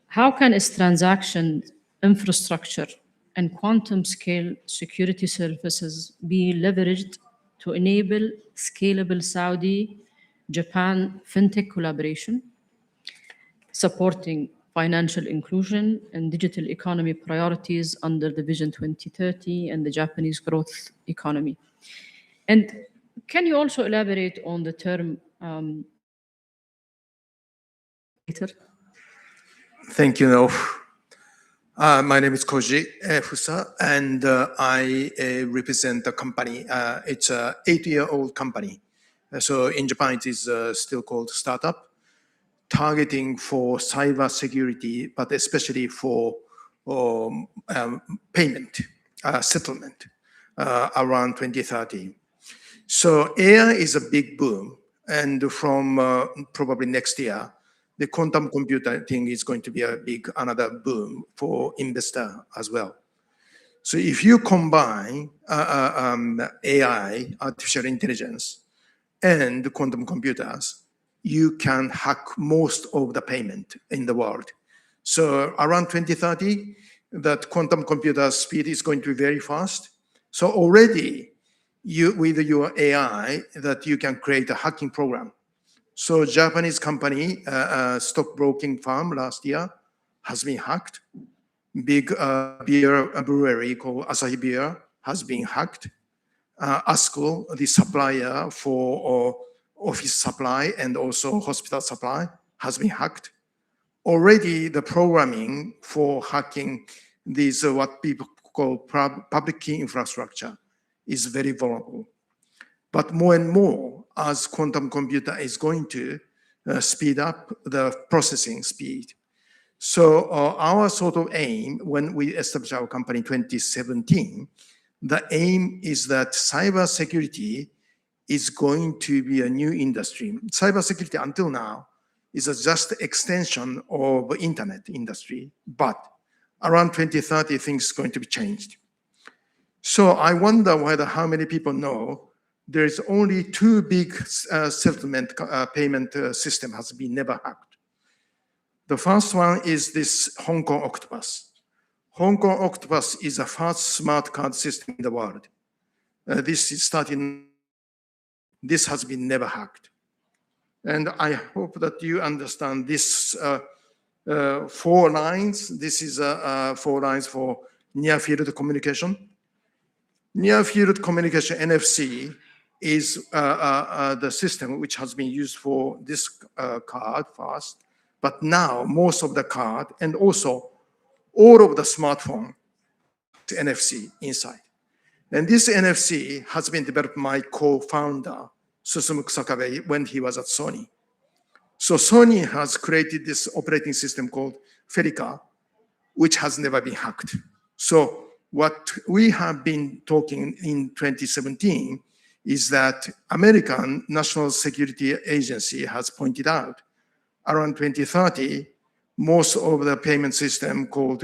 how can its transaction infrastructure and quantum scale security services be leveraged to enable scalable Saudi-Japan fintech collaboration, supporting financial inclusion and digital economy priorities under the Vision 2030 and the Japanese growth economy? And can you also elaborate on the term later? Thank you. My name is Koji Fusa, and I represent the company. It's an 8-year-old company. So in Japan, it is still called startup, targeting for cyber security, but especially for payment, settlement around 2030. So AI is a big boom, and from probably next year, the quantum computing is going to be another boom for investor as well. So if you combine AI, artificial intelligence, and quantum computers, you can hack most of the payment in the world. So around 2030, that quantum computer speed is going to be very fast. So already, with your AI, that you can create a hacking program. So Japanese company, stockbroking firm last year has been hacked. Big beer brewery called Asahi Beer has been hacked. ASCO, the supplier for office supply and also hospital supply, has been hacked. Already the programming for hacking these what people call public key infrastructure is very vulnerable. But more and more, as quantum computer is going to speed up the processing speed. So our sort of aim when we established our company in 2017, the aim is that cybersecurity is going to be a new industry. Cybersecurity until now is just extension of the internet industry, but around 2030, things are going to be changed. So I wonder whether how many people know there's only 2 big settlement payment system has been never hacked. The first one is this Hong Kong Octopus. Hong Kong Octopus is the first smart card system in the world. This is starting. This has been never hacked. And I hope that you understand this 4 lines. This is 4 lines for near field communication. Near field communication, NFC, is the system which has been used for this card first. But now most of the card and also all of the smartphone NFC inside. And this NFC has been developed by my co-founder, Susumu Kusakabe, when he was at Sony. So Sony has created this operating system called Felica, which has never been hacked. So what we have been talking in 2017 is that American National Security Agency has pointed out around 2030, most of the payment system called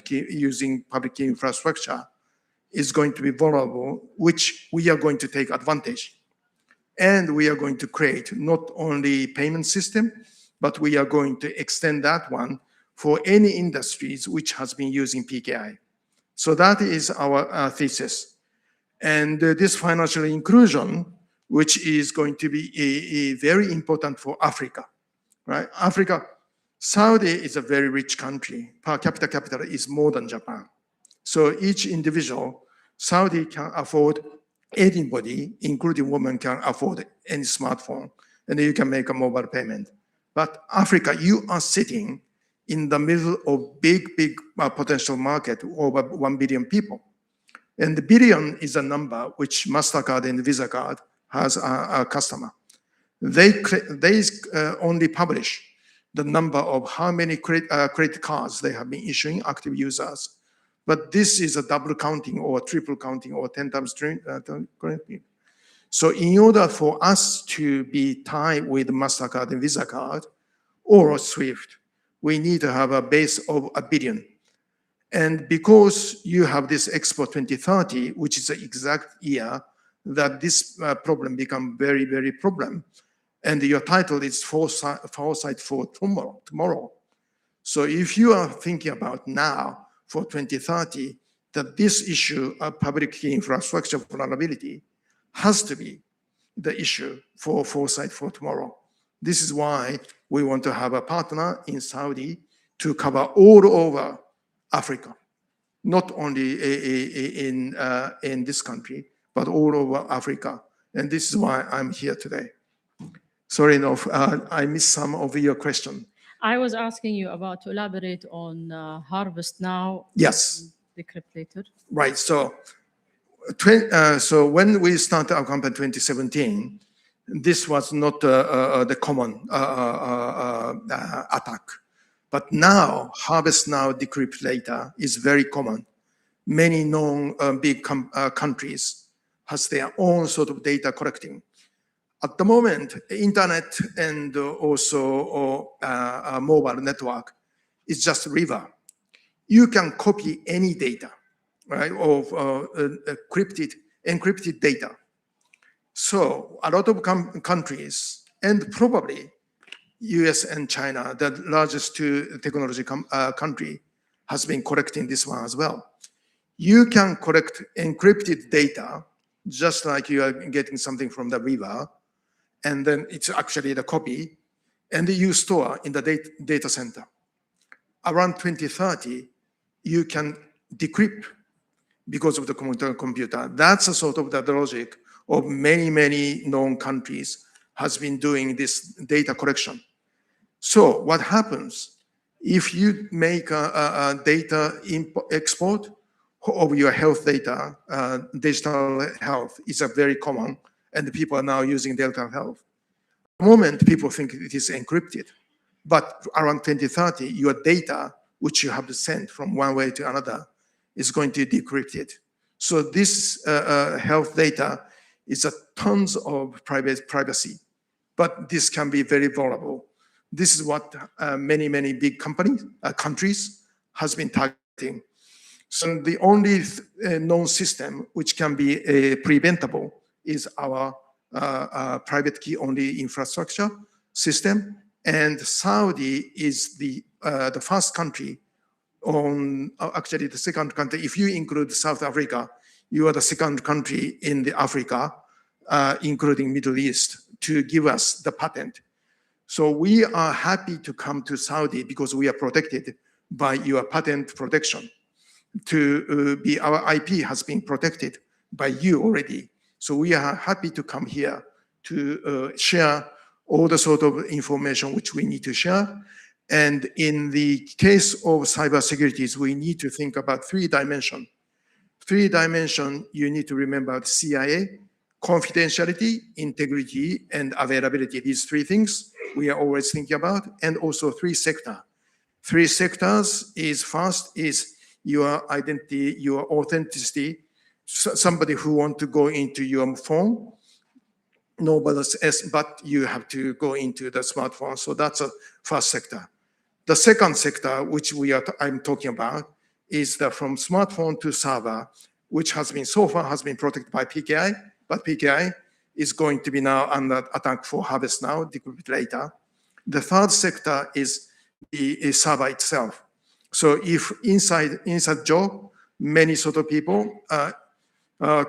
using public key infrastructure is going to be vulnerable, which we are going to take advantage. And we are going to create not only payment system, but we are going to extend that one for any industries which has been using PKI. So that is our thesis. And this financial inclusion, which is going to be very important for Africa, right? Africa, Saudi is a very rich country. Per capita capital is more than Japan. So each individual, Saudi can afford, anybody, including women, can afford any smartphone, and you can make a mobile payment. But Africa, you are sitting in the middle of big potential market, over 1 billion people. And the billion is a number which MasterCard and Visa card has a customer. They only publish the number of how many credit cards they have been issuing active users. But this is a double counting or triple counting or 10 times counting. So in order for us to be tied with MasterCard and Visa card or SWIFT, we need to have a base of 1 billion. And because you have this Expo 2030, which is the exact year that this problem become very problem, and your title is Foresight for Tomorrow. So if you are thinking about now for 2030, that this issue of public key infrastructure vulnerability has to be the issue for Foresight for Tomorrow. This is why we want to have a partner in Saudi to cover all over Africa, not only in this country, but all over Africa. And this is why I'm here today. Sorry, no, I missed some of your question. I was asking you about to elaborate on Harvest Now. Yes. Decrypt later. Right. So when we started our company in 2017, this was not the common attack. But now, Harvest Now, Decrypt Later is very common. Many big countries has their own sort of data collecting. At the moment, internet and also mobile network is just river. You can copy any data, right, of encrypted data. So a lot of countries, and probably US and China, the largest two technology country, has been collecting this one as well. You can collect encrypted data just like you are getting something from the river, and then it's actually the copy, and you store in the data center. Around 2030, you can decrypt because of the computer. That's a sort of the logic of many known countries has been doing this data collection. So what happens if you make a data export of your health data? Digital health is a very common, and people are now using digital health. At the moment, people think it is encrypted, but around 2030, your data, which you have to send from one way to another, is going to be decrypted. So this health data is a tons of privacy, but this can be very vulnerable. This is what many big countries has been targeting. So the only known system which can be preventable is our private key only infrastructure system. And Saudi is the first country actually the second country. If you include South Africa, you are the second country in the Africa, including Middle East, to give us the patent. So we are happy to come to Saudi because we are protected by your patent protection. Our IP has been protected by you already. So we are happy to come here to share all the sort of information which we need to share. And in the case of cybersecurity, we need to think about 3 dimensions. 3 dimensions, you need to remember the CIA, confidentiality, integrity, and availability. These 3 things we are always thinking about, and also 3 sectors. 3 sectors is first is your identity, your authenticity. Somebody who want to go into your phone, nobody else, but you have to go into the smartphone. So that's a first sector. The second sector, which I'm talking about, is from smartphone to server, which has been so far protected by PKI, but PKI is going to be now under attack for Harvest Now, Decrypt Later. The third sector is the server itself. So if inside job, many sort of people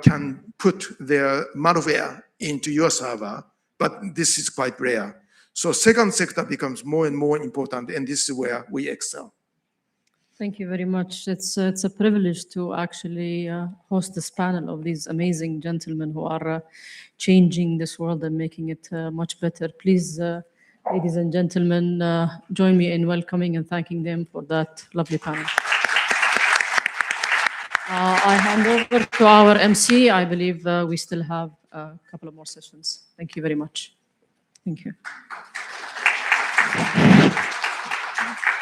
can put their malware into your server, but this is quite rare. So second sector becomes more and more important, and this is where we excel. Thank you very much. It's a privilege to actually host this panel of these amazing gentlemen who are changing this world and making it much better. Please Ladies and gentlemen, join me in welcoming and thanking them for that lovely panel. I hand over to our MC. I believe we still have a couple of more sessions. Thank you very much. Thank you.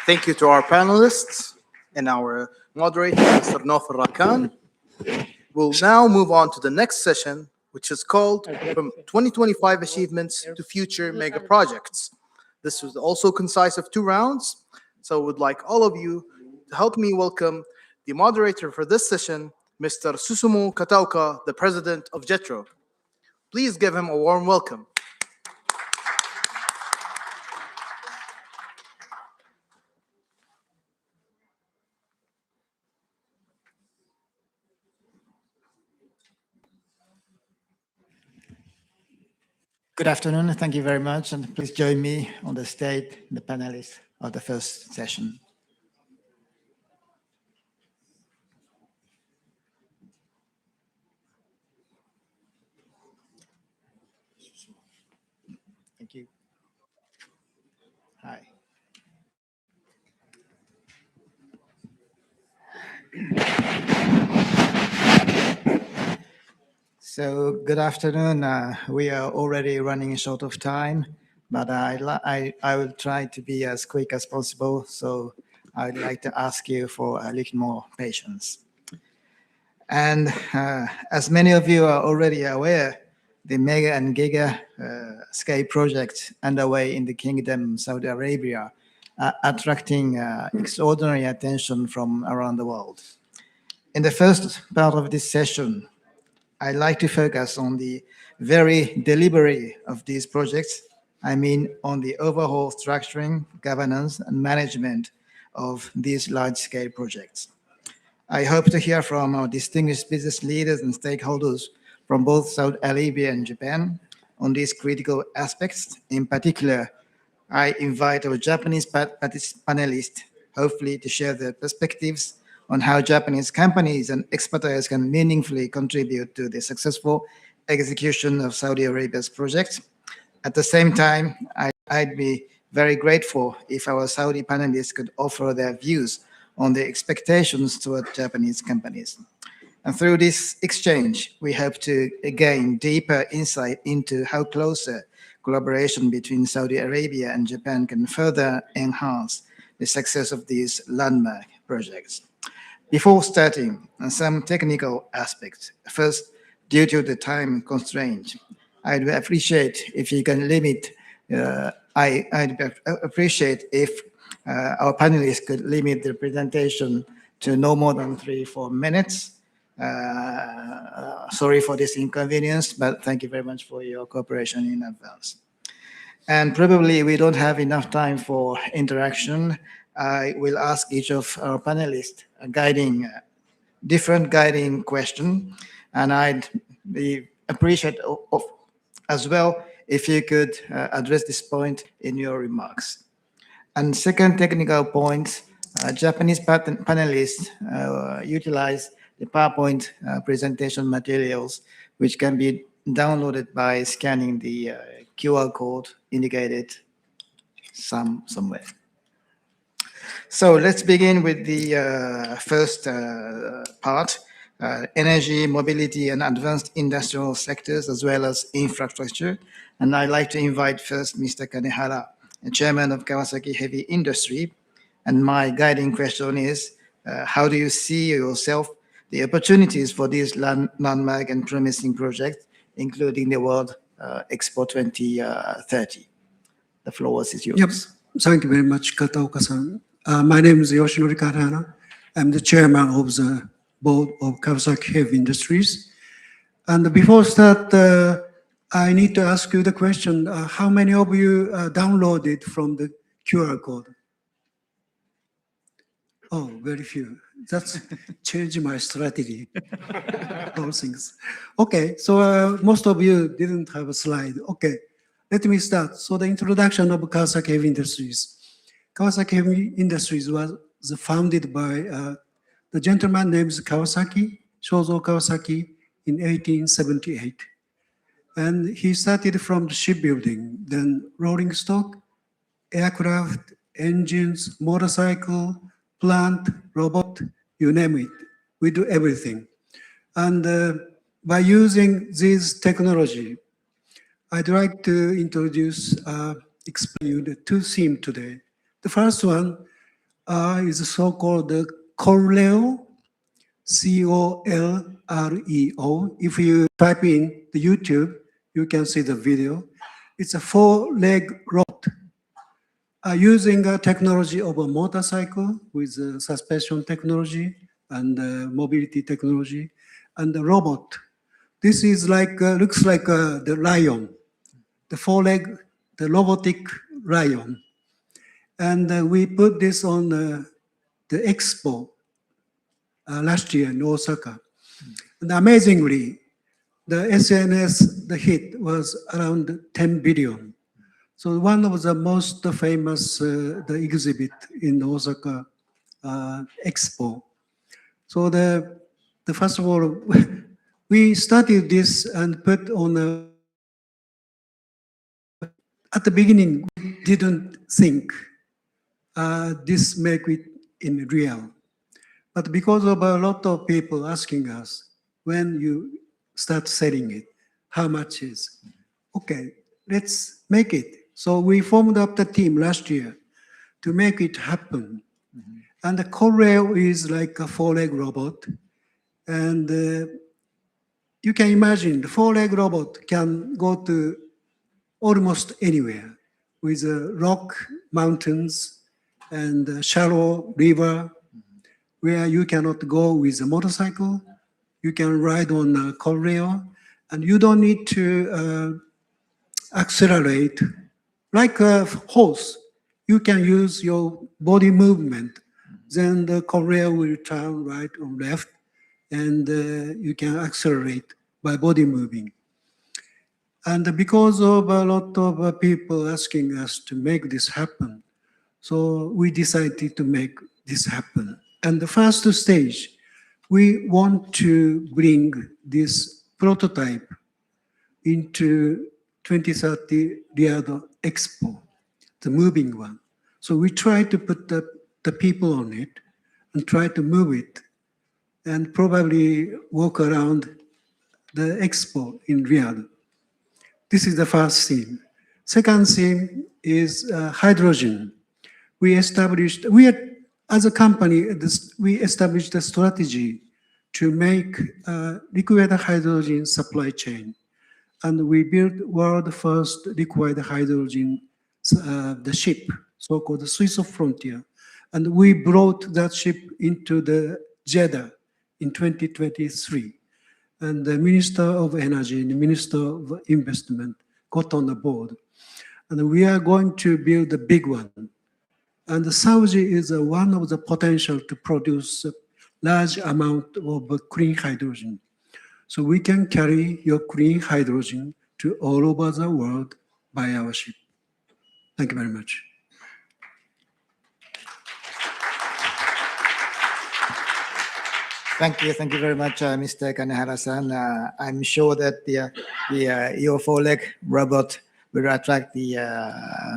Thank you to our panelists and our moderator, Mr. Naufal Rakan. We'll now move on to the next session, which is called From 2025 Achievements to Future Mega Projects. This was also concise of 2 rounds, so I would like all of you to help me welcome the moderator for this session, Mr. Susumu Kataoka, the president of JETRO. Please give him a warm welcome. Good afternoon. Thank you very much. And please join me on the stage, the panelists of the first session. Thank you. Hi. So good afternoon. We are already running short of time, but I will try to be as quick as possible. So I'd like to ask you for a little more patience. And as many of you are already aware, the mega and giga scale projects underway in the Kingdom Saudi Arabia are attracting extraordinary attention from around the world. In the first part of this session, I'd like to focus on the very delivery of these projects. I mean, on the overall structuring, governance, and management of these large-scale projects. I hope to hear from our distinguished business leaders and stakeholders from both Saudi Arabia and Japan on these critical aspects. In particular, I invite our Japanese panelists, hopefully to share their perspectives on how Japanese companies and expertise can meaningfully contribute to the successful execution of Saudi Arabia's projects. At the same time, I'd be very grateful if our Saudi panelists could offer their views on the expectations toward Japanese companies. And through this exchange, we hope to gain deeper insight into how closer collaboration between Saudi Arabia and Japan can further enhance the success of these landmark projects. Before starting, some technical aspects. First, due to the time constraint, I'd appreciate if you can limit, I'd appreciate if our panelists could limit their presentation to no more than 3-4 minutes. Sorry for this inconvenience, but thank you very much for your cooperation in advance. And probably we don't have enough time for interaction. I will ask each of our panelists a different guiding question, and I'd be appreciate as well if you could address this point in your remarks. And second technical point, Japanese panelists utilize the PowerPoint presentation materials, which can be downloaded by scanning the QR code indicated somewhere. So let's begin with the first part, energy, mobility, and advanced industrial sectors, as well as infrastructure. And I'd like to invite first Mr. Kanehara, Chairman of Kawasaki Heavy Industry. And my guiding question is, how do you see yourself, the opportunities for these landmark and promising projects, including the World Expo 2030? The floor is yours. Yep. Thank you very much, Kataoka-san. My name is Yoshinori Kanehara. I'm the chairman of the board of Kawasaki Heavy Industries. And before start, I need to ask you the question, how many of you downloaded from the QR code? Oh, very few. That's changed my strategy. Those things. Okay, so most of you didn't have a slide. Okay, let me start. So the introduction of Kawasaki Heavy Industries. Kawasaki Heavy Industries was founded by the gentleman named Kawasaki, Shozo Kawasaki, in 1878. And he started from the shipbuilding, then rolling stock, aircraft, engines, motorcycle, plant, robot, you name it. We do everything. And by using this technology, I'd like to explain you the two themes today. The first one is so-called the Corleo, C-O-L-R-E-O. If you type in the YouTube, you can see the video. It's a 4-leg robot using a technology of a motorcycle with suspension technology and mobility technology, and the robot. This is like looks like the lion, the 4-leg, the robotic lion, and we put this on the expo last year in Osaka. And amazingly, the SNS, the hit was around 10 billion. So one of the most famous the exhibit in Osaka expo. So the first of all, we studied this and put on at the beginning, we didn't think this make it in real. But because of a lot of people asking us, when you start selling it, how much is? Okay, let's make it. So we formed up the team last year to make it happen. And the Corel is like a 4-leg robot. And you can imagine the 4-leg robot can go to almost anywhere with rock mountains and shallow river where you cannot go with a motorcycle. You can ride on a Corel, and you don't need to accelerate like a horse. You can use your body movement. Then the Corel will turn right or left, and you can accelerate by body moving. And because of a lot of people asking us to make this happen, so we decided to make this happen. And the first stage, we want to bring this prototype into 2030 Riyadh Expo, the moving one. So we try to put the people on it and try to move it and probably walk around the expo in Riyadh. This is the first theme. Second theme is hydrogen. As a company, we established a strategy to make liquid hydrogen supply chain. And we built world first liquid hydrogen, the ship, so-called the Swiss Frontier. And we brought that ship into the Jeddah in 2023. And the Minister of Energy and the Minister of Investment got on the board. And we are going to build a big one. And the Saudi is one of the potential to produce a large amount of clean hydrogen. So we can carry your clean hydrogen to all over the world by our ship. Thank you very much. Thank you very much, Mr. Kanehara-san. I'm sure that your 4-leg robot will attract the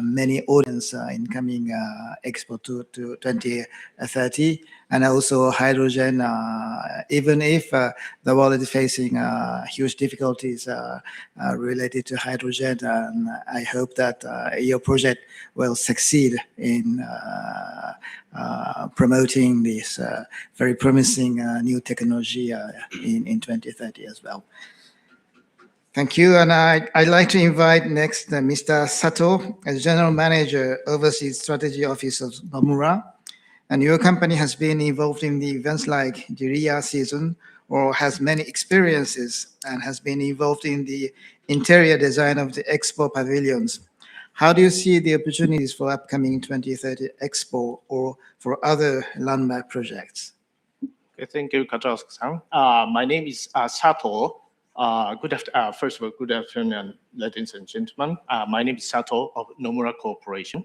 many audience in coming Expo to 2030, and also hydrogen. Even if the world is facing huge difficulties related to hydrogen, I hope that your project will succeed in promoting this very promising new technology in 2030 as well. Thank you, and I'd like to invite next Mr. Sato, as General Manager, Overseas Strategy Office of Nomura. And your company has been involved in the events like the RIA season, or has many experiences, and has been involved in the interior design of the Expo pavilions. How do you see the opportunities for upcoming 2030 Expo or for other landmark projects? Okay, thank you, Kajowski-san. My name is Sato. First of all, good afternoon, ladies and gentlemen. My name is Sato of Nomura Corporation.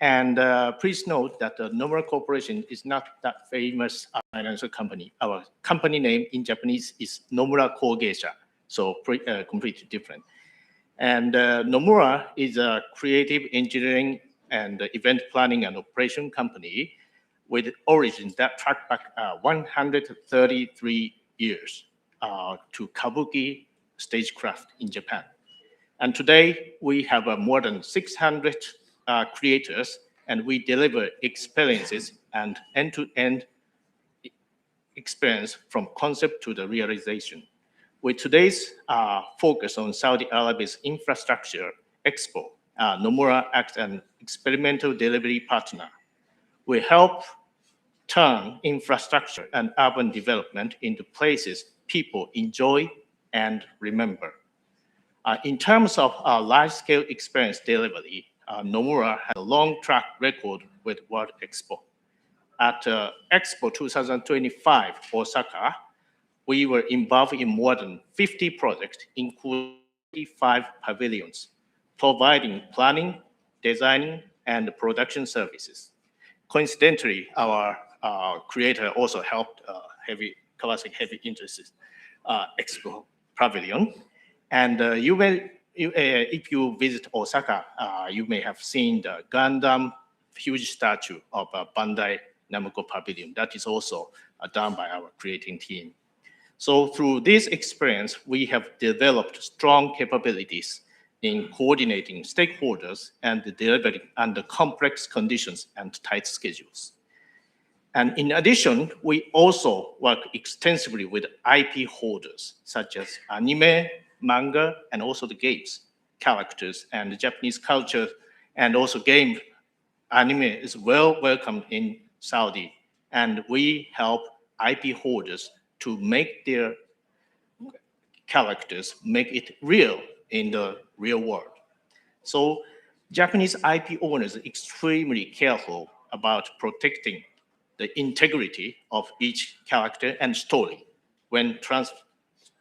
And please note that the Nomura Corporation is not that famous financial company. Our company name in Japanese is Nomura Kogeisha, so completely different. And Nomura is a creative engineering and event planning and operation company with origins that track back 133 years to Kabuki stagecraft in Japan. And today we have more than 600 creators, and we deliver experiences and end-to-end experience from concept to the realization. With today's focus on Saudi Arabia's infrastructure expo, Nomura acts as an experimental delivery partner. We help turn infrastructure and urban development into places people enjoy and remember. In terms of large-scale experience delivery, Nomura has a long track record with World Expo. At Expo 2025 Osaka, we were involved in more than 50 projects, including 5 pavilions, providing planning, designing, and production services. Coincidentally, our creator also helped Kawasaki Heavy Industries Expo Pavilion. And if you visit Osaka, you may have seen the Gundam huge statue of Bandai Namco Pavilion. That is also done by our creating team. So through this experience, we have developed strong capabilities in coordinating stakeholders and delivering under complex conditions and tight schedules. And in addition, we also work extensively with IP holders, such as anime, manga, and also the games, characters, and the Japanese culture, and also game anime is well welcomed in Saudi. And we help IP holders to make their characters, make it real in the real world. So Japanese IP owners are extremely careful about protecting the integrity of each character and story when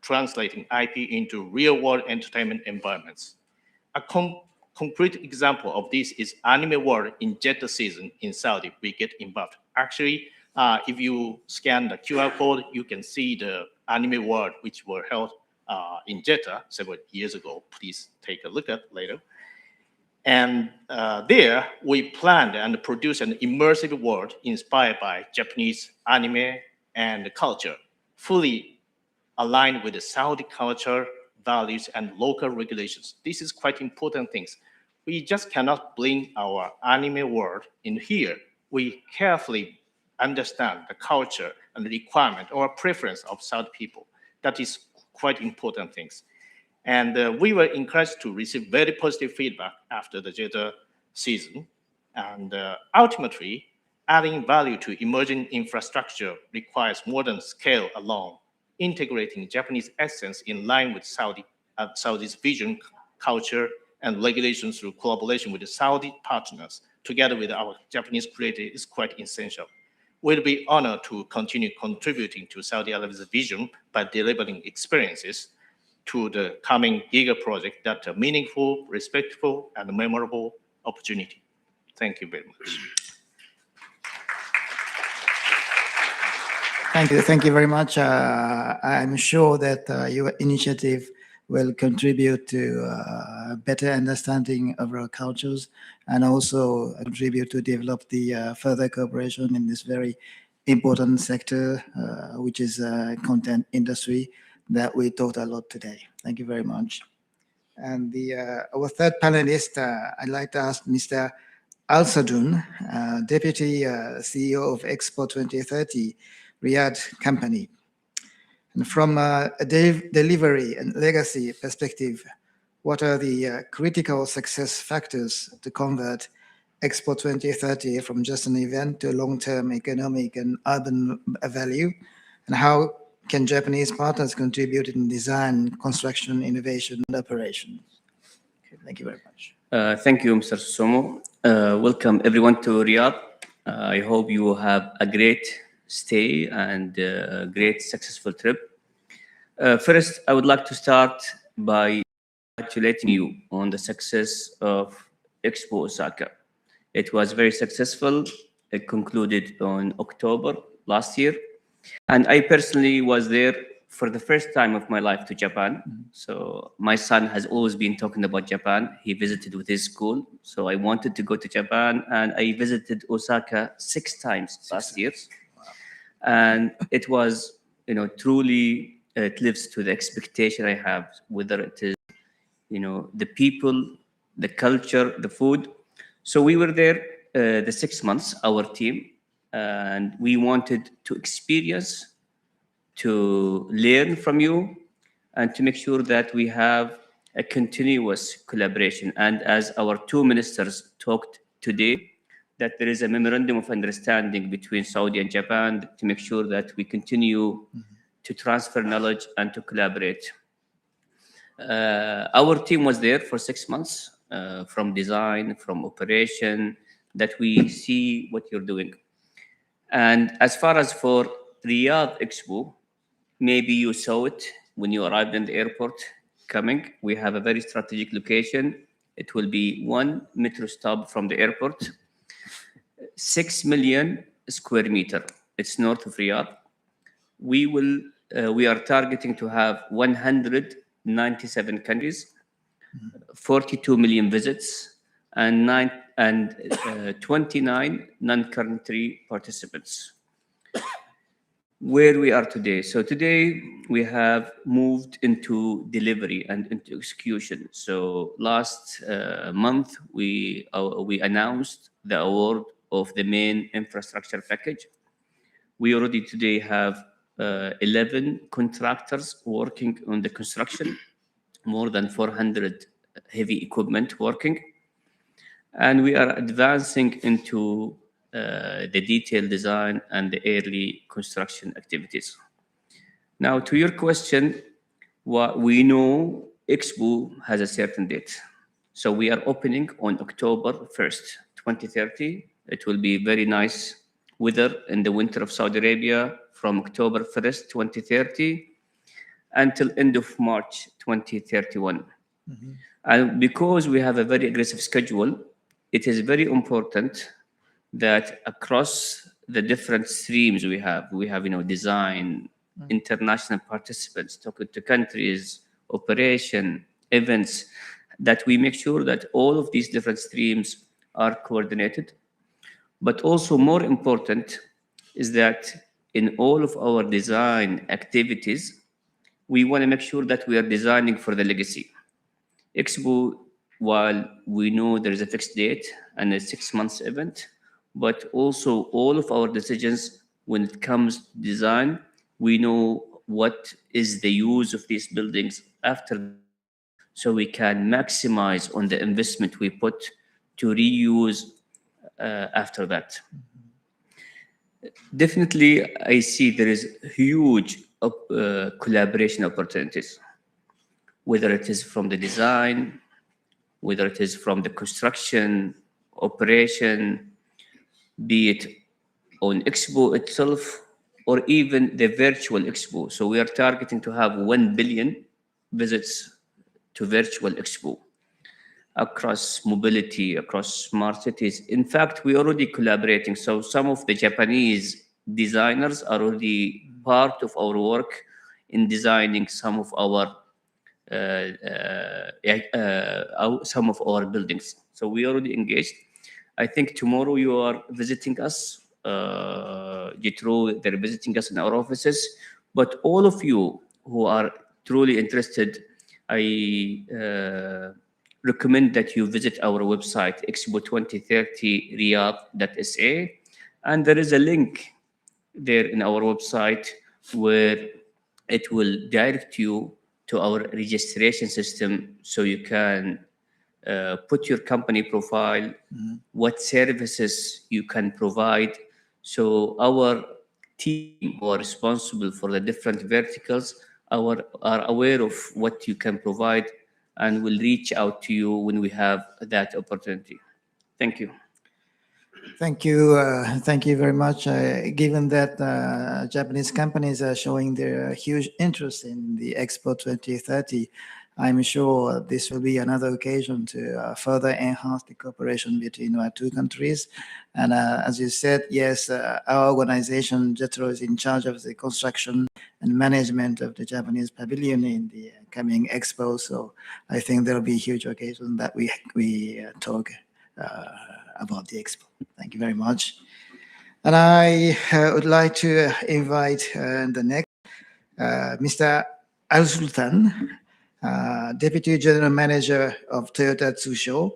translating IP into real-world entertainment environments. A concrete example of this is Anime World in Jeddah season in Saudi. We get involved. Actually, if you scan the QR code, you can see the Anime World, which were held in Jeddah several years ago. Please take a look at later. And there, we planned and produced an immersive world inspired by Japanese anime and culture, fully aligned with the Saudi culture, values, and local regulations. This is quite important things. We just cannot bring our anime world in here. We carefully understand the culture and the requirement or preference of Saudi people. That is quite important things. And we were encouraged to receive very positive feedback after the Jeddah season. And ultimately, adding value to emerging infrastructure requires more than scale alone. Integrating Japanese essence in line with Saudi's vision, culture, and regulations through collaboration with the Saudi partners, together with our Japanese creators, is quite essential. We'll be honored to continue contributing to Saudi Arabia's vision by delivering experiences to the coming Giga project that are meaningful, respectful, and memorable opportunity. Thank you very much. Thank you very much. I'm sure that your initiative will contribute to better understanding of our cultures and also contribute to develop the further cooperation in this very important sector, which is content industry that we talked a lot today. Thank you very much. And our third panelist, I'd like to ask Mr. Al Sadoun, Deputy CEO of Expo 2030, Riyadh Company. And from a delivery and legacy perspective, what are the critical success factors to convert Expo 2030 from just an event to long-term economic and urban value? And how can Japanese partners contribute in design, construction, innovation, and operations? Okay, thank you very much. Thank you, Mr. Susumu. Welcome everyone to Riyadh. I hope you have a great stay and a great successful trip. First, I would like to start by congratulating you on the success of Expo Osaka. It was very successful. It concluded on October last year. And I personally was there for the first time of my life to Japan. So my son has always been talking about Japan. He visited with his school. So I wanted to go to Japan, and I visited Osaka 6 times last year. And it was, truly, it lives to the expectation I have, whether it is, the people, the culture, the food. So we were there the 6 months, our team, and we wanted to experience, to learn from you, and to make sure that we have a continuous collaboration. And as our 2 ministers talked today, that there is a memorandum of understanding between Saudi and Japan to make sure that we continue to transfer knowledge and to collaborate. Our team was there for 6 months, from design, from operation, that we see what you're doing. And as far as for Riyadh Expo, maybe you saw it when you arrived in the airport coming. We have a very strategic location. It will be 1 metro stop from the airport, 6 million square meter. It's north of Riyadh. We are targeting to have 197 countries, 42 million visits, and 29 non-country participants. Where we are today. So today we have moved into delivery and into execution. So last month we announced the award of the main infrastructure package. We already today have 11 contractors working on the construction, more than 400 heavy equipment working, and we are advancing into the detailed design and the early construction activities. Now, to your question, what we know, Expo has a certain date. So we are opening on October 1st, 2030. It will be very nice weather in the winter of Saudi Arabia from October 1st, 2030 until end of March 2031. And because we have a very aggressive schedule, it is very important that across the different streams we have, design, international participants, talking to countries, operation, events, that we make sure that all of these different streams are coordinated. But also more important is that in all of our design activities, we want to make sure that we are designing for the legacy. Expo, while we know there is a fixed date and a 6 months event, but also all of our decisions when it comes to design, we know what is the use of these buildings after, so we can maximize on the investment we put to reuse after that. Definitely, I see there is huge collaboration opportunities, whether it is from the design, whether it is from the construction, operation, be it on Expo itself, or even the virtual Expo. So we are targeting to have 1 billion visits to virtual Expo across mobility, across smart cities. In fact, we're already collaborating. So some of the Japanese designers are already part of our work in designing some of our buildings. So we already engaged. I think tomorrow you are visiting us. Jethro, they're visiting us in our offices. But all of you who are truly interested, I recommend that you visit our website, expo2030riyadh.sa. And there is a link there in our website where it will direct you to our registration system, so you can put your company profile, what services you can provide. So our team who are responsible for the different verticals are aware of what you can provide and will reach out to you when we have that opportunity. Thank you. Thank you. Thank you very much. Given that Japanese companies are showing their huge interest in the Expo 2030, I'm sure this will be another occasion to further enhance the cooperation between our two countries. And as you said, yes, our organization, JETRO, is in charge of the construction and management of the Japanese pavilion in the coming expo. So I think there will be a huge occasion that we talk about the expo. Thank you very much. And I would like to invite the next, Mr. Al-Sultan, Deputy General Manager of Toyota Tsusho,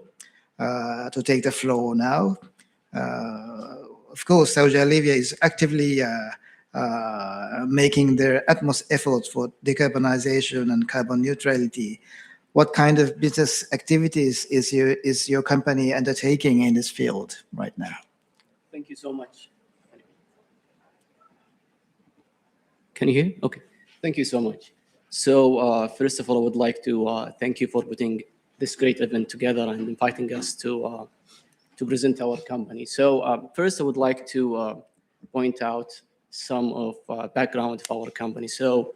to take the floor now. Of course, Saudi Arabia is actively making their utmost efforts for decarbonization and carbon neutrality. What kind of business activities is your company undertaking in this field right now? Thank you so much. Can you hear? Okay. Thank you so much. So first of all, I would like to thank you for putting this great event together and inviting us to present our company. So first, I would like to point out some of background of our company. So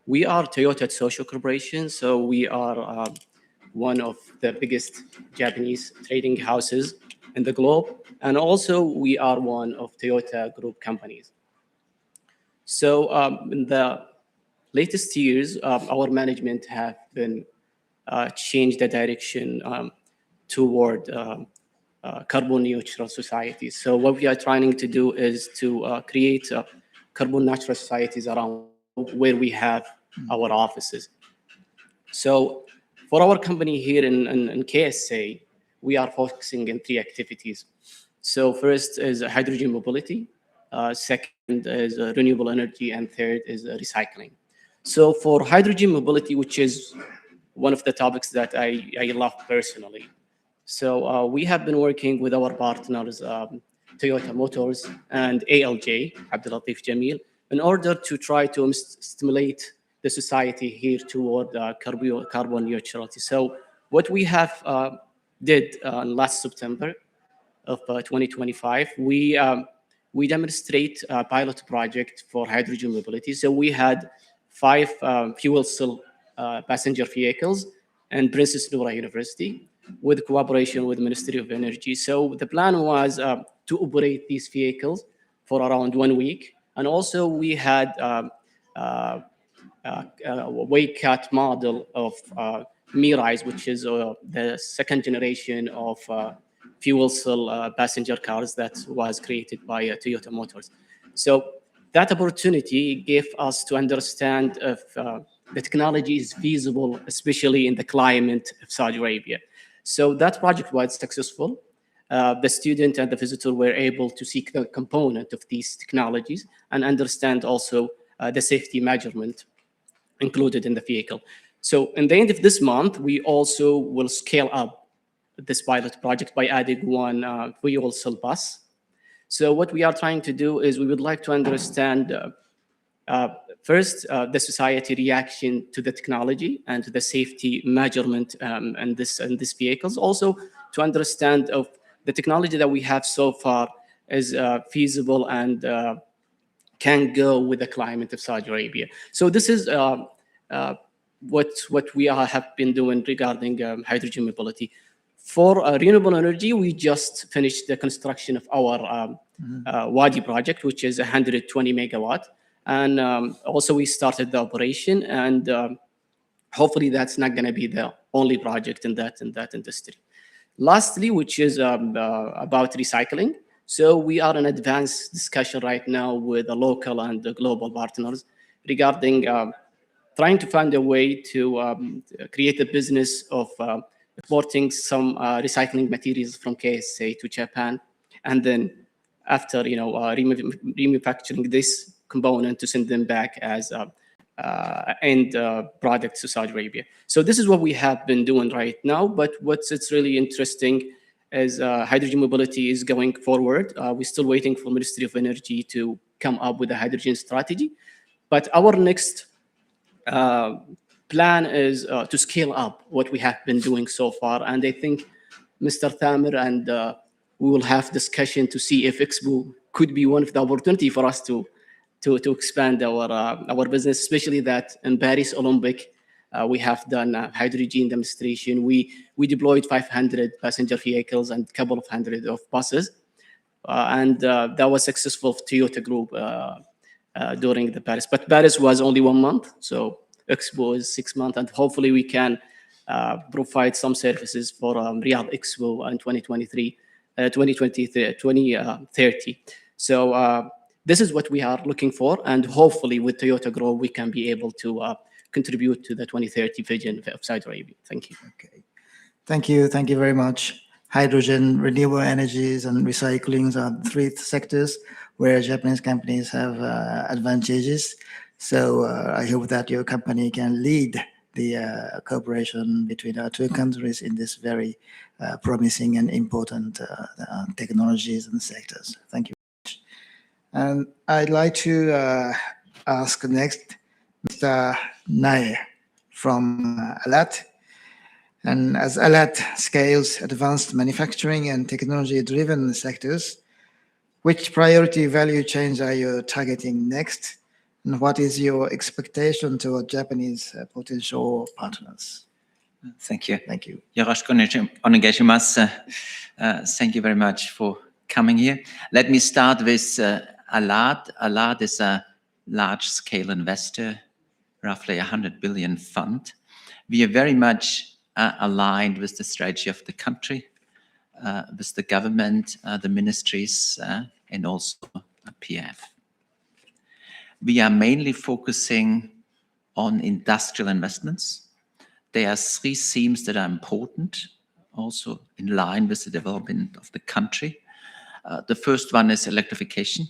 we are Toyota Tsusho Corporation. So we are one of the biggest Japanese trading houses in the globe. And also we are one of Toyota Group companies. So in the latest years, our management have been changed the direction toward carbon neutral society. So what we are trying to do is to create carbon neutral societies around where we have our offices. So for our company here in KSA, we are focusing in 3 activities. So first is hydrogen mobility, second is renewable energy, and third is recycling. So for hydrogen mobility, which is one of the topics that I love personally. So we have been working with our partners, Toyota Motors and ALJ, Abdul Latif Jamil, in order to try to stimulate the society here toward carbon neutrality. So what we have did last September of 2025, we demonstrate a pilot project for hydrogen mobility. So we had 5 fuel cell passenger vehicles and Princess Noura University with cooperation with Ministry of Energy. So the plan was to operate these vehicles for around 1 week. And also we had a wake cut model of Mirais, which is the second generation of fuel cell passenger cars that was created by Toyota Motors. So that opportunity gave us to understand if the technology is feasible, especially in the climate of Saudi Arabia. So that project was successful. The student and the visitor were able to see the component of these technologies and understand also the safety measurement included in the vehicle. So in the end of this month, we also will scale up this pilot project by adding 1 fuel cell bus. So what we are trying to do is we would like to understand first the society reaction to the technology and to the safety measurement in these vehicles. Also to understand of the technology that we have so far is feasible and can go with the climate of Saudi Arabia. So this is what we have been doing regarding hydrogen mobility. For renewable energy, we just finished the construction of our Wadi project, which is 120 megawatt. And also we started the operation, and hopefully that's not going to be the only project in that industry. Lastly, which is about recycling. So we are in advanced discussion right now with the local and the global partners regarding trying to find a way to create a business of exporting some recycling materials from KSA to Japan, and then after remanufacturing this component to send them back as end product to Saudi Arabia. So this is what we have been doing right now. But it's really interesting is hydrogen mobility is going forward. We're still waiting for Ministry of Energy to come up with a hydrogen strategy. But our next plan is to scale up what we have been doing so far. And I think Mr. Thamer and we will have discussion to see if Expo could be one of the opportunity for us to expand our business, especially that in Paris Olympic, We have done hydrogen demonstration. We deployed 500 passenger vehicles and a couple of hundred of buses. And that was successful for Toyota Group during the Paris. But Paris was only 1 month, so Expo is 6 months, and hopefully we can provide some services for Riyadh Expo in 2030. So this is what we are looking for, and hopefully with Toyota Group we can be able to contribute to the 2030 vision of Saudi Arabia. Thank you. Okay. Thank you very much. Hydrogen, renewable energies, and recycling are 3 sectors where Japanese companies have advantages. So I hope that your company can lead the cooperation between our 2 countries in this very promising and important technologies and sectors. Thank you very much. And I'd like to ask next Mr. Nair from Alat. And as Alat scales advanced manufacturing and technology-driven sectors, which priority value chains are you targeting next? And what is your expectation toward Japanese potential partners? Thank you. Thank you. よろしくお願いします。Thank you very much for coming here. Let me start with Alat. Alat is a large-scale investor, roughly 100 billion fund. We are very much aligned with the strategy of the country, with the government, the ministries, and also PF. We are mainly focusing on industrial investments. There are 3 themes that are important, also in line with the development of the country. The first one is electrification.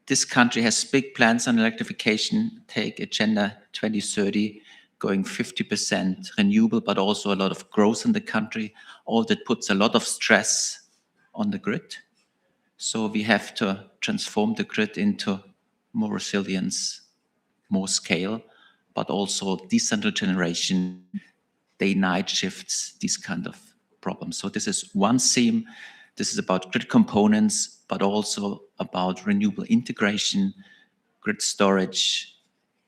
This country has big plans on electrification. Take Agenda 2030, going 50% renewable, but also a lot of growth in the country. All that puts a lot of stress on the grid. So we have to transform the grid into more resilience, more scale, but also decentral generation, day-night shifts, these kind of problems. So this is one theme. This is about grid components, but also about renewable integration, grid storage,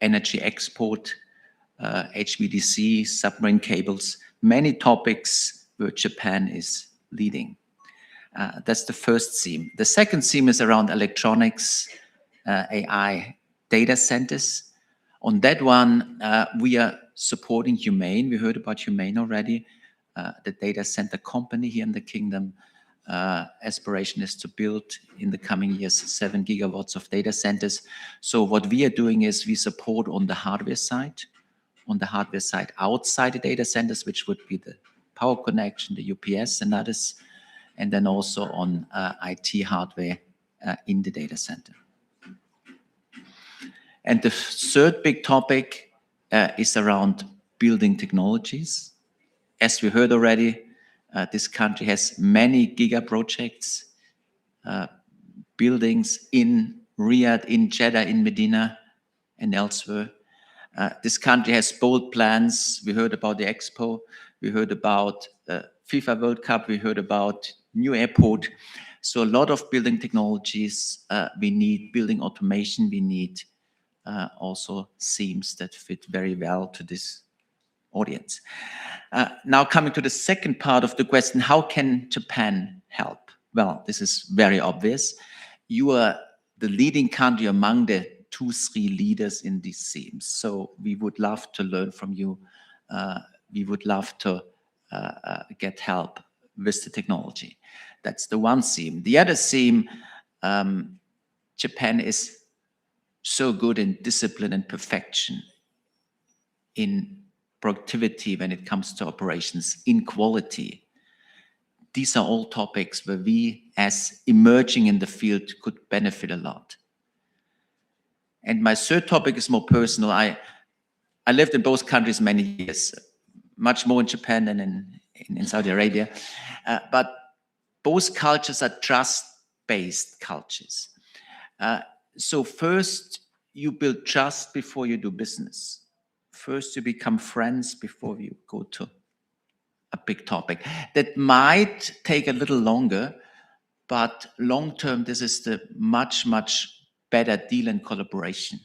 energy export, HVDC, submarine cables, many topics where Japan is leading. That's the first theme. The second theme is around electronics, AI, data centers. On that one, we are supporting Humane. We heard about Humane already, the data center company here in the kingdom. Aspiration is to build in the coming years 7 gigawatts of data centers. So what we are doing is we support on the hardware side, outside the data centers, which would be the power connection, the UPS and others, and then also on IT hardware in the data center. And the third big topic is around building technologies. As we heard already, this country has many giga projects, buildings in Riyadh, in Jeddah, in Medina, and elsewhere. This country has bold plans. We heard about the Expo. We heard about FIFA World Cup. We heard about new airport. So a lot of building technologies. We need building automation. We need also themes that fit very well to this audience. Now coming to the second part of the question, how can Japan help? Well, this is very obvious. You are the leading country among the 2-3 leaders in these themes. So we would love to learn from you. We would love to get help with the technology. That's the one theme. The other theme, Japan is so good in discipline and perfection, in productivity when it comes to operations, in quality. These are all topics where we, as emerging in the field, could benefit a lot. And my third topic is more personal. I lived in both countries many years, much more in Japan than in Saudi Arabia. But both cultures are trust-based cultures. So first, you build trust before you do business. First, you become friends before you go to a big topic. That might take a little longer, but long-term, this is the much, much better deal and collaboration.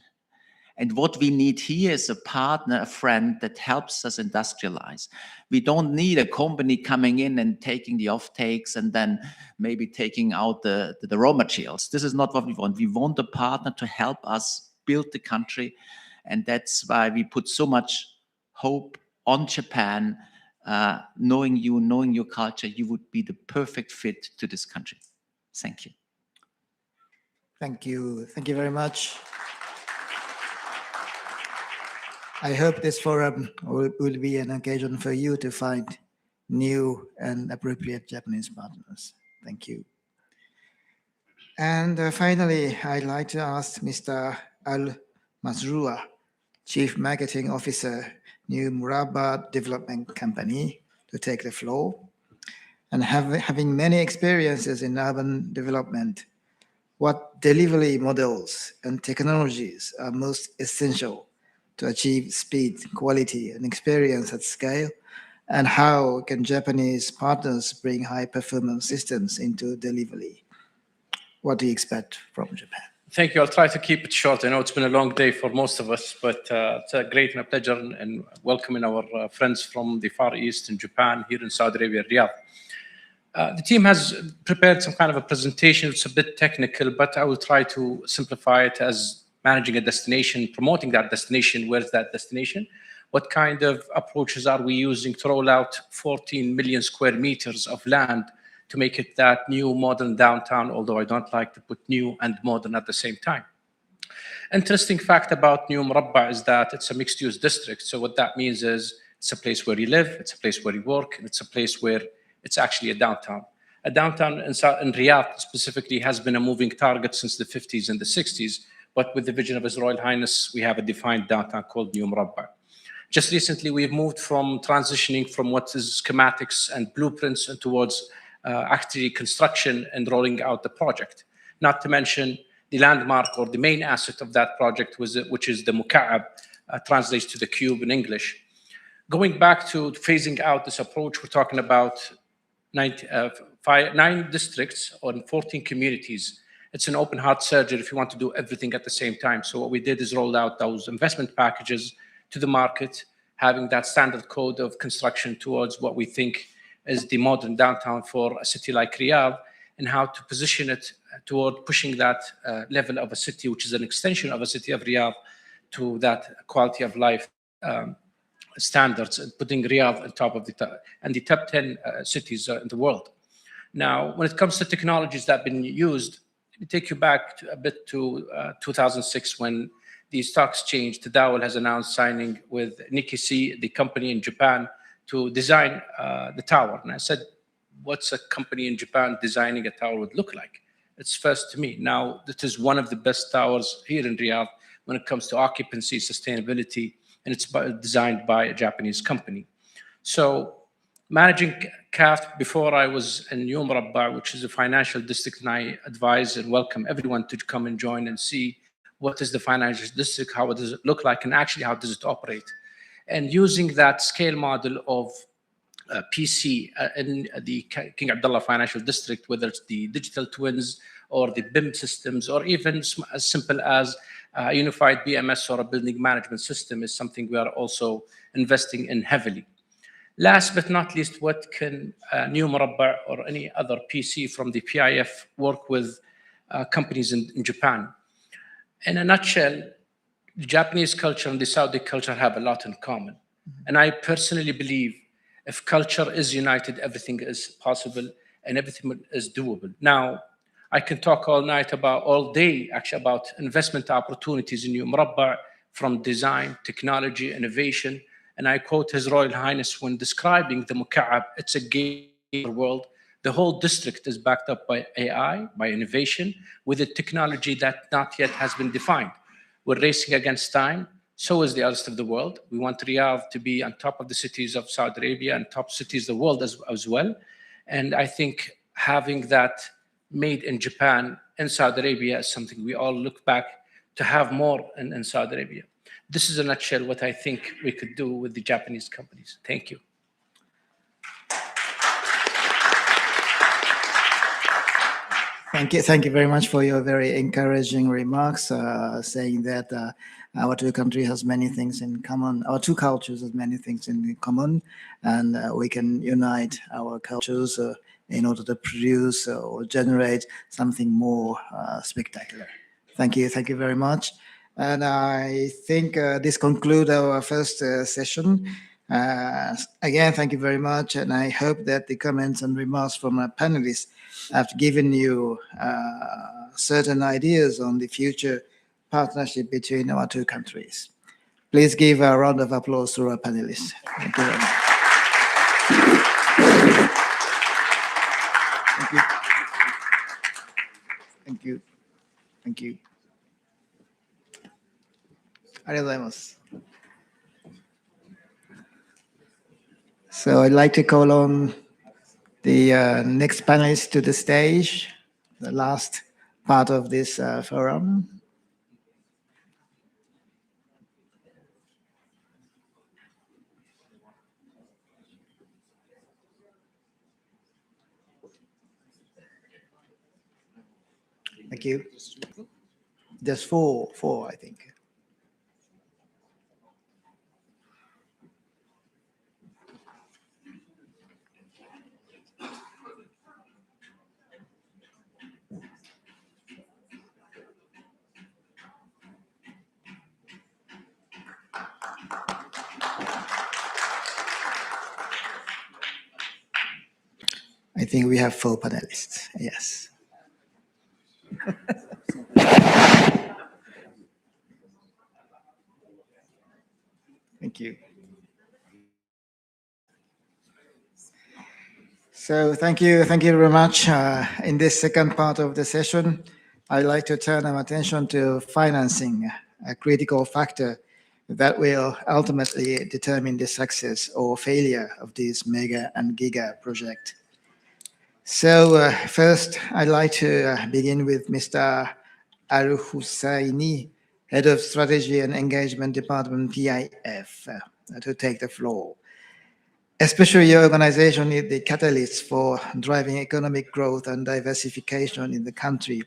And what we need here is a partner, a friend that helps us industrialize. We don't need a company coming in and taking the offtakes and then maybe taking out the raw materials. This is not what we want. We want a partner to help us build the country. And that's why we put so much hope on Japan. Knowing you, knowing your culture, you would be the perfect fit to this country. Thank you. Thank you. Thank you very much. I hope this forum will be an occasion for you to find new and appropriate Japanese partners. Thank you. And finally, I'd like to ask Mr. Al-Mazrua, Chief Marketing Officer, New Murabba Development Company, to take the floor. And having many experiences in urban development, what delivery models and technologies are most essential to achieve speed, quality, and experience at scale? And how can Japanese partners bring high-performance systems into delivery? What do you expect from Japan? Thank you. I'll try to keep it short. I know it's been a long day for most of us, but it's a great and a pleasure and welcoming our friends from the Far East in Japan, here in Saudi Arabia, Riyadh. The team has prepared some kind of a presentation. It's a bit technical, but I will try to simplify it as managing a destination, promoting that destination. Where's that destination? What kind of approaches are we using to roll out 14 million square meters of land to make it that new modern downtown, although I don't like to put new and modern at the same time. Interesting fact about New Murabba is that it's a mixed-use district. So what that means is it's a place where you live, it's a place where you work, and it's a place where it's actually a downtown. A downtown in Riyadh specifically has been a moving target since the 50s and the 60s, but with the vision of His Royal Highness, we have a defined downtown called New Murabba. Just recently, we've moved from transitioning from what is schematics and blueprints and towards actually construction and rolling out the project. Not to mention the landmark or the main asset of that project, which is the Muka'ab, translates to the cube in English. Going back to phasing out this approach, we're talking about 9 districts on 14 communities. It's an open heart surgery if you want to do everything at the same time. So what we did is roll out those investment packages to the market, having that standard code of construction towards what we think is the modern downtown for a city like Riyadh, and how to position it toward pushing that level of a city, which is an extension of a city of Riyadh, to that quality of life standards, and putting Riyadh on top of the top 10 cities in the world. Now, when it comes to technologies that have been used, let me take you back a bit to 2006 when the stock exchange, Tadawul, has announced signing with Nikkei, the company in Japan, to design the tower. And I said, what's a company in Japan designing a tower would look like? It's first to me. Now, this is one of the best towers here in Riyadh when it comes to occupancy, sustainability, and it's designed by a Japanese company. So managing CAF before I was in New Murabba, which is a financial district, and I advise and welcome everyone to come and join and see what is the financial district, how does it look like, and actually how does it operate. And using that scale model of PC in the King Abdullah Financial District, whether it's the digital twins or the BIM systems, or even as simple as a unified BMS or a building management system, is something we are also investing in heavily. Last but not least, what can New Murabba or any other PC from the PIF work with companies in Japan? In a nutshell, the Japanese culture and the Saudi culture have a lot in common. And I personally believe if culture is united, everything is possible and everything is doable. Now, I can talk all day about investment opportunities in New Murabba, from design, technology, innovation. And I quote His Royal Highness when describing the Muka'ab, it's a game world. The whole district is backed up by AI, by innovation, with a technology that not yet has been defined. We're racing against time. So is the rest of the world. We want Riyadh to be on top of the cities of Saudi Arabia and top cities of the world as well. And I think having that made in Japan and Saudi Arabia is something we all look back to have more in Saudi Arabia. This is in a nutshell what I think we could do with the Japanese companies. Thank you. Thank you very much for your very encouraging remarks, saying that Our two countries has many things in common. Our two cultures has many things in common, and we can unite our cultures in order to produce or generate something more spectacular. Thank you very much. And I think this concludes our first session. Again, thank you very much, and I hope that the comments and remarks from our panelists have given you certain ideas on the future partnership between our two countries. Please give a round of applause to our panelists. Thank you very much. Thank you. Thank you. ありがとうございます。So I'd like to call on the next panelist to the stage, the last part of this forum. Thank you. Just four, I think. I think we have 4 panelists, yes. Thank you. So thank you very much. In this second part of the session, I'd like to turn our attention to financing, a critical factor that will ultimately determine the success or failure of this mega and giga project. So first, I'd like to begin with Mr. Al-Husseini, Head of Strategy and Engagement Department, PIF, to take the floor. Especially your organization is the catalyst for driving economic growth and diversification in the country.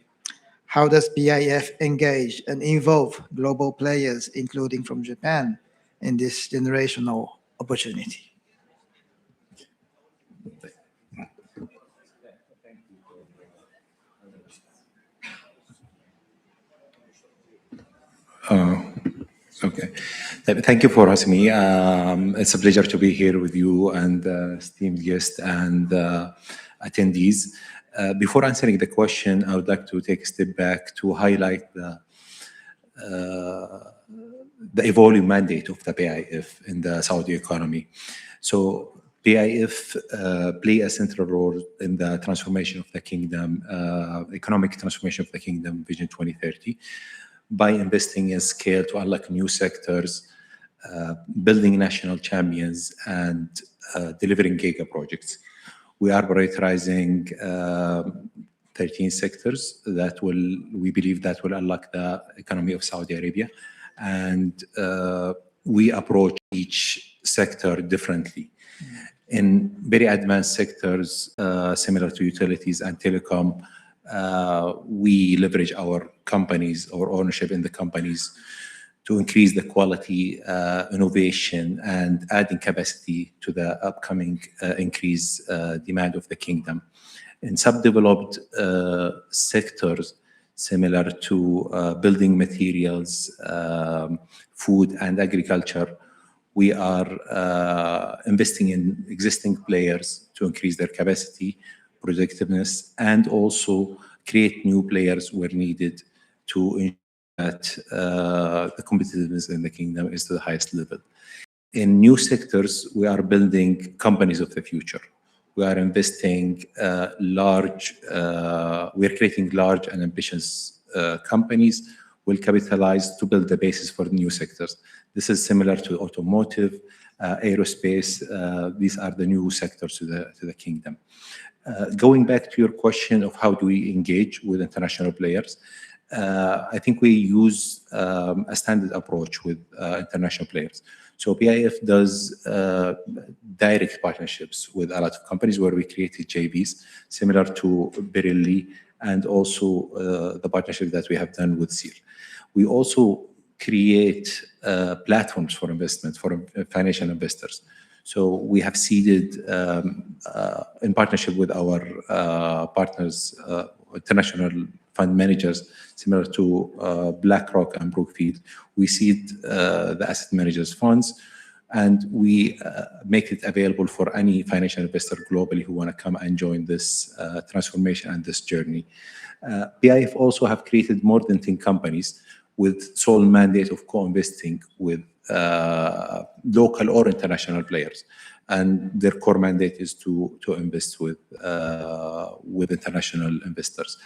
How does PIF engage and involve global players, including from Japan, in this generational opportunity? Okay. Thank you for having me. It's a pleasure to be here with you and esteemed guests and attendees. Before answering the question, I would like to take a step back to highlight the evolving mandate of the PIF in the Saudi economy. So PIF play a central role in the transformation of the kingdom, economic transformation of the kingdom, Vision 2030. By investing in scale to unlock new sectors, building national champions, and delivering giga projects. We are prioritizing 13 sectors that we believe that will unlock the economy of Saudi Arabia. And we approach each sector differently. In very advanced sectors, similar to utilities and telecom, we leverage our companies, our ownership in the companies to increase the quality, innovation, and adding capacity to the upcoming increased demand of the kingdom. In subdeveloped sectors, similar to building materials, food, and agriculture, we are investing in existing players to increase their capacity, productiveness, and also create new players where needed to ensure that the competitiveness in the kingdom is to the highest level. In new sectors, we are building companies of the future. We are investing we are creating large and ambitious companies will capitalize to build the basis for new sectors. This is similar to automotive, aerospace. These are the new sectors to the kingdom. Going back to your question of how do we engage with international players, I think we use a standard approach with international players. So PIF does direct partnerships with a lot of companies where we created JVs, similar to Birelli, and also the partnership that we have done with SEAL. We also create platforms for investment for financial investors. So we have seeded, in partnership with our partners, international fund managers, similar to BlackRock and Brookfield. We seed the asset managers' funds, and we make it available for any financial investor globally who want to come and join this transformation and this journey. PIF also have created more than 10 companies with sole mandate of co-investing with local or international players, and their core mandate is to invest with international investors.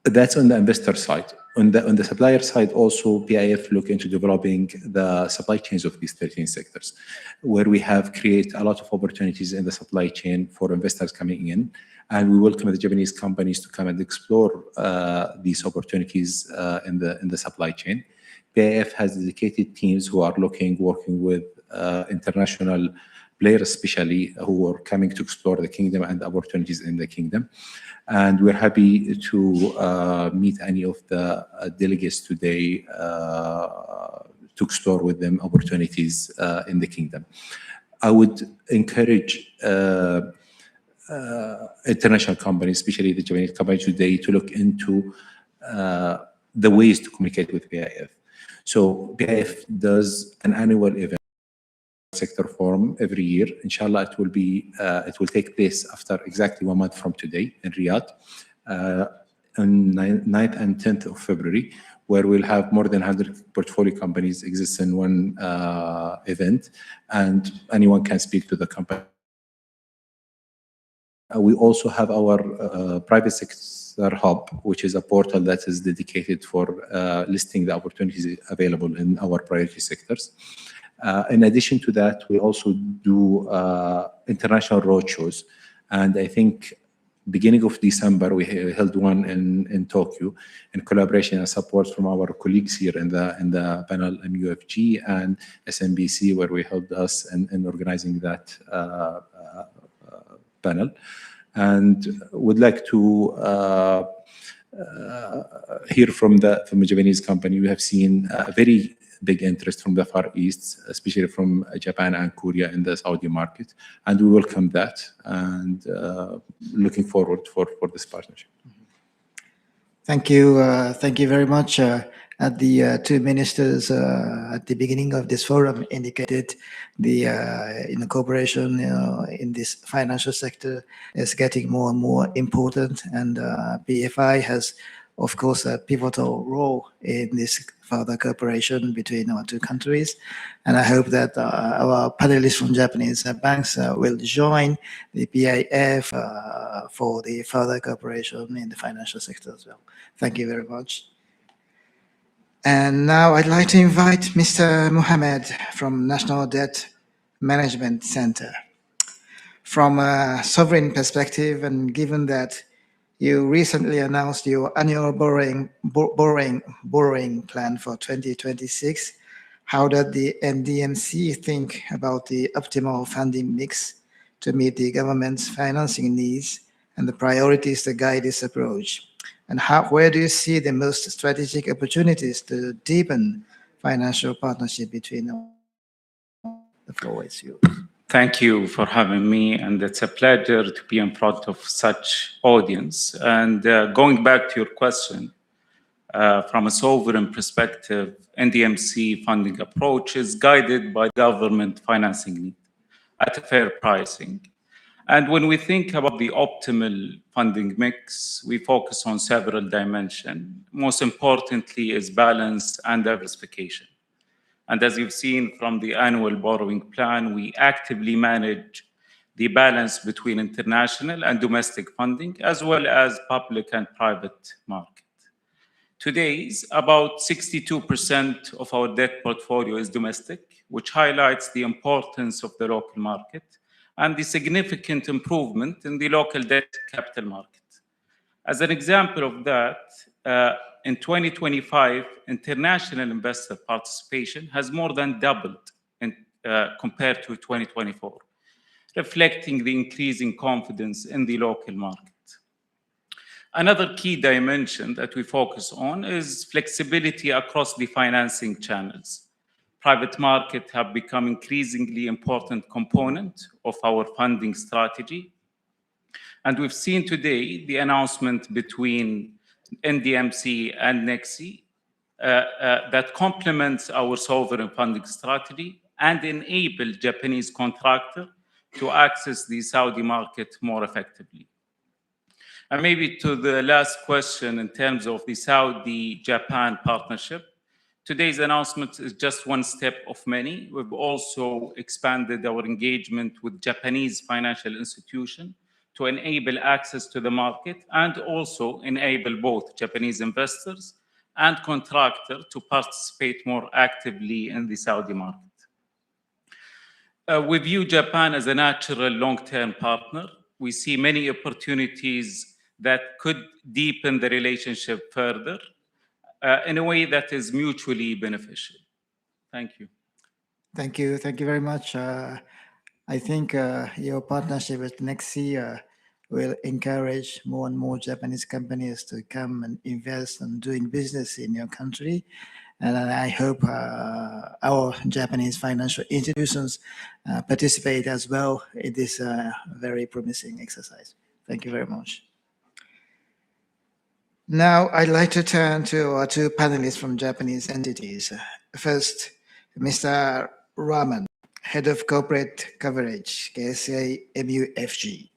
That's on the investor side. On the supplier side, also PIF look into developing the supply chains of these 13 sectors, where we have created a lot of opportunities in the supply chain for investors coming in, and we welcome the Japanese companies to come and explore these opportunities in the supply chain. PIF has dedicated teams who are working with international players, especially who are coming to explore the kingdom and opportunities in the kingdom. And we're happy to meet any of the delegates today to explore with them opportunities in the kingdom. I would encourage international companies, especially the Japanese companies today, to look into the ways to communicate with PIF. So PIF does an annual event, sector forum, every year. Inshallah, it will take place after exactly 1 month from today in Riyadh, on 9th and 10th of February, where we'll have more than 100 portfolio companies exist in one event, and anyone can speak to the company. We also have our private sector hub, which is a portal that is dedicated for listing the opportunities available in our priority sectors. In addition to that, we also do international roadshows, and I think beginning of December we held one in Tokyo in collaboration and support from our colleagues here in the panel MUFG and SMBC, where we helped us in organizing that panel, and would like to hear from the Japanese company. We have seen a very big interest from the Far East, especially from Japan and Korea in the Saudi market, and we welcome that, and looking forward for this partnership. Thank you very much. At the two ministers at the beginning of this forum indicated the cooperation in this financial sector is getting more and more important, and PFI has, of course, a pivotal role in this further cooperation between our two countries. And I hope that our panelists from Japanese banks will join the PIF for the further cooperation in the financial sector as well. Thank you very much. And now I'd like to invite Mr. Mohammed from National Debt Management Center. From a sovereign perspective, and given that you recently announced your annual borrowing plan for 2026, how does the NDMC think about the optimal funding mix to meet the government's financing needs and the priorities that guide this approach? And where do you see the most strategic opportunities to deepen financial partnership between them? The floor is yours. Thank you for having me, and it's a pleasure to be in front of such audience. And going back to your question, from a sovereign perspective, NDMC funding approach is guided by government financing need at a fair pricing. And when we think about the optimal funding mix, we focus on several dimensions. Most importantly is balance and diversification. And as you've seen from the annual borrowing plan, we actively manage the balance between international and domestic funding, as well as public and private market. Today's about 62% of our debt portfolio is domestic, which highlights the importance of the local market and the significant improvement in the local debt capital market. As an example of that, in 2025, international investor participation has more than doubled compared to 2024, reflecting the increasing confidence in the local market. Another key dimension that we focus on is flexibility across the financing channels. Private markets have become increasingly important component of our funding strategy. And we've seen today the announcement between NDMC and NEXI that complements our sovereign funding strategy and enable Japanese contractors to access the Saudi market more effectively. And maybe to the last question in terms of the Saudi-Japan partnership, today's announcement is just one step of many. We've also expanded our engagement with Japanese financial institutions to enable access to the market and also enable both Japanese investors and contractors to participate more actively in the Saudi market. We view Japan as a natural long-term partner. We see many opportunities that could deepen the relationship further in a way that is mutually beneficial. Thank you. Thank you. Thank you very much. I think your partnership with NEXI will encourage more and more Japanese companies to come and invest and doing business in your country. And I hope our Japanese financial institutions participate as well in this very promising exercise. Thank you very much. Now, I'd like to turn to our two panelists from Japanese entities. First, Mr. Raman, Head of Corporate Coverage, KSA MUFG.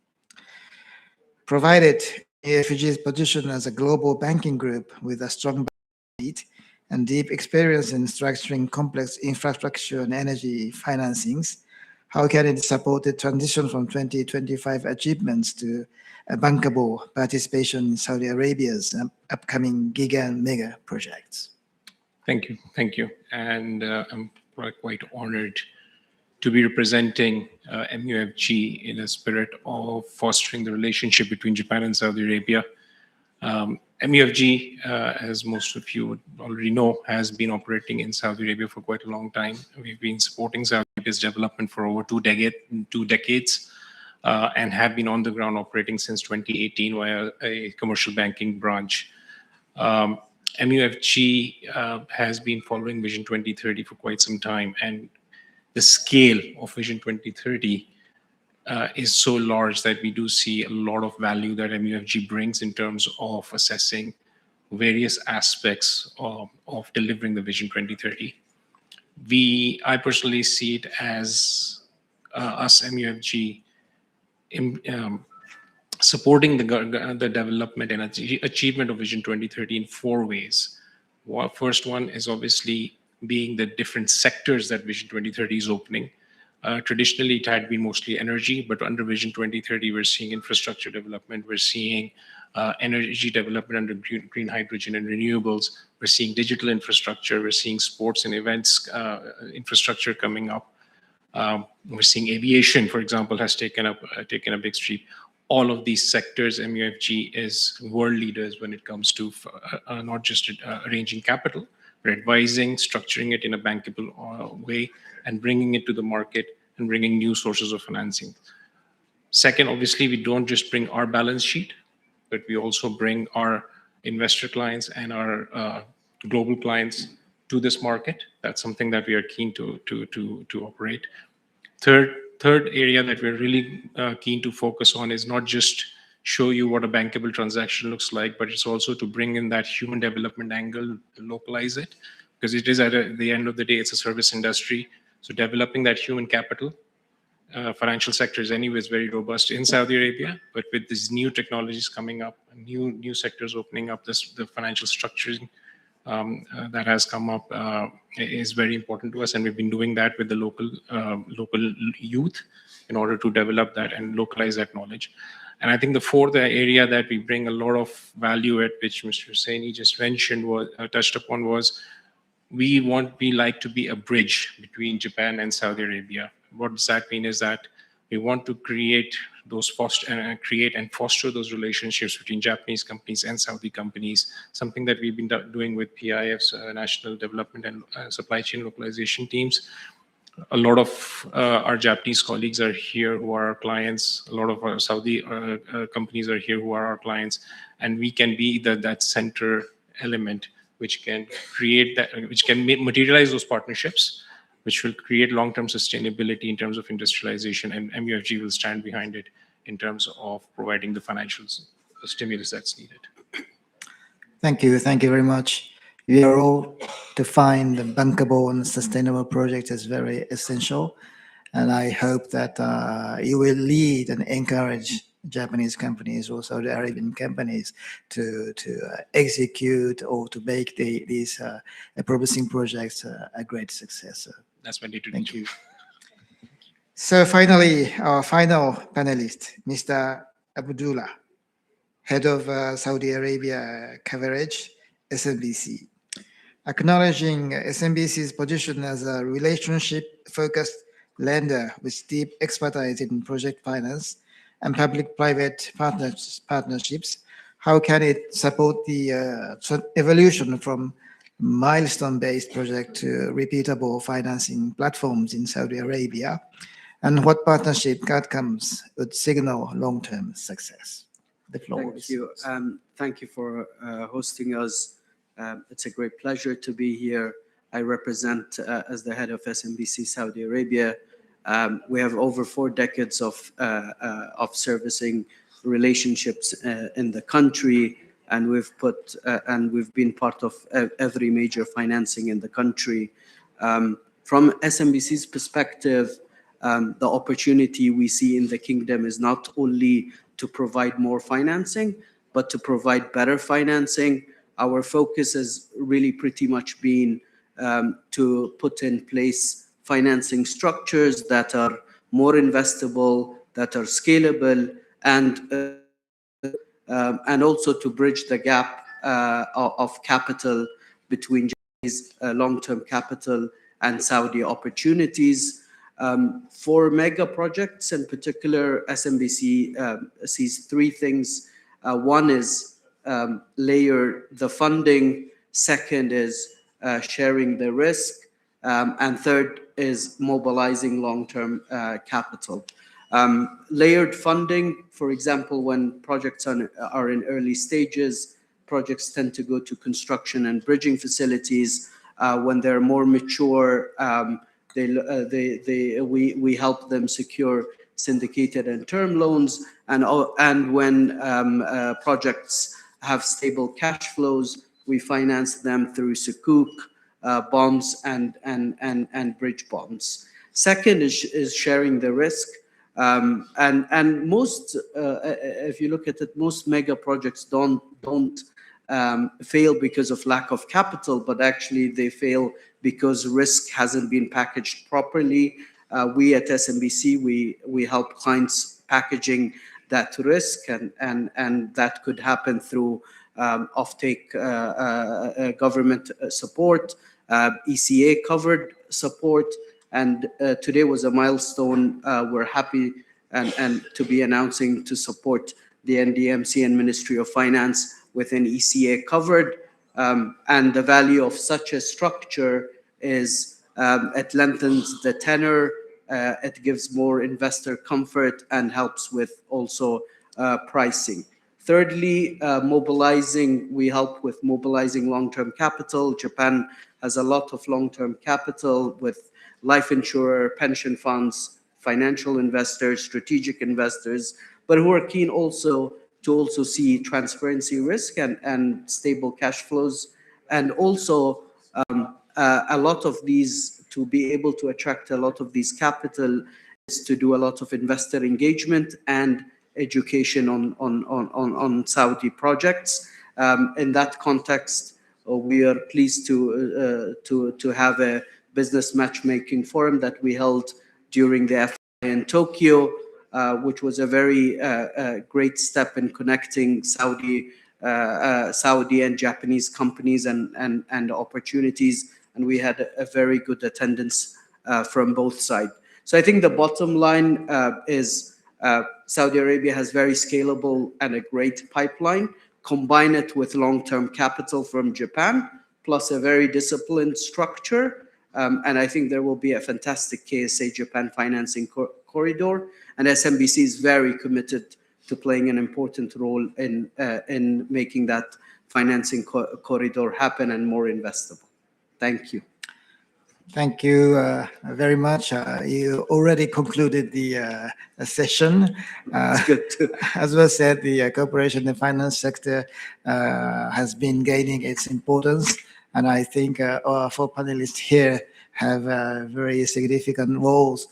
Provided MUFG's position as a global banking group with a strong balance sheet and deep experience in structuring complex infrastructure and energy financings, how can it support the transition from 2025 achievements to a bankable participation in Saudi Arabia's upcoming giga and mega projects? Thank you. Thank you. And I'm quite honored to be representing MUFG in a spirit of fostering the relationship between Japan and Saudi Arabia. MUFG, as most of you would already know, has been operating in Saudi Arabia for quite a long time. We've been supporting Saudi Arabia's development for over two decades, and have been on the ground operating since 2018 via a commercial banking branch. MUFG has been following Vision 2030 for quite some time, and the scale of Vision 2030 is so large that we do see a lot of value that MUFG brings in terms of assessing various aspects of delivering the Vision 2030. I personally see it as us, MUFG, supporting the development and achievement of Vision 2030 in four ways. First one is obviously being the different sectors that Vision 2030 is opening. Traditionally, it had been mostly energy, but under Vision 2030, we're seeing infrastructure development, we're seeing energy development under green hydrogen and renewables, we're seeing digital infrastructure, we're seeing sports and events infrastructure coming up. We're seeing aviation, for example, has taken a big street. All of these sectors, MUFG is world leaders when it comes to not just arranging capital, but advising, structuring it in a bankable way, and bringing it to the market and bringing new sources of financing. Second, obviously, we don't just bring our balance sheet, but we also bring our investor clients and our global clients to this market. That's something that we are keen to operate. Third area that we're really keen to focus on is not just show you what a bankable transaction looks like, but it's also to bring in that human development angle, to localize it, because it is at the end of the day, it's a service industry. So developing that human capital, financial sector is anyways very robust in Saudi Arabia, but with these new technologies coming up, new sectors opening up, the financial structuring that has come up is very important to us, and we've been doing that with the local youth in order to develop that and localize that knowledge. And I think the fourth area that we bring a lot of value at, which Mr. Saini just mentioned, touched upon, was we like to be a bridge between Japan and Saudi Arabia. What does that mean is that we want to create and foster those relationships between Japanese companies and Saudi companies, something that we've been doing with PIF's National Development and Supply Chain Localization teams. A lot of our Japanese colleagues are here who are our clients. A lot of our Saudi companies are here who are our clients, and we can be that center element which can create that, which can materialize those partnerships, which will create long-term sustainability in terms of industrialization, and MUFG will stand behind it in terms of providing the financial stimulus that's needed. Thank you very much. We are all to find the bankable and sustainable project is very essential, and I hope that you will lead and encourage Japanese companies or Saudi Arabian companies to execute or to make these promising projects a great success. That's what I need to do. Thank you. So finally, our final panelist, Mr. Abdullah, Head of Saudi Arabia Coverage, SMBC. Acknowledging SMBC's position as a relationship-focused lender with deep expertise in project finance and public-private partnerships, how can it support the evolution from milestone-based project to repeatable financing platforms in Saudi Arabia? And what partnership outcomes would signal long-term success? The floor is yours. Thank you for hosting us. It's a great pleasure to be here. I represent, as the head of SMBC Saudi Arabia, we have over 4 decades of servicing relationships in the country, and we've been part of every major financing in the country. From SMBC's perspective, the opportunity we see in the kingdom is not only to provide more financing, but to provide better financing. Our focus has really pretty much been to put in place financing structures that are more investable, that are scalable, and also to bridge the gap of capital between Japanese long-term capital and Saudi opportunities. For mega projects in particular, SMBC sees 3 things. One is layer the funding, second is sharing the risk, and third is mobilizing long-term capital. Layered funding, for example, when projects are in early stages, projects tend to go to construction and bridging facilities. When they're more mature, we help them secure syndicated and term loans, and when projects have stable cash flows, we finance them through sukuk, bonds, and bridge bonds. Second is sharing the risk, and most, if you look at it, most mega projects don't fail because of lack of capital, but actually they fail because risk hasn't been packaged properly. We at SMBC, we help clients packaging that risk, and that could happen through offtake government support, ECA covered support, and today was a milestone. We're happy and to be announcing to support the NDMC and Ministry of Finance with an ECA covered, and the value of such a structure is it lengthens the tenor, it gives more investor comfort and helps with also pricing. Thirdly, we help with mobilizing long-term capital. Japan has a lot of long-term capital with life insurer, pension funds, financial investors, strategic investors, but who are keen also to see transparency risk and stable cash flows. And also a lot of these, to be able to attract a lot of these capital is to do a lot of investor engagement and education on Saudi projects. In that context, we are pleased to have a business matchmaking forum that we held during the FI in Tokyo, which was a very great step in connecting Saudi and Japanese companies and opportunities, and we had a very good attendance from both sides. So I think the bottom line is Saudi Arabia has very scalable and a great pipeline. Combine it with long-term capital from Japan, plus a very disciplined structure, And I think there will be a fantastic KSA Japan financing corridor, and SMBC is very committed to playing an important role in making that financing corridor happen and more investable. Thank you. Thank you very much. You already concluded the session. Good too. As was said, the cooperation in the finance sector has been gaining its importance, and I think our four panelists here have very significant roles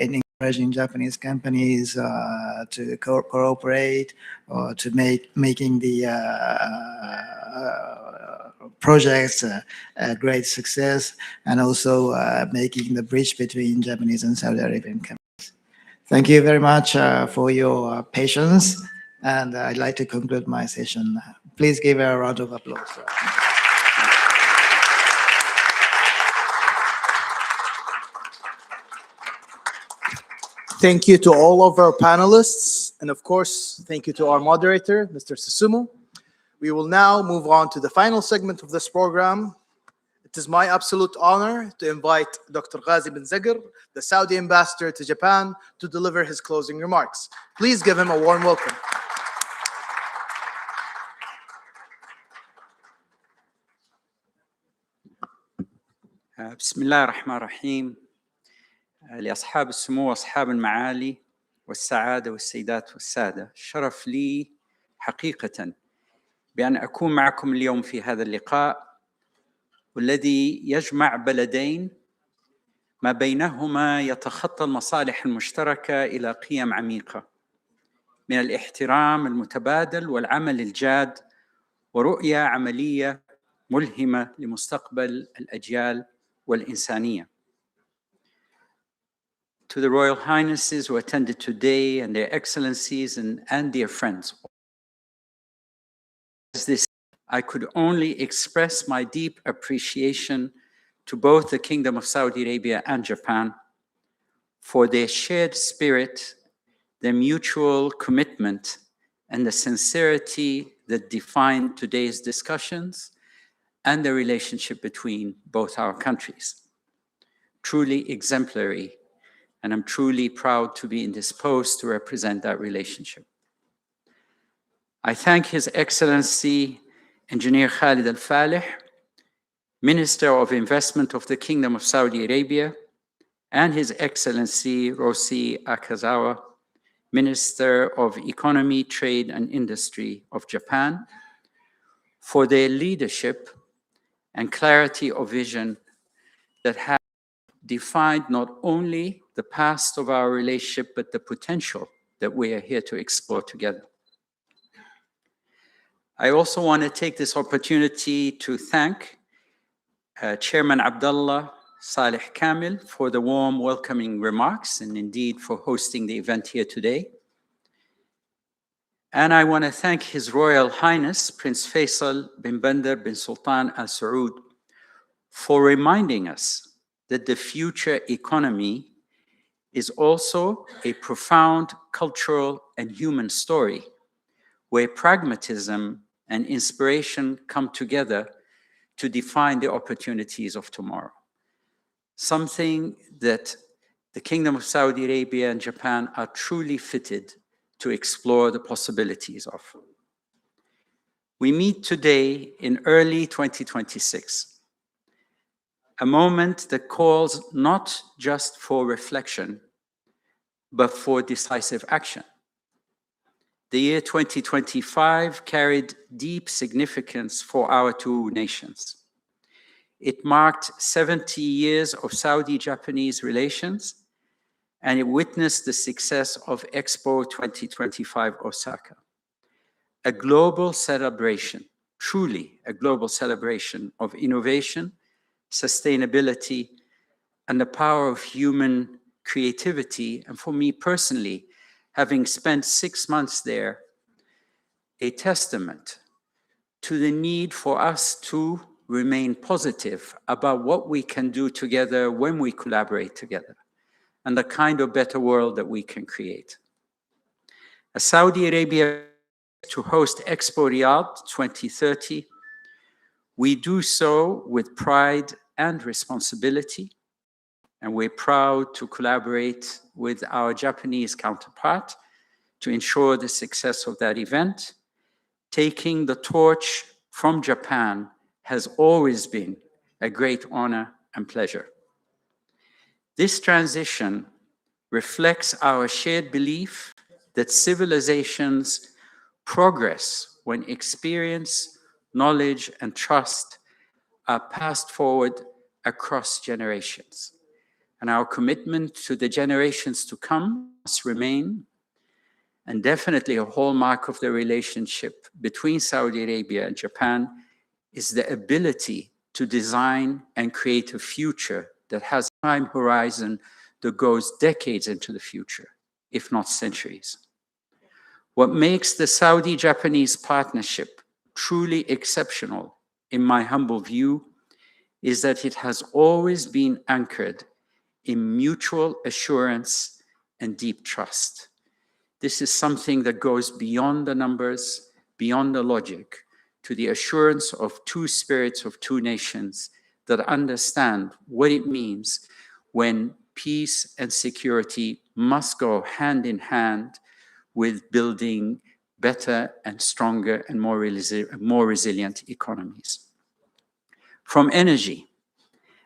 in encouraging Japanese companies to cooperate or to making the projects a great success, and also making the bridge between Japanese and Saudi Arabian companies. Thank you very much for your patience, and I'd like to conclude my session. Please give a round of applause. Thank you to all of our panelists, and of course, thank you to our moderator, Mr. Susumu. We will now move on to the final segment of this program. It is my absolute honor to invite Dr. Ghazi bin Zagir, the Saudi ambassador to Japan, to deliver his closing remarks. Please give him a warm welcome. بسم الله الرحمن الرحيم. لأصحاب السمو وأصحاب المعالي والسعادة والسيدات والسادة، شرف لي حقيقة بأن أكون معكم اليوم في هذا اللقاء والذي يجمع بلدين ما بينهما يتخطى المصالح المشتركة إلى قيم عميقة من الاحترام المتبادل والعمل الجاد ورؤية عملية ملهمة لمستقبل الأجيال والإنسانية. To the Royal Highnesses who attended today and their excellencies and dear friends, I could only express my deep appreciation to both the Kingdom of Saudi Arabia and Japan for their shared spirit, their mutual commitment, and the sincerity that defined today's discussions and the relationship between both our countries. Truly exemplary, and I'm truly proud to be indisposed to represent that relationship. I thank His Excellency Engineer Khalid Al-Falih, Minister of Investment of the Kingdom of Saudi Arabia, and His Excellency Rosi Akazawa, Minister of Economy, Trade and Industry of Japan, for their leadership and clarity of vision that have defined not only the past of our relationship, but the potential that we are here to explore together. I also want to take this opportunity to thank Chairman Abdullah Saleh Kamil for the warm welcoming remarks and indeed for hosting the event here today. And I want to thank His Royal Highness Prince Faisal bin Bandar bin Sultan Al Saud for reminding us that the future economy is also a profound cultural and human story where pragmatism and inspiration come together to define the opportunities of tomorrow. Something that the Kingdom of Saudi Arabia and Japan are truly fitted to explore the possibilities of. We meet today in early 2026, a moment that calls not just for reflection, but for decisive action. The year 2025 carried deep significance for our two nations. It marked 70 years of Saudi-Japanese relations, and it witnessed the success of Expo 2025 Osaka, a global celebration, truly a global celebration of innovation, sustainability, and the power of human creativity. And for me personally, having spent 6 months there, a testament to the need for us to remain positive about what we can do together when we collaborate together, and the kind of better world that we can create. As Saudi Arabia to host Expo Riyadh 2030, we do so with pride and responsibility, and we're proud to collaborate with our Japanese counterpart to ensure the success of that event. Taking the torch from Japan has always been a great honor and pleasure. This transition reflects our shared belief that civilizations progress when experience, knowledge, and trust are passed forward across generations. And our commitment to the generations to come must remain, and definitely a hallmark of the relationship between Saudi Arabia and Japan is the ability to design and create a future that has a time horizon that goes decades into the future, if not centuries. What makes the Saudi-Japanese partnership truly exceptional, in my humble view, is that it has always been anchored in mutual assurance and deep trust. This is something that goes beyond the numbers, beyond the logic, to the assurance of two spirits of two nations that understand what it means when peace and security must go hand in hand with building better and stronger and more resilient economies. From energy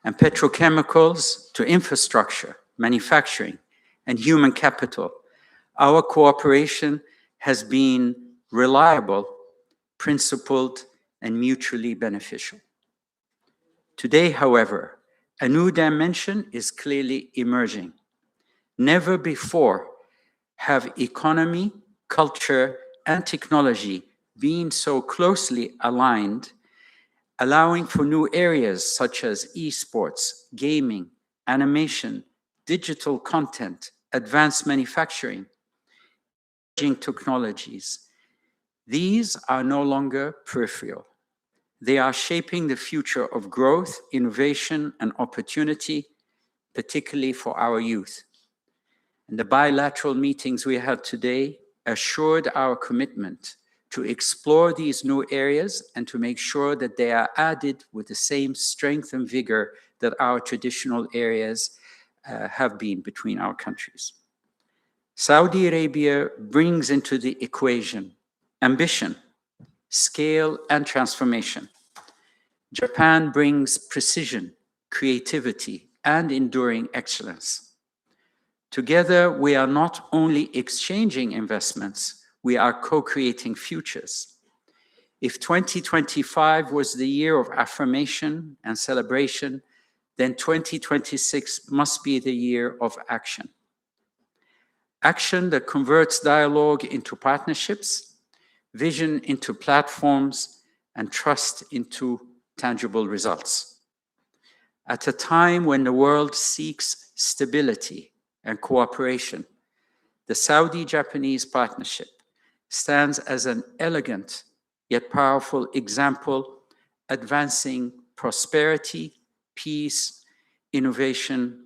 and petrochemicals to infrastructure, manufacturing, and human capital, our cooperation has been reliable, principled, and mutually beneficial. Today, however, a new dimension is clearly emerging. Never before have economy, culture, and technology been so closely aligned, allowing for new areas such as esports, gaming, animation, digital content, advanced manufacturing, emerging technologies. These are no longer peripheral. They are shaping the future of growth, innovation, and opportunity, particularly for our youth. And the bilateral meetings we had today assured our commitment to explore these new areas and to make sure that they are added with the same strength and vigor that our traditional areas have been between our countries. Saudi Arabia brings into the equation ambition, scale, and transformation. Japan brings precision, creativity, and enduring excellence. Together, we are not only exchanging investments, we are co-creating futures. If 2025 was the year of affirmation and celebration, then 2026 must be the year of action. Action that converts dialogue into partnerships, vision into platforms, and trust into tangible results. At a time when the world seeks stability and cooperation, the Saudi-Japanese partnership stands as an elegant yet powerful example advancing prosperity, peace, innovation,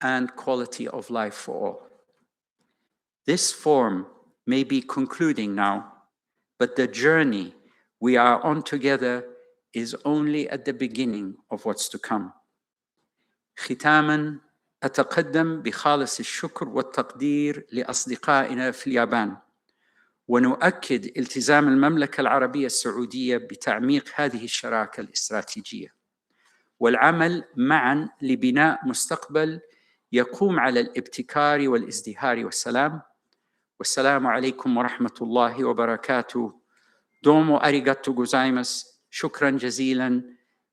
and quality of life for all. This forum may be concluding now, but the journey we are on together is only at the beginning of what's to come. ختاماً أتقدم بخالص الشكر والتقدير لأصدقائنا في اليابان، ونؤكد التزام المملكة العربية السعودية بتعميق هذه الشراكة الاستراتيجية والعمل معاً لبناء مستقبل يقوم على الابتكار والازدهار والسلام. والسلام عليكم ورحمة الله وبركاته. دومو أريغاتو غوزايماس. شكراً جزيلاً.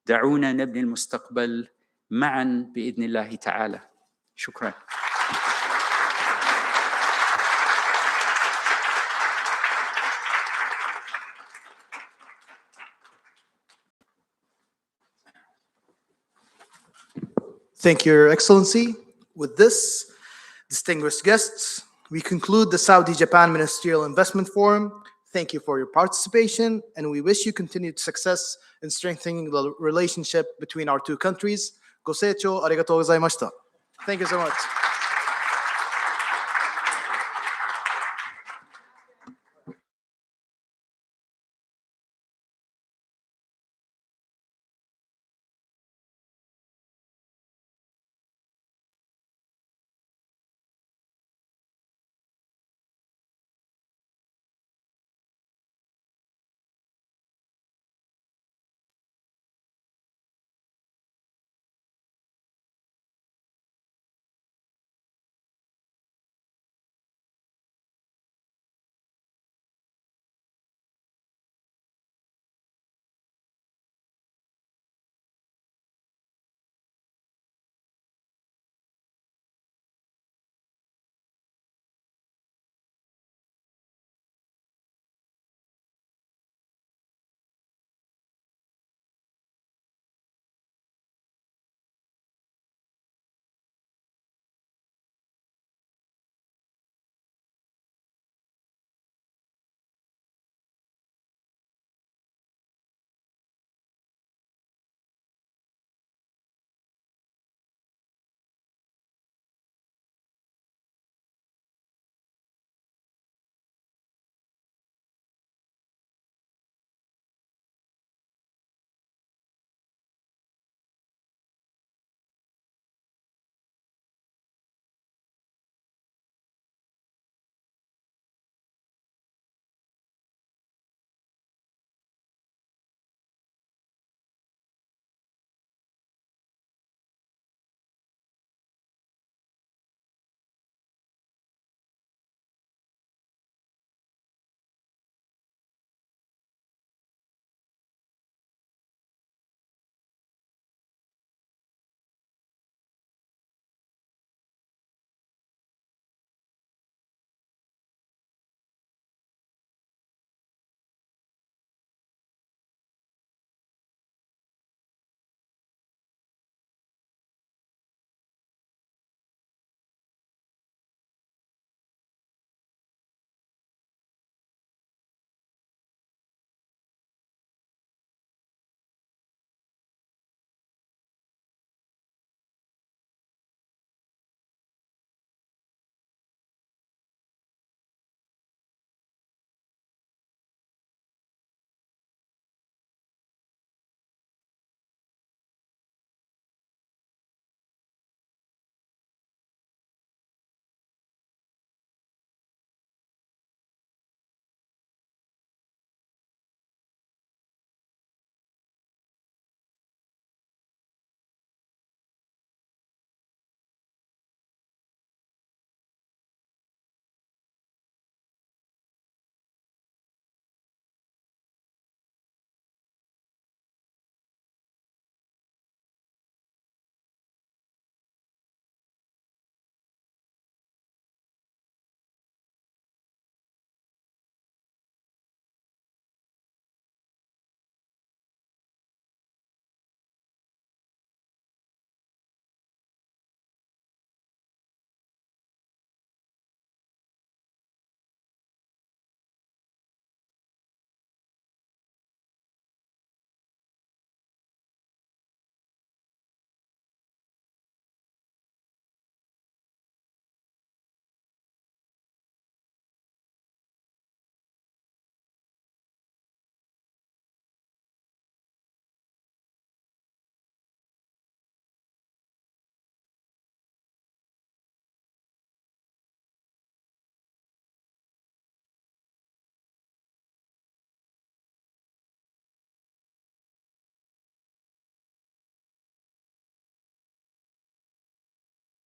دعونا نبني المستقبل معاً بإذن الله تعالى. شكراً. Thank you, Your Excellency. With this, distinguished guests, we conclude the Saudi-Japan Ministerial Investment Forum. Thank you for your participation, and we wish you continued success in strengthening the relationship between our two countries. Go seichou arigatou gozaimashita. Thank you so much.